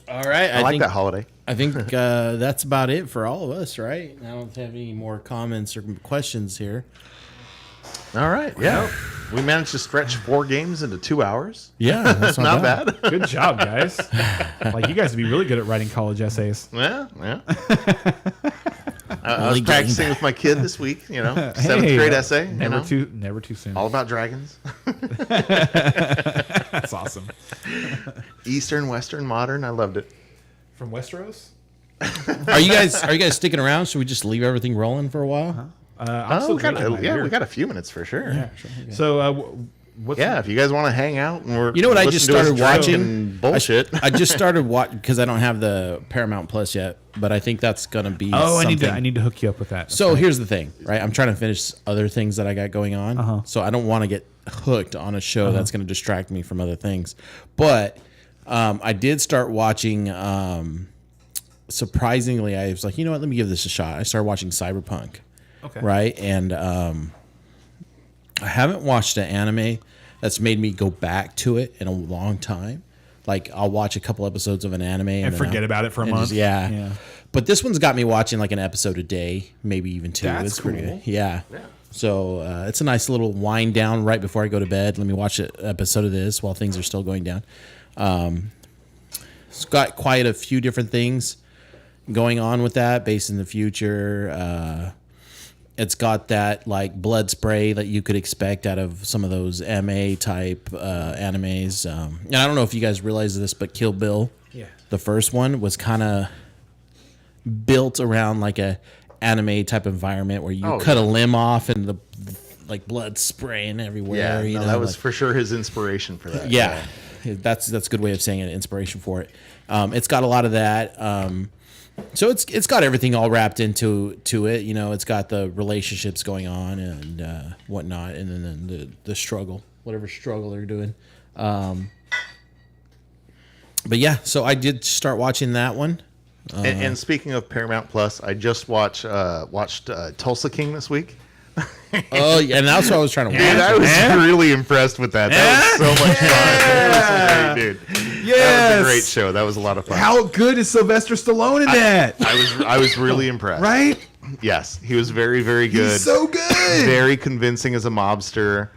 All right. I like that holiday. I think that's about it for all of us, right? I don't have any more comments or questions here. All right. Yeah. We managed to stretch 4 games into 2 hours. Yeah, that's Not bad. Good job, guys. You guys would be really good at writing college essays. Yeah. I was Really practicing good. with my kid this week, 7th Hey, grade essay. Never too soon. All about dragons. That's awesome. Eastern, Western, modern. I loved it. From Westeros. Are you guys sticking around? Should we just leave everything rolling for a while? I'm still we got drinking my beer. we got a few minutes for sure. Yeah, sure. So what's If you guys want to hang out and we're You know what I just started watching? and bullshit. I just started watching because I don't have the Paramount Plus yet, but I think that's gonna be. Oh, something. I need to hook you up with that. So here's the thing, right? I'm trying to finish other things that I got going on, so I don't want to get hooked on a show that's going to distract me from other things. But I did start watching. Surprisingly, I was like, you know what? Let me give this a shot. I started watching Cyberpunk. Okay. Right, and I haven't watched an anime that's made me go back to it in a long time. I'll watch a couple episodes of an anime and then forget about it for a and month. yeah. But this one's got me watching an episode a day, maybe even 2. That's It's pretty cool. good. Yeah. So it's a nice little wind down right before I go to bed. Let me watch an episode of this while things are still going down. It's got quite a few different things going on with that, based in the future. It's got that like blood spray that you could expect out of some of those MA type animes. And I don't know if you guys realize this, but Kill Bill, the first one, was kind of built around like a anime type environment where you cut a limb off and the like blood spraying everywhere. Yeah, that was for sure his inspiration for that. Yeah, that's a good way of saying it. Inspiration for it. It's got a lot of that. So it's got everything all wrapped into it. You know, it's got the relationships going on and whatnot, and then the struggle, whatever struggle they're doing. But yeah, so I did start watching that one. And speaking of Paramount Plus, I just watched Tulsa King this week. Oh, yeah, and that's what I was trying to watch. Dude, I was really impressed with that. That was so much fun. It was great, dude. Yes. That was a great show. That was a lot of fun. How good is Sylvester Stallone in that? I was really impressed. Right? Yes, he was very, very good. He's so good. Very convincing as a mobster.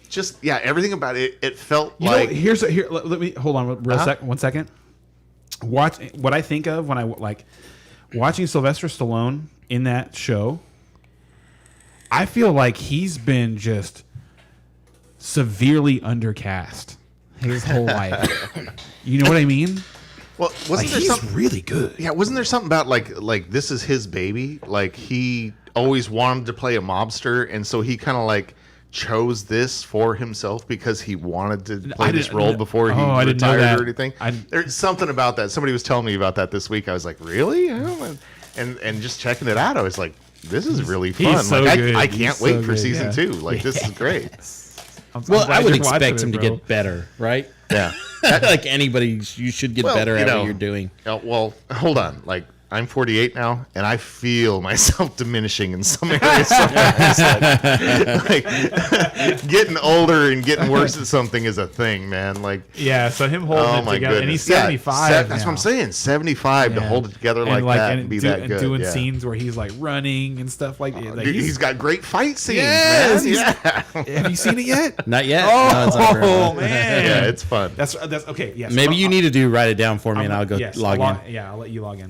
Just everything about it. It felt like let me hold on one second. Watch what I think of when I like watching Sylvester Stallone in that show. I feel like he's been just severely undercast his whole life. You know what I mean? Well, wasn't there he's something really good? Yeah, wasn't there something about like this is his baby? Like he always wanted to play a mobster, and so he kind of like chose this for himself because he wanted to play this role before he retired or anything. There's something about that. Somebody was telling me about that this week. I was like, really? And just checking it out, I was like, this is really fun. He's so like good. I can't wait for good, season 2. Like this is great. Well, I would expect him to get better, right? Yeah. Like anybody, you should get better at what you're doing. Well, hold on. Like I'm 48 now, and I feel myself diminishing in some areas. like getting older and getting worse at something is a thing, man. Like so him holding it together, goodness. and he's 75. That's what I'm saying. 75 to hold it together like that and be that good. Doing scenes where he's like running and stuff like that. Dude, he's got great fight scenes. Yes, man. Yeah. Have you seen it yet? Not yet. Oh, No, it's not very much. man, Yeah, it's fun. That's okay. Yes, Maybe you need to write it down for me, and I'll go log in. Yeah, I'll let you log in.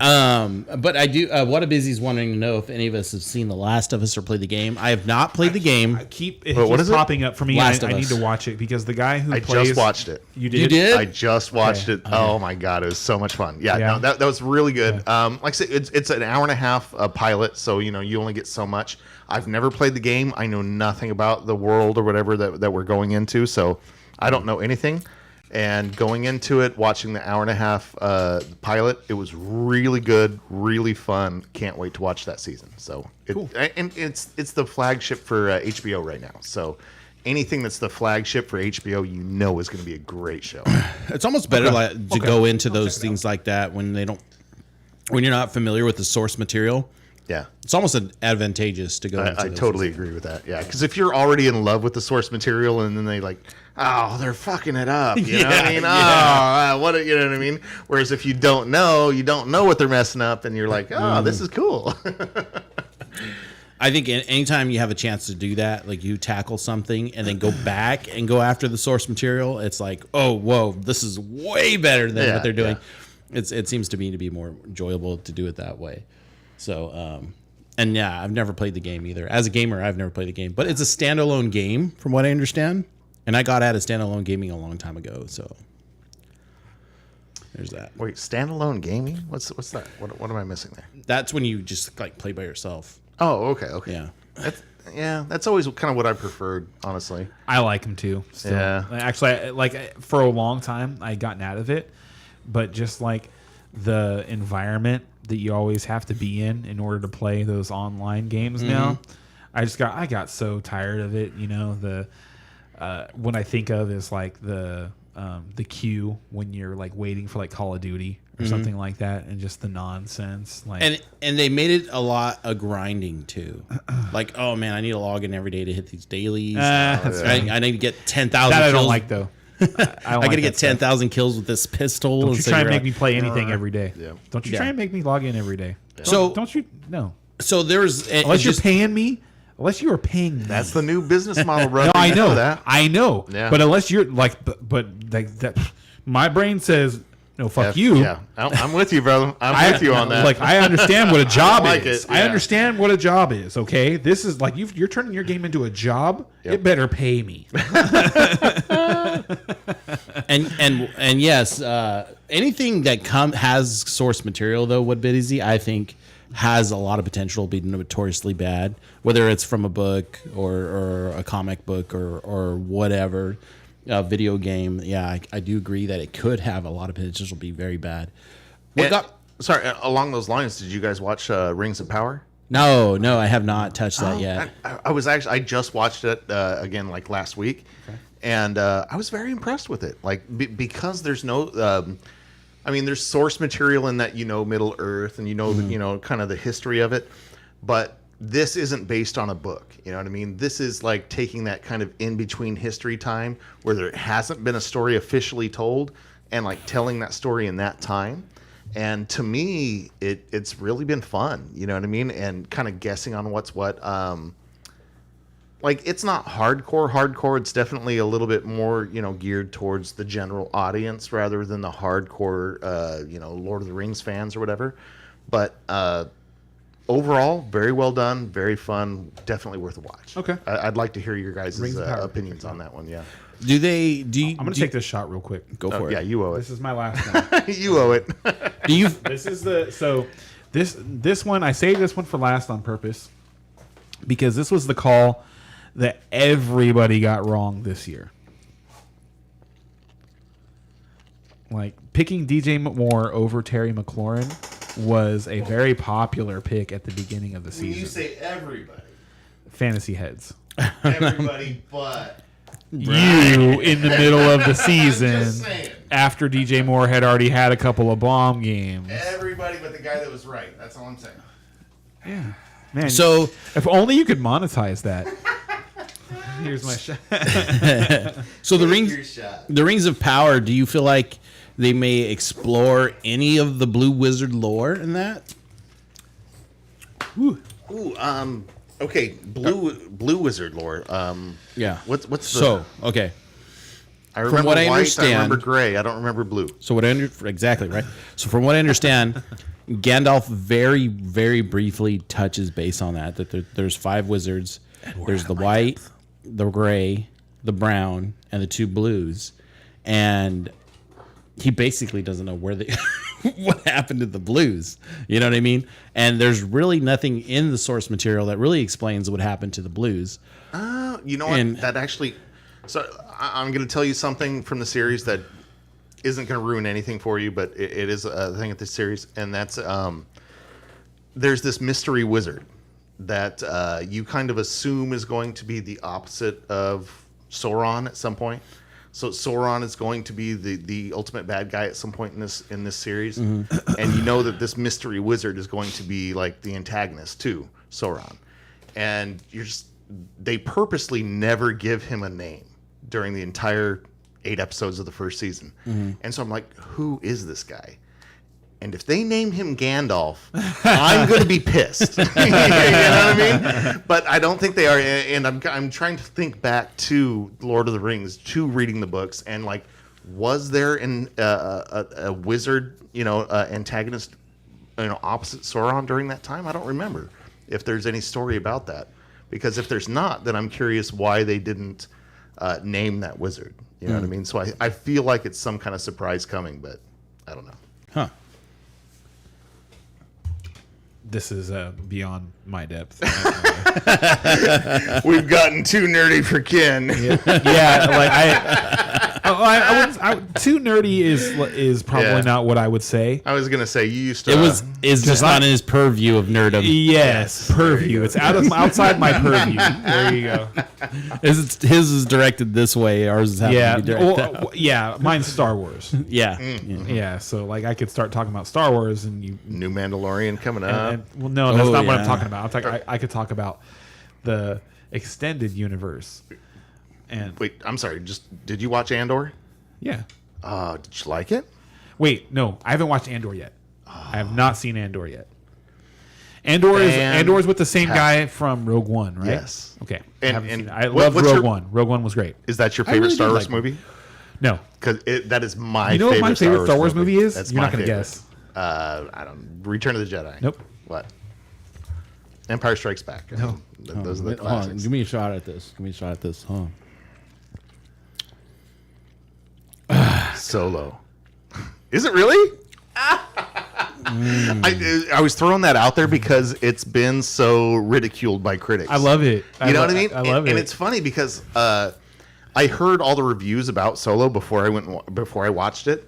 But I do. What a Busy's wanting to know if any of us have seen The Last of Us or played the game. I have not played the game. It keeps popping up for me. I need to watch it because the guy who plays. Just watched it. You did? You did? I just watched it. Oh my god, it was so much fun. Yeah. No, that was really good. Like I said, it's an hour and a half pilot, so you only get so much. I've never played the game. I know nothing about the world or whatever that we're going into, so I don't know anything. And going into it, watching the hour and a half pilot, it was really good, really fun. Can't wait to watch that season. So, Cool. And it's the flagship for HBO right now. So, anything that's the flagship for HBO, is going to be a great show. It's almost better to go into those things like that when you're not familiar with the source material. Yeah. It's almost advantageous to go into I those totally agree with that. Yeah, because if you're already in love with the source material and then they they're fucking it up. You know what I mean? You know what I mean? Whereas if you don't know what they're messing up, and you're like, this is cool. I think anytime you have a chance to do that, like you tackle something and then go back and go after the source material, it's like, oh, whoa, this is way better than what they're doing. Yeah. It seems to me to be more enjoyable to do it that way. So, and yeah, I've never played the game either. As a gamer, I've never played the game, but it's a standalone game from what I understand. And I got out of standalone gaming a long time ago, so there's that. Wait, standalone gaming? What's that? What am I missing there? That's when you just like play by yourself. Oh, okay. Yeah. That's always kind of what I preferred, honestly. I like him too. Still. Yeah. Actually, for a long time, I gotten out of it, but just like the environment that you always have to be in order to play those online games now, I got so tired of it. What I think of is like the queue when you're like waiting for like Call of Duty or something like that, and just the nonsense. Like, and they made it a lot of grinding too. Like, oh man, I need to log in every day to hit these dailies. I need to get 10,000. That kills. I don't like though. I got to get 10,000 kills with this pistol. Don't you try and make me play anything every day. Yeah. Don't you try and make me log in every day. So don't you? No. So there's Unless you're paying me. Unless you are paying me. That's the new business model, bro. No, I know that. I know. Yeah. But unless you're like, but like that, my brain says No, fuck you. Yeah, I'm with you, brother. I'm with you on that. Like, I understand what a job like is. it, I yeah. understand what a job is. Okay, this is like you're turning your game into a job. Yep. It better pay me. And yes, anything that has source material though, what Busy, I think has a lot of potential to be notoriously bad, whether it's from a book or a comic book or whatever, a video game. Yeah, I do agree that it could have a lot of potential to be very bad. Sorry, along those lines, did you guys watch Rings of Power? No, I have not touched that yet. I just watched it again like last week, and I was very impressed with it. Like because there's no, there's source material in that Middle Earth and kind of the history of it, but this isn't based on a book. You know what I mean? This is like taking that kind of in between history time where there hasn't been a story officially told, and like telling that story in that time. And to me, it's really been fun, you know what I mean? And kind of guessing on what's what. Like, it's not hardcore. It's definitely a little bit more, geared towards the general audience rather than the hardcore, Lord of the Rings fans or whatever. But overall, very well done, very fun, definitely worth a watch. Okay. I'd like to hear your guys' Rings of Power. opinions on that one, yeah. Do you? I'm gonna take this shot real quick. Go for it. Yeah, you owe it. This is my last one. You owe it. Do you? This is this one. I saved this one for last on purpose because this was the call that everybody got wrong this year. Like picking DJ Moore over Terry McLaurin was a very popular pick at the beginning of the When season. you say everybody, Fantasy heads. everybody but You in the middle of the season just saying. after DJ Moore had already had a couple of bomb games. Everybody but the guy that was right. That's all I'm saying. Yeah. Man, So if only you could monetize that. Here's my shot. so the Your rings. shot. The Rings of Power, do you feel like they may explore any of the Blue Wizard lore in that? Ooh, okay, Blue Wizard lore. Yeah. What's the So, okay. I remember what I white, understand- I remember gray. I don't remember blue. So what exactly, right? So from what I understand, Gandalf very, very briefly touches base on that there's 5 wizards. There's the white, the gray, the brown, and the 2 blues. And he basically doesn't know where they what happened to the blues. You know what I mean? And there's really nothing in the source material that really explains what happened to the blues. You know what? And- That actually. So I'm going to tell you something from the series that isn't going to ruin anything for you, but it is a thing at this series, and that's there's this mystery wizard that you kind of assume is going to be the opposite of Sauron at some point. So Sauron is going to be the ultimate bad guy at some point in this series, and you know that this mystery wizard is going to be like the antagonist to Sauron, and they purposely never give him a name during the entire 8 episodes of the first season, and so I'm like, who is this guy? And if they named him Gandalf, I'm going to be pissed. You know what I mean? But I don't think they are. And I'm trying to think back to Lord of the Rings, to reading the books, and like, was there a wizard, antagonist, opposite Sauron during that time? I don't remember if there's any story about that. Because if there's not, then I'm curious why they didn't name that wizard. You know what I mean? So I feel like it's some kind of surprise coming, but I don't know. Huh. This is beyond my depth. We've gotten too nerdy for Ken. Yeah, like I wouldn't, too nerdy is probably Yeah. not what I would say. I was gonna say you used to. It's just not in his purview of nerdom. Yes, purview. It's outside my purview. There you go. His is directed this way. Ours is having Yeah, to be directed that way. yeah. Mine's Star Wars. Yeah. Yeah, so like I could start talking about Star Wars and you. New Mandalorian coming up. Well, no, that's Oh, not what I'm yeah. talking about. I could talk about the extended universe. And Wait, I'm sorry. Did you watch Andor? yeah. Did you like it? Wait, no, I haven't watched Andor yet. I have not seen Andor yet. Andor is with the same guy from Rogue One, right? Yes. Okay. And- I haven't and seen it. I what- love what's Rogue your- One. Rogue One was great. Is that your I favorite really Star did Wars like movie? No. Because that is my You know what my favorite Star Wars movie movie is? That's You're my not going to favorite. guess. I don't. Return of the Jedi. Nope. What? Empire Strikes Back. No. Those are the Wait, hold on. classics. Give me a shot at this. Huh? Solo. Is it really? I was throwing that out there because it's been so ridiculed by critics. I love it. You know what I mean? I love it. And it's funny because I heard all the reviews about Solo before I watched it,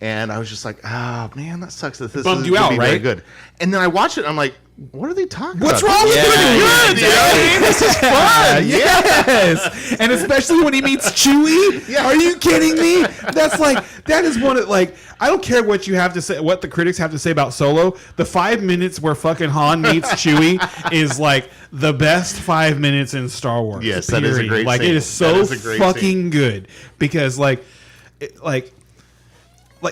and I was just like, oh man, that sucks that this Bummed isn't you gonna out, be very right? good. And then I watched it, and I'm like, what are they talking What's about? wrong with doing good? You know what I mean? This is fun. Yes, and especially when he meets Chewie. Yeah. Are you kidding me? That is one of I don't care what you have to say, what the critics have to say about Solo. The 5 minutes where fucking Han meets Chewie is like the best 5 minutes in Star Wars. Yes, that is a great Like scene. it is so That is a great fucking scene. good because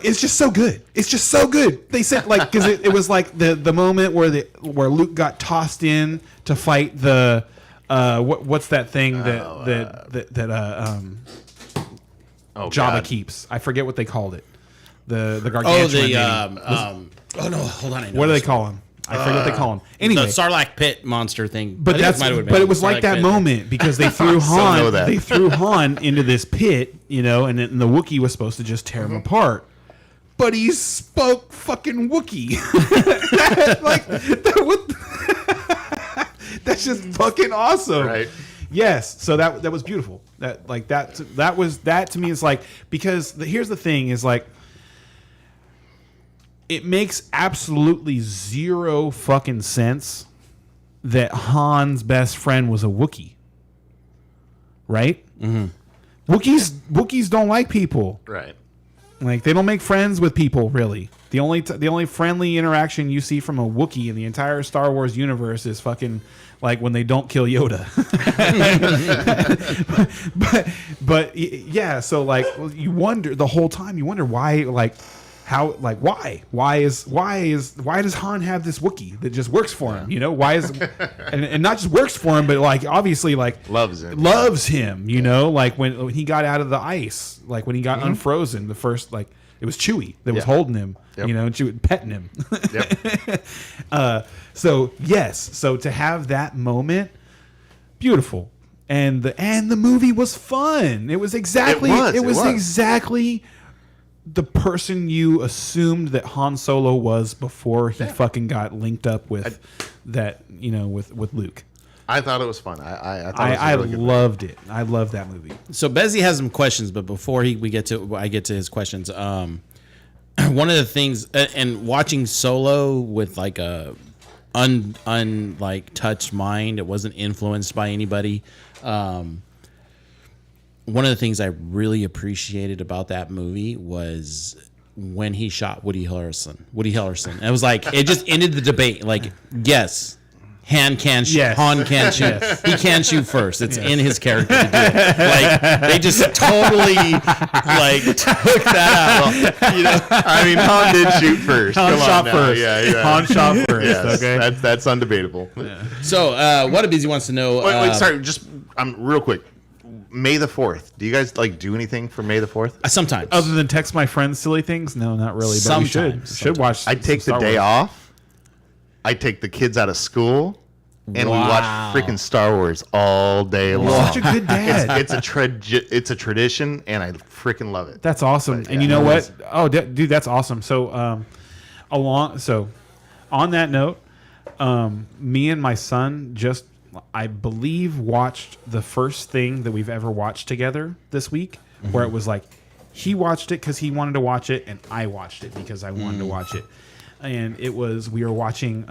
it's just so good. It's just so good. They said because it was like the moment where Luke got tossed in to fight the what's that thing Oh, Jabba God. keeps. I forget what they called it. The Oh, gargantuan. oh no, hold on. I know what do they this call him? I forget what they call him. Anyway, The Sarlacc pit monster thing. but I think that's might have been but it was Sarlacc like that pit. moment because they threw still know Han. that. They threw Han into this pit, and the Wookiee was supposed to just tear him apart. But he spoke fucking Wookiee. That's just fucking awesome. Right. Yes. So that was beautiful. That to me is because here's the thing is it makes absolutely zero fucking sense that Han's best friend was a Wookiee. Right? Mm-hmm. Wookiees don't like people. Right. Like they don't make friends with people really. The only friendly interaction you see from a Wookiee in the entire Star Wars universe is fucking when they don't kill Yoda. but yeah, so you wonder the whole time. You wonder why why does Han have this Wookiee that just works for him? You know, why is and not just works for him, but obviously Loves him. loves him. You know, when he got out of the ice, when he got unfrozen, the first it was Chewie that was Yeah. holding him. Yep. You know, and Chewie petting him. Yep. So yes, so to have that moment, beautiful, and the movie was fun. It was exactly It was. exactly the person you assumed that Han Solo was before he fucking got linked up with with Luke. I thought it was fun. I thought I it was a really good loved it. I loved that movie. So Bezzy has some questions, but before I get to his questions, one of the things and watching Solo with a touched mind, it wasn't influenced by anybody. One of the things I really appreciated about that movie was when he shot Woody Harrelson. And it was it just ended the debate. Yes. Han can shoot. Yes. Han can shoot. He can shoot first. It's in his character to do it. They just totally took that out. You know, I mean, Han did shoot first. Han Come on shot now. first. Yeah. Han shot first. Yes, Okay. that's undebatable. So, what a busy wants to know. Wait, sorry, just real quick. May the 4th. Do you guys do anything for May the 4th? Sometimes. Other than text my friends silly things, no, not really. But we Sometimes. should watch. I take the some Star day Wars. off. I take the kids out of school, and we watch Wow. freaking Star Wars all day long. Such a good dad. It's a tradition, and I freaking love it. That's awesome. But, And yeah, you know it what? was- Oh, dude, that's awesome. So, on that note, me and my son just, I believe, watched the first thing that we've ever watched together this week, where it was he watched it because he wanted to watch it, and I watched it because I wanted to watch it. And we were watching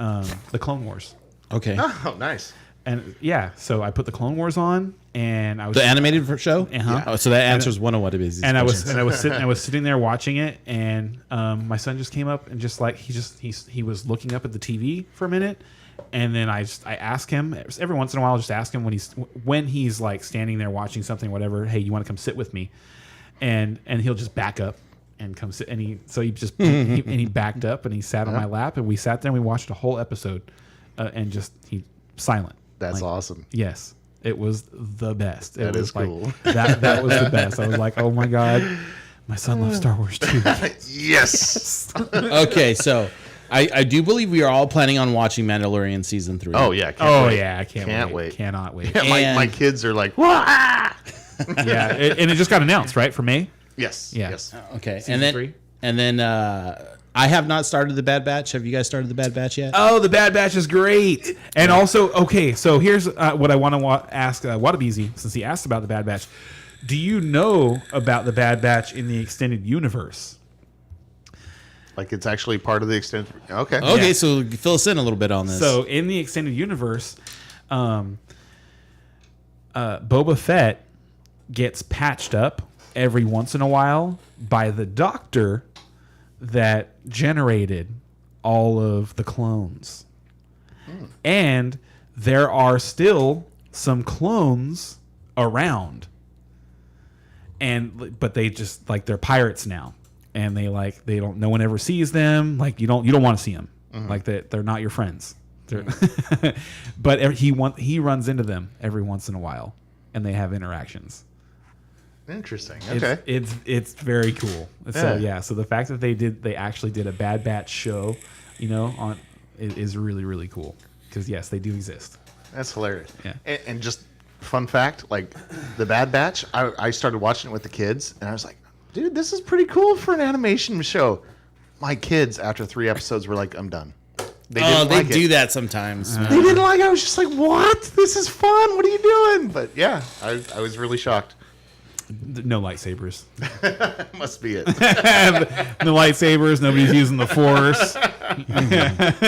the Clone Wars. Okay. Oh, nice. And yeah, so I put the Clone Wars on, and I was The animated show? Uh-huh. Oh, so that answers one of what it is. and I was sitting there watching it, and my son just came up and he was looking up at the TV for a minute, and then I ask him every once in a while, I'll just ask him when he's standing there watching something, whatever. Hey, you want to come sit with me? And he'll just back up and come sit, and he backed up and he sat on my lap, and we sat there and we watched a whole episode, and he silent. That's awesome. Yes. It was the best. It That was is like, cool. That was the best. I was like, oh my god, my son loves Star Wars too. Yes. Okay, so I do believe we are all planning on watching Mandalorian season 3. Oh yeah. Oh wait. yeah, I can't wait. Cannot wait. Yeah, my And- kids are like, "Wah!" Yeah, and it just got announced, right, for May. Yes. Yeah. Yes. Okay, Season and then 3? I have not started the Bad Batch. Have you guys started the Bad Batch yet? Oh, the Bad Batch is great. And also, okay, so here's what I want to ask Wadabeezy, since he asked about the Bad Batch. Do you know about the Bad Batch in the extended universe? Like it's actually part of the extended. Okay. Okay, Yeah. so fill us in a little bit on this. So in the extended universe, Boba Fett gets patched up every once in a while by the doctor that generated all of the clones. And there are still some clones around. But they just like they're pirates now. And they don't, no one ever sees them. Like you don't want to see them. Like they're not your friends. But he runs into them every once in a while and they have interactions. Interesting. Okay. It's very cool. So Yeah. so the fact that they actually did a Bad Batch show, is really, really cool. Because yes, they do exist. That's hilarious. Yeah. And just fun fact, like the Bad Batch, I started watching it with the kids, and I was like, dude, this is pretty cool for an animation show. My kids, after 3 episodes, were like, I'm done. They didn't they like do it. that sometimes. They didn't like it. I was just like, what? This is fun. What are you doing? But yeah, I was really shocked. No lightsabers. Must be it. No lightsabers. Nobody's using the Force.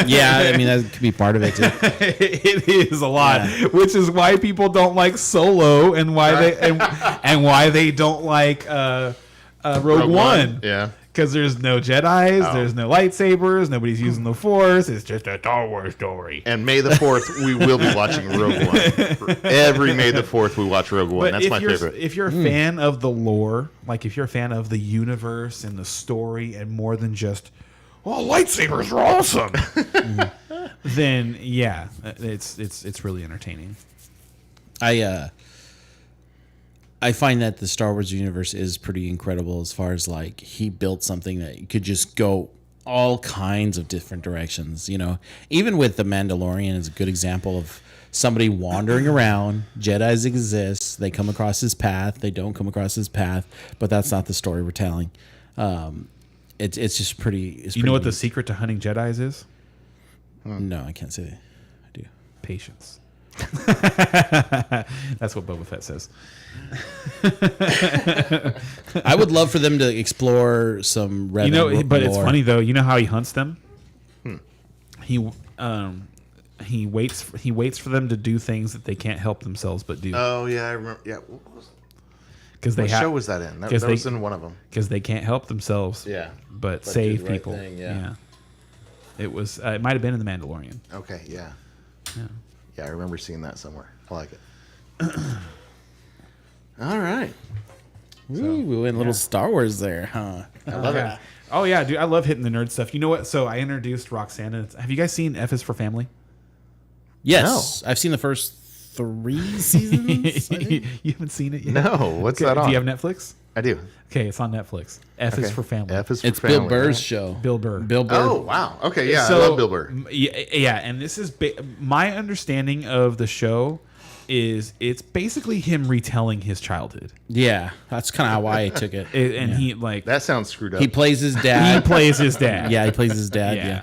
Yeah, I mean that could be part of it too. It is a lot, Yeah. which is why people don't like Solo and why they and why they don't like Rogue One. Yeah. Because there's no Jedis, Oh. there's no lightsabers, nobody's using the Force. It's just a Star Wars story. And May the 4th, we will be watching Rogue One. Every May the 4th, we watch Rogue One. That's if my you're, favorite. If you're a fan of the lore, like if you're a fan of the universe and the story, and more than just, oh, lightsabers are awesome, then yeah, it's really entertaining. I find that the Star Wars universe is pretty incredible as far as like he built something that could just go all kinds of different directions. Even with the Mandalorian is a good example of somebody wandering around. Jedis exist. They come across his path. They don't come across his path. But that's not the story we're telling. It's just pretty. It's You know what pretty the secret to hunting Jedis is? neat. No, I can't say that. I do. Patience. That's what Boba Fett says. I would love for them to explore some Revan But it's lore. funny though. You know how he hunts them? He waits for them to do things that they can't help themselves but do Oh, yeah, I remember. Yeah. What because they show was that in? That 'cause was they- in one of them. because they can't help themselves. Yeah. but do save the right people. thing, yeah. It was. It might have been in the Mandalorian. Okay, yeah. Yeah, I remember seeing that somewhere. I like it. All right. Ooh, we went a little Star Wars there, huh? I love it. Oh yeah, dude, I love hitting the nerd stuff. You know what? So I introduced Roxana. Have you guys seen F is for Family? Yes, I've seen the first 3 seasons. I think. You haven't seen it yet? No, what's Okay, that on? Do you have Netflix? I do. Okay, it's on Netflix. F is Okay. for Family. F is for It's family. Bill Burr's right? show. Bill Burr. Bill Burr. Oh, wow. Okay, yeah, So, I love Bill Burr. Yeah, and this is my understanding of the show is it's basically him retelling his childhood. Yeah, that's kind of why I took it. And Yeah. he like That sounds screwed up. he plays his he dad. plays his dad. Yeah, he plays his dad. Yeah. Yeah.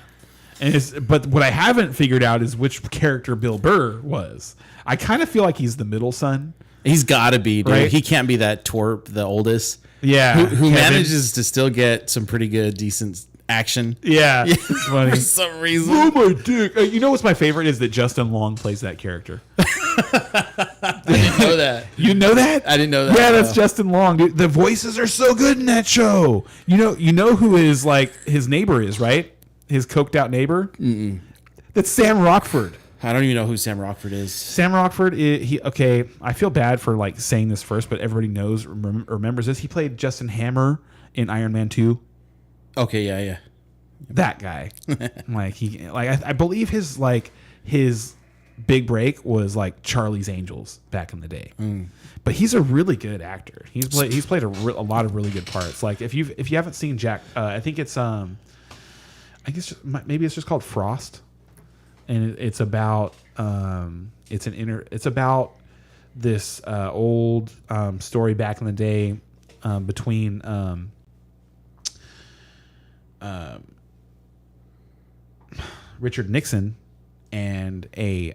And but what I haven't figured out is which character Bill Burr was. I kind of feel like he's the middle son. He's got to be, dude. Right? He can't be that twerp, the oldest. Yeah. Who Kevin. manages to still get some pretty good, decent action. Yeah. It's funny. For some reason. Oh my dick. You know what's my favorite is that Justin Long plays that character. I didn't know that. You know that? I didn't know that. Yeah, that's Justin Long, dude. The voices are so good in that show. You know who his his neighbor is, right? His coked out neighbor. That's Sam Rockford. I don't even know who Sam Rockford is. Sam Rockford. Okay, I feel bad for like saying this first, but everybody knows remembers this. He played Justin Hammer in Iron Man 2. Okay, yeah. That guy. I believe his big break was like Charlie's Angels back in the day. But he's a really good actor. He's played a lot of really good parts. Like if you haven't seen Jack, I think it's I guess maybe it's just called Frost, and it's about it's about this old story back in the day between Richard Nixon and a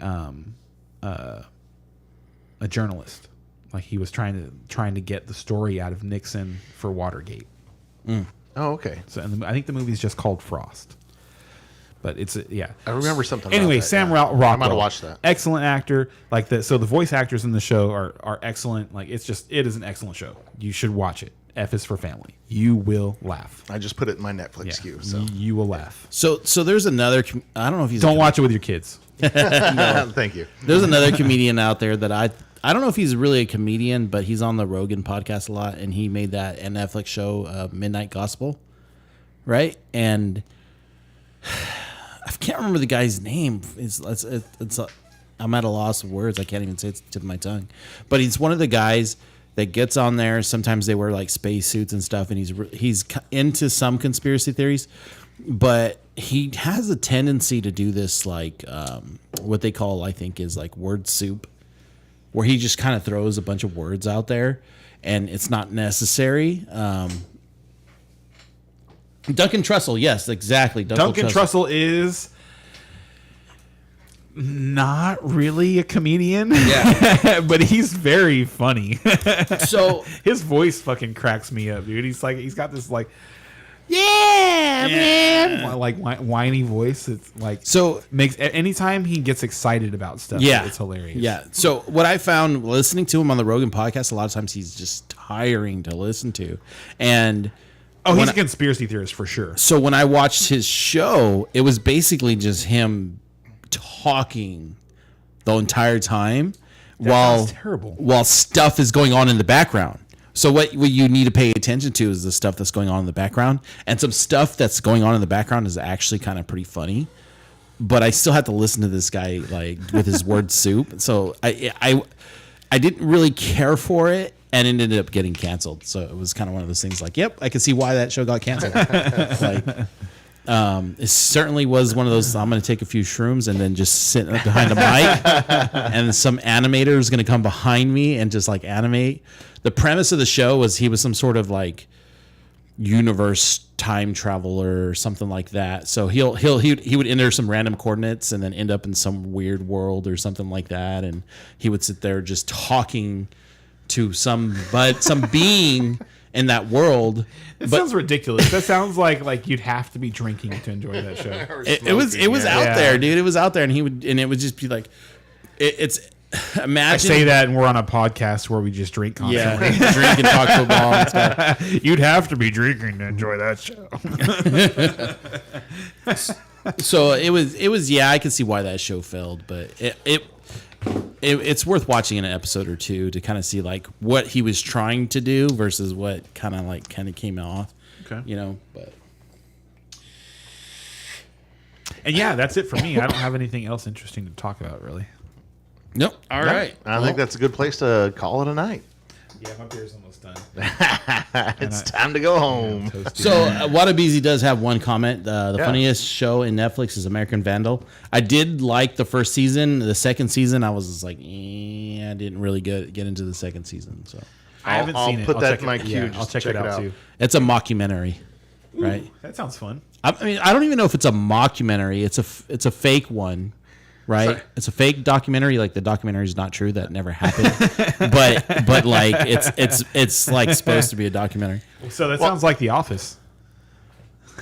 journalist. Like he was trying to get the story out of Nixon for Watergate. Oh, okay. So and I think the movie's just called Frost. But it's yeah. I remember something. Anyway, about that, Sam yeah. Rockwell. I might have watched that. Excellent actor. Like so the voice actors in the show are excellent. Like it is an excellent show. You should watch it. F is for family. You will laugh. I just put it in my Netflix queue. So You will laugh. So there's another. I don't know if he's. Don't watch it with your kids. thank you. There's another comedian out there that I don't know if he's really a comedian, but he's on the Rogan podcast a lot, and he made that Netflix show Midnight Gospel, right? And I can't remember the guy's name. I'm at a loss of words. I can't even say it's tip of my tongue. But he's one of the guys that gets on there. Sometimes they wear like space suits and stuff, and he's into some conspiracy theories, but he has a tendency to do this like what they call, I think, is like word soup, where he just kind of throws a bunch of words out there, and it's not necessary. Duncan Trussell, yes, exactly. Duncan Trussell is not really a comedian. Yeah. But he's very funny. So his voice fucking cracks me up, dude. He's got this like, yeah, man, like whiny voice. It's like makes anytime he gets excited about stuff. Yeah, it's hilarious. Yeah. So what I found listening to him on the Rogan podcast, a lot of times he's just tiring to listen to, and he's a conspiracy theorist for sure. So when I watched his show, it was basically just him talking the entire time while stuff is going on in the background. So what you need to pay attention to is the stuff that's going on in the background, and some stuff that's going on in the background is actually kind of pretty funny. But I still have to listen to this guy like with his word soup. So I didn't really care for it, and it ended up getting canceled. So it was kind of one of those things like, yep, I can see why that show got canceled. It certainly was one of those, I'm going to take a few shrooms and then just sit behind a mic, and some animator is going to come behind me and just like animate. The premise of the show was he was some sort of like universe time traveler or something like that. So he would enter some random coordinates and then end up in some weird world or something like that. And he would sit there just talking to some being in that world. It sounds ridiculous. That sounds like you'd have to be drinking to enjoy that show. It was out there, dude. It was out there, and it would just be like, it's. Imagine I say that, and we're on a podcast where we just drink constantly. Yeah, drink and talk football and stuff. You'd have to be drinking to enjoy that show. So it was. Yeah, I can see why that show failed, but it's worth watching an episode or two to kind of see like what he was trying to do versus what kind of came off. Okay, but. And yeah, that's it for me. I don't have anything else interesting to talk about, really. Nope. All right. I think that's a good place to call it a night. Yeah, my beer's almost done. It's time to go home. So Wadabeezy does have one comment. The funniest show in Netflix is American Vandal. I did like the first season. The second season, I was just like, I didn't really get into the second season. So I haven't seen it. I'll put that check in my it. queue. Yeah, I'll check it out too. It's a mockumentary, right? That sounds fun. I mean, I don't even know if it's a mockumentary. It's a fake one. Right, sorry. It's a fake documentary. Like the documentary is not true. That never happened. but like it's like supposed to be a documentary. So that sounds like The Office.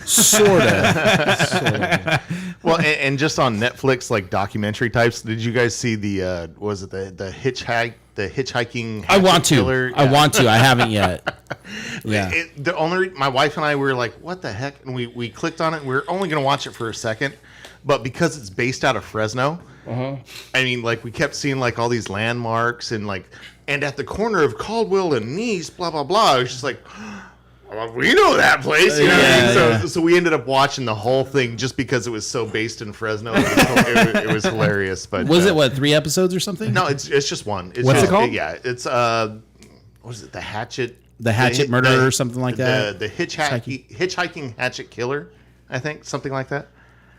Sort of. Well, and just on Netflix, like documentary types. Did you guys see the hitchhiking? I want to. Killer? I want to. I haven't yet. Yeah. My wife and I were like, "What the heck?" And we clicked on it. We were only going to watch it for a second. But because it's based out of Fresno, I mean, like we kept seeing like all these landmarks and at the corner of Caldwell and Nice, blah blah blah. I was just like, Well, we know that place. You know what I mean? Yeah, So we ended up watching the whole thing just because it was so based in Fresno. It was hilarious. But Was it what 3 episodes or something? No, it's just one. It's What's it just, called? Yeah, it's what is it? The Hatchet. The Hatchet Murderer or something like that? The hitchhiking hatchet killer. I think something like that.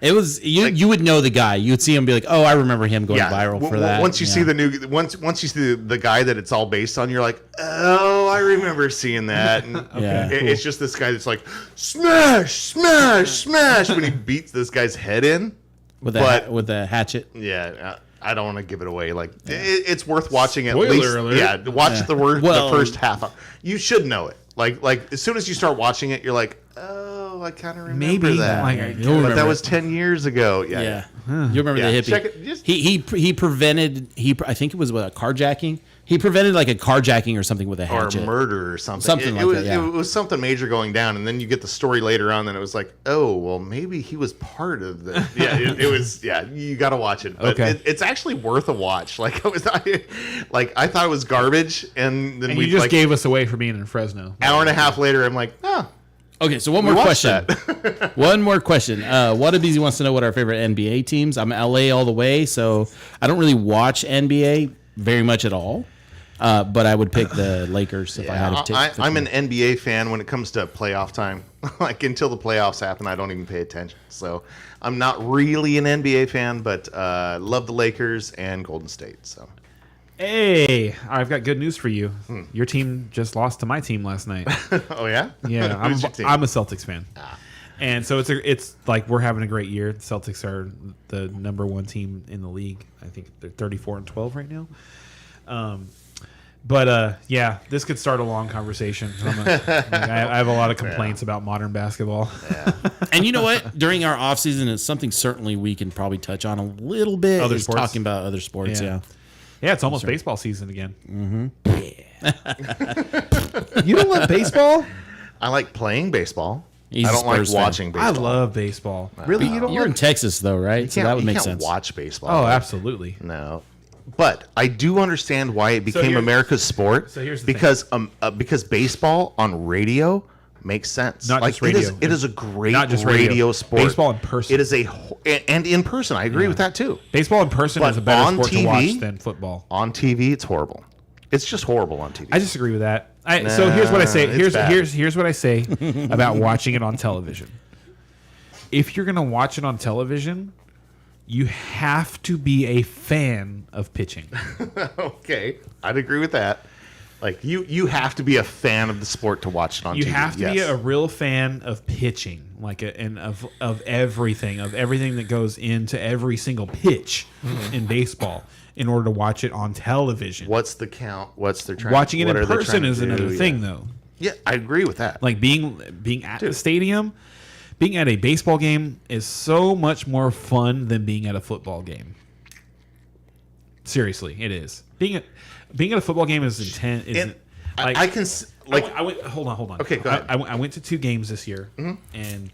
It was you would know the guy. You would see him and be like, "Oh, I remember him going viral for that." Once you see once you see the guy that it's all based on, you're like, oh, I remember seeing that. And it's just this guy that's like, smash, smash, smash when he beats this guy's head in with a hatchet. Yeah, I don't want to give it away. Like it's worth watching at Spoiler least. alert. Yeah, watch the Well- first half. You should know it. Like as soon as you start watching it, you're like, oh, I kind of remember Maybe, that. like, But you'll that remember was 10 years ago. Yeah, you remember Yeah. the hippie? Check it, just- He prevented. I think it was a carjacking. He prevented like a carjacking or something with a Or hatchet. murder or something. Something like that, yeah. It was something major going down, and then you get the story later on, and it was like, oh, well, maybe he was part of the. Yeah, it was. Yeah, you got to watch it. But Okay. it's actually worth a watch. Like I thought it was garbage, and then And we you just like gave us away for being in Fresno. hour and a half later, I'm like, oh, Okay, so one more watched question. One more question. Whatabeezy wants to know what our favorite NBA teams. I'm LA all the way, so I don't really watch NBA very much at all. But I would pick the Lakers if I had to take. I'm an NBA fan when it comes to playoff time. Like until the playoffs happen, I don't even pay attention. So I'm not really an NBA fan, but love the Lakers and Golden State. So Hey, I've got good news for you. Your team just lost to my team last night. oh yeah, Yeah, Who's your team? I'm a Celtics fan. And so it's like we're having a great year. The Celtics are the number 1 team in the league. I think they're 34-12 right now. But this could start a long conversation. I have a lot of complaints about modern basketball. And you know what? During our off season, it's something certainly we can probably touch on a little bit. Other is sports? talking about other sports. Yeah. Yeah, it's almost baseball season again. You don't love baseball? I like playing baseball. He's I a don't like Spurs fan. watching I baseball. love baseball. Really, you don't? You're in Texas though, right? So that would you make can't sense. watch baseball. Oh, absolutely. No. But I do understand why it became here's- America's sport. so here's the because baseball on radio makes sense. Not like just radio. It is a great Not just radio radio. sport. Baseball in person. It is and in person. I agree with that too. Baseball in person But is a better on sport to TV? watch than football. On TV, it's horrible. It's just horrible on TV. I disagree with that. So here's what I say. it's bad. Here's what I say about watching it on television. If you're gonna watch it on television, you have to be a fan of pitching. Okay, I'd agree with that. Like you have to be a fan of the sport to watch it on You TV. have to be yes. a real fan of pitching, and of everything that goes into every single pitch in baseball in order to watch it on television. What's the count? What's their trying? Watching it what in are they person trying to is another do? thing, Yeah. though. Yeah, I agree with that. Like being at the stadium, being at a baseball game is so much more fun than being at a football game. Seriously, it is. Being at a football game is intense. And I can I went. Hold on. Okay, go ahead. I went to 2 games this year, and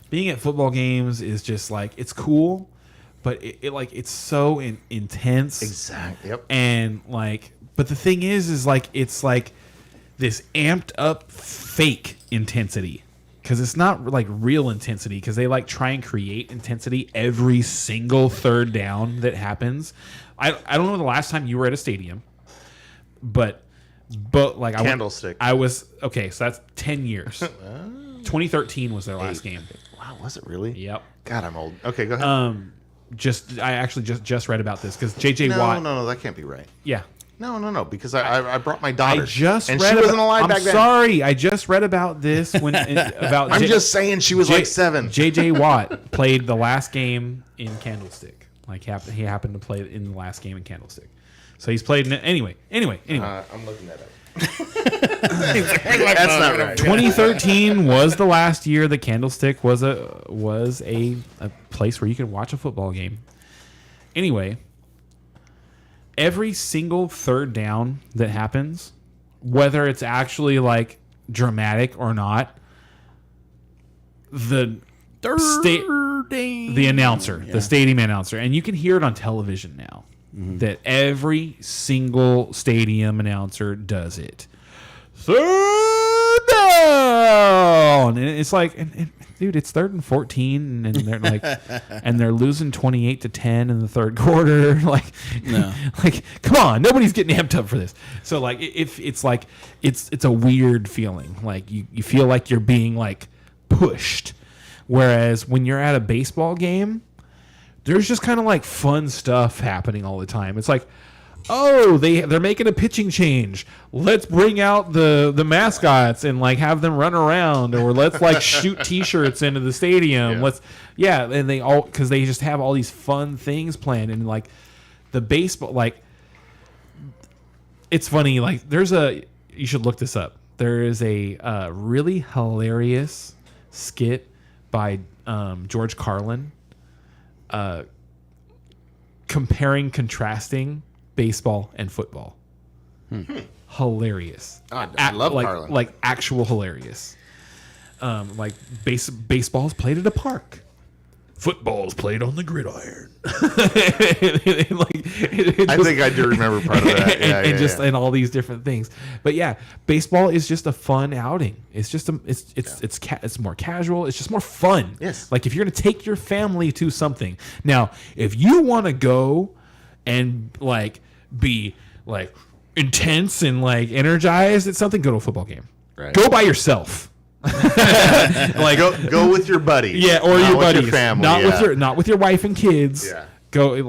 being at football games is just like it's cool, but it's so intense. exactly. Yep. And but the thing is like it's like this amped up fake intensity because it's not like real intensity because they try and create intensity every single third down that happens. I don't know the last time you were at a stadium, but like Candlestick. I was okay. So that's 10 years. 2013 was their last game. Wow, was it really? Yep. God, I'm old. Okay, go ahead. I actually just read about this because JJ Watt. No, that can't be right. Yeah. No, because I brought my daughter. I just and read she wasn't about, alive I'm back then. sorry. I just read about this about. I'm just saying she was like 7. JJ Watt played the last game in Candlestick. He happened to play in the last game in Candlestick. So he's played in it. Anyway. I'm looking that up. That's not right. 2013 was the last year that Candlestick was a place where you could watch a football game. Anyway, every single third down that happens, whether it's actually dramatic or not, the announcer, the stadium announcer, and you can hear it on television now, that every single stadium announcer does it. Third down. no, and it's like, dude, it's 3rd and 14, and they're like, and they're losing 28-10 in the third quarter. Like, No. like, come on, nobody's getting amped up for this. So like, if it's like, it's a weird feeling. Like you feel like you're being like pushed, whereas when you're at a baseball game, there's just kind of like fun stuff happening all the time. It's like, oh, they're making a pitching change. Let's bring out the mascots and like have them run around, or let's like shoot T-shirts into the stadium. And they all, because they just have all these fun things planned, and like the baseball, like it's funny. Like you should look this up. There is a really hilarious skit by George Carlin, contrasting baseball and football. Hilarious. I love Carlin. Like actual hilarious. Like baseball's played at a park. Football's played on the gridiron. I think I do remember part of that. Yeah, and all these different things. But yeah, baseball is just a fun outing. It's just it's more casual. It's just more fun. Yes. Like if you're gonna take your family to something. Now, if you want to go and like be like intense and like energized at something, go to a football game. Right. Go by yourself. Like go with your buddies. Yeah, or your buddies. Your family. Not with your wife and kids. Yeah. Go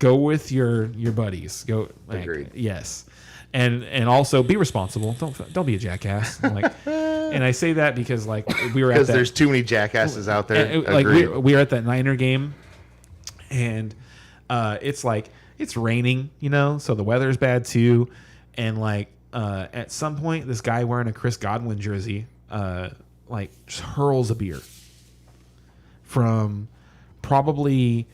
go with your buddies. Go like, Agreed. Yes. And also be responsible. Don't be a jackass. Like, and I say that because like we were at Because that, there's too many jackasses out there. like Agreed. we were at that Niner game, and it's like it's raining, so the weather's bad too, and like at some point this guy wearing a Chris Godwin jersey like just hurls a beer from probably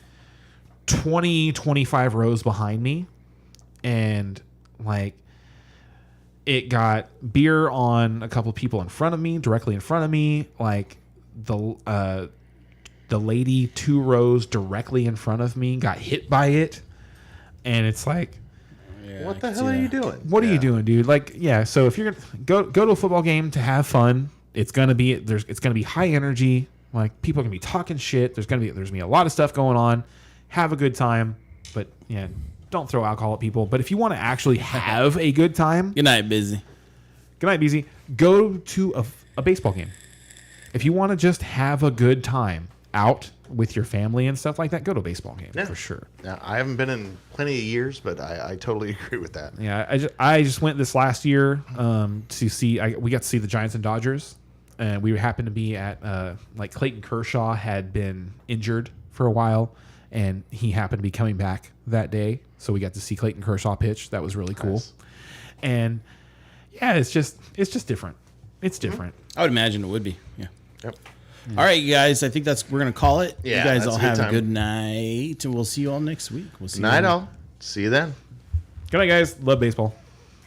25 rows behind me, and like it got beer on a couple people in front of me, directly in front of me, like the lady 2 rows directly in front of me got hit by it, and it's like, What the hell are you doing? what are you doing, dude? Like, yeah. So if you're gonna go to a football game to have fun, it's gonna be high energy. Like people are gonna be talking shit. There's gonna be a lot of stuff going on. Have a good time, but yeah, don't throw alcohol at people. But if you want to actually have a good time, Good night, busy. good night, BZ. Go to a baseball game. If you want to just have a good time out with your family and stuff like that, go to a baseball game for sure. Now, I haven't been in plenty of years, but I totally agree with that. Yeah, I just went this last year to see. We got to see the Giants and Dodgers, and we happened to be at like Clayton Kershaw had been injured for a while, and he happened to be coming back that day, so we got to see Clayton Kershaw pitch. That was really cool. Nice. And yeah, it's just different. It's different. I would imagine it would be. Yeah. Yep. All right, you guys. I think we're gonna call it. Yeah, you guys that's all a good have a time. good night, and we'll see you all next week. We'll see. Night you all. See you then. Good night, guys. Love baseball.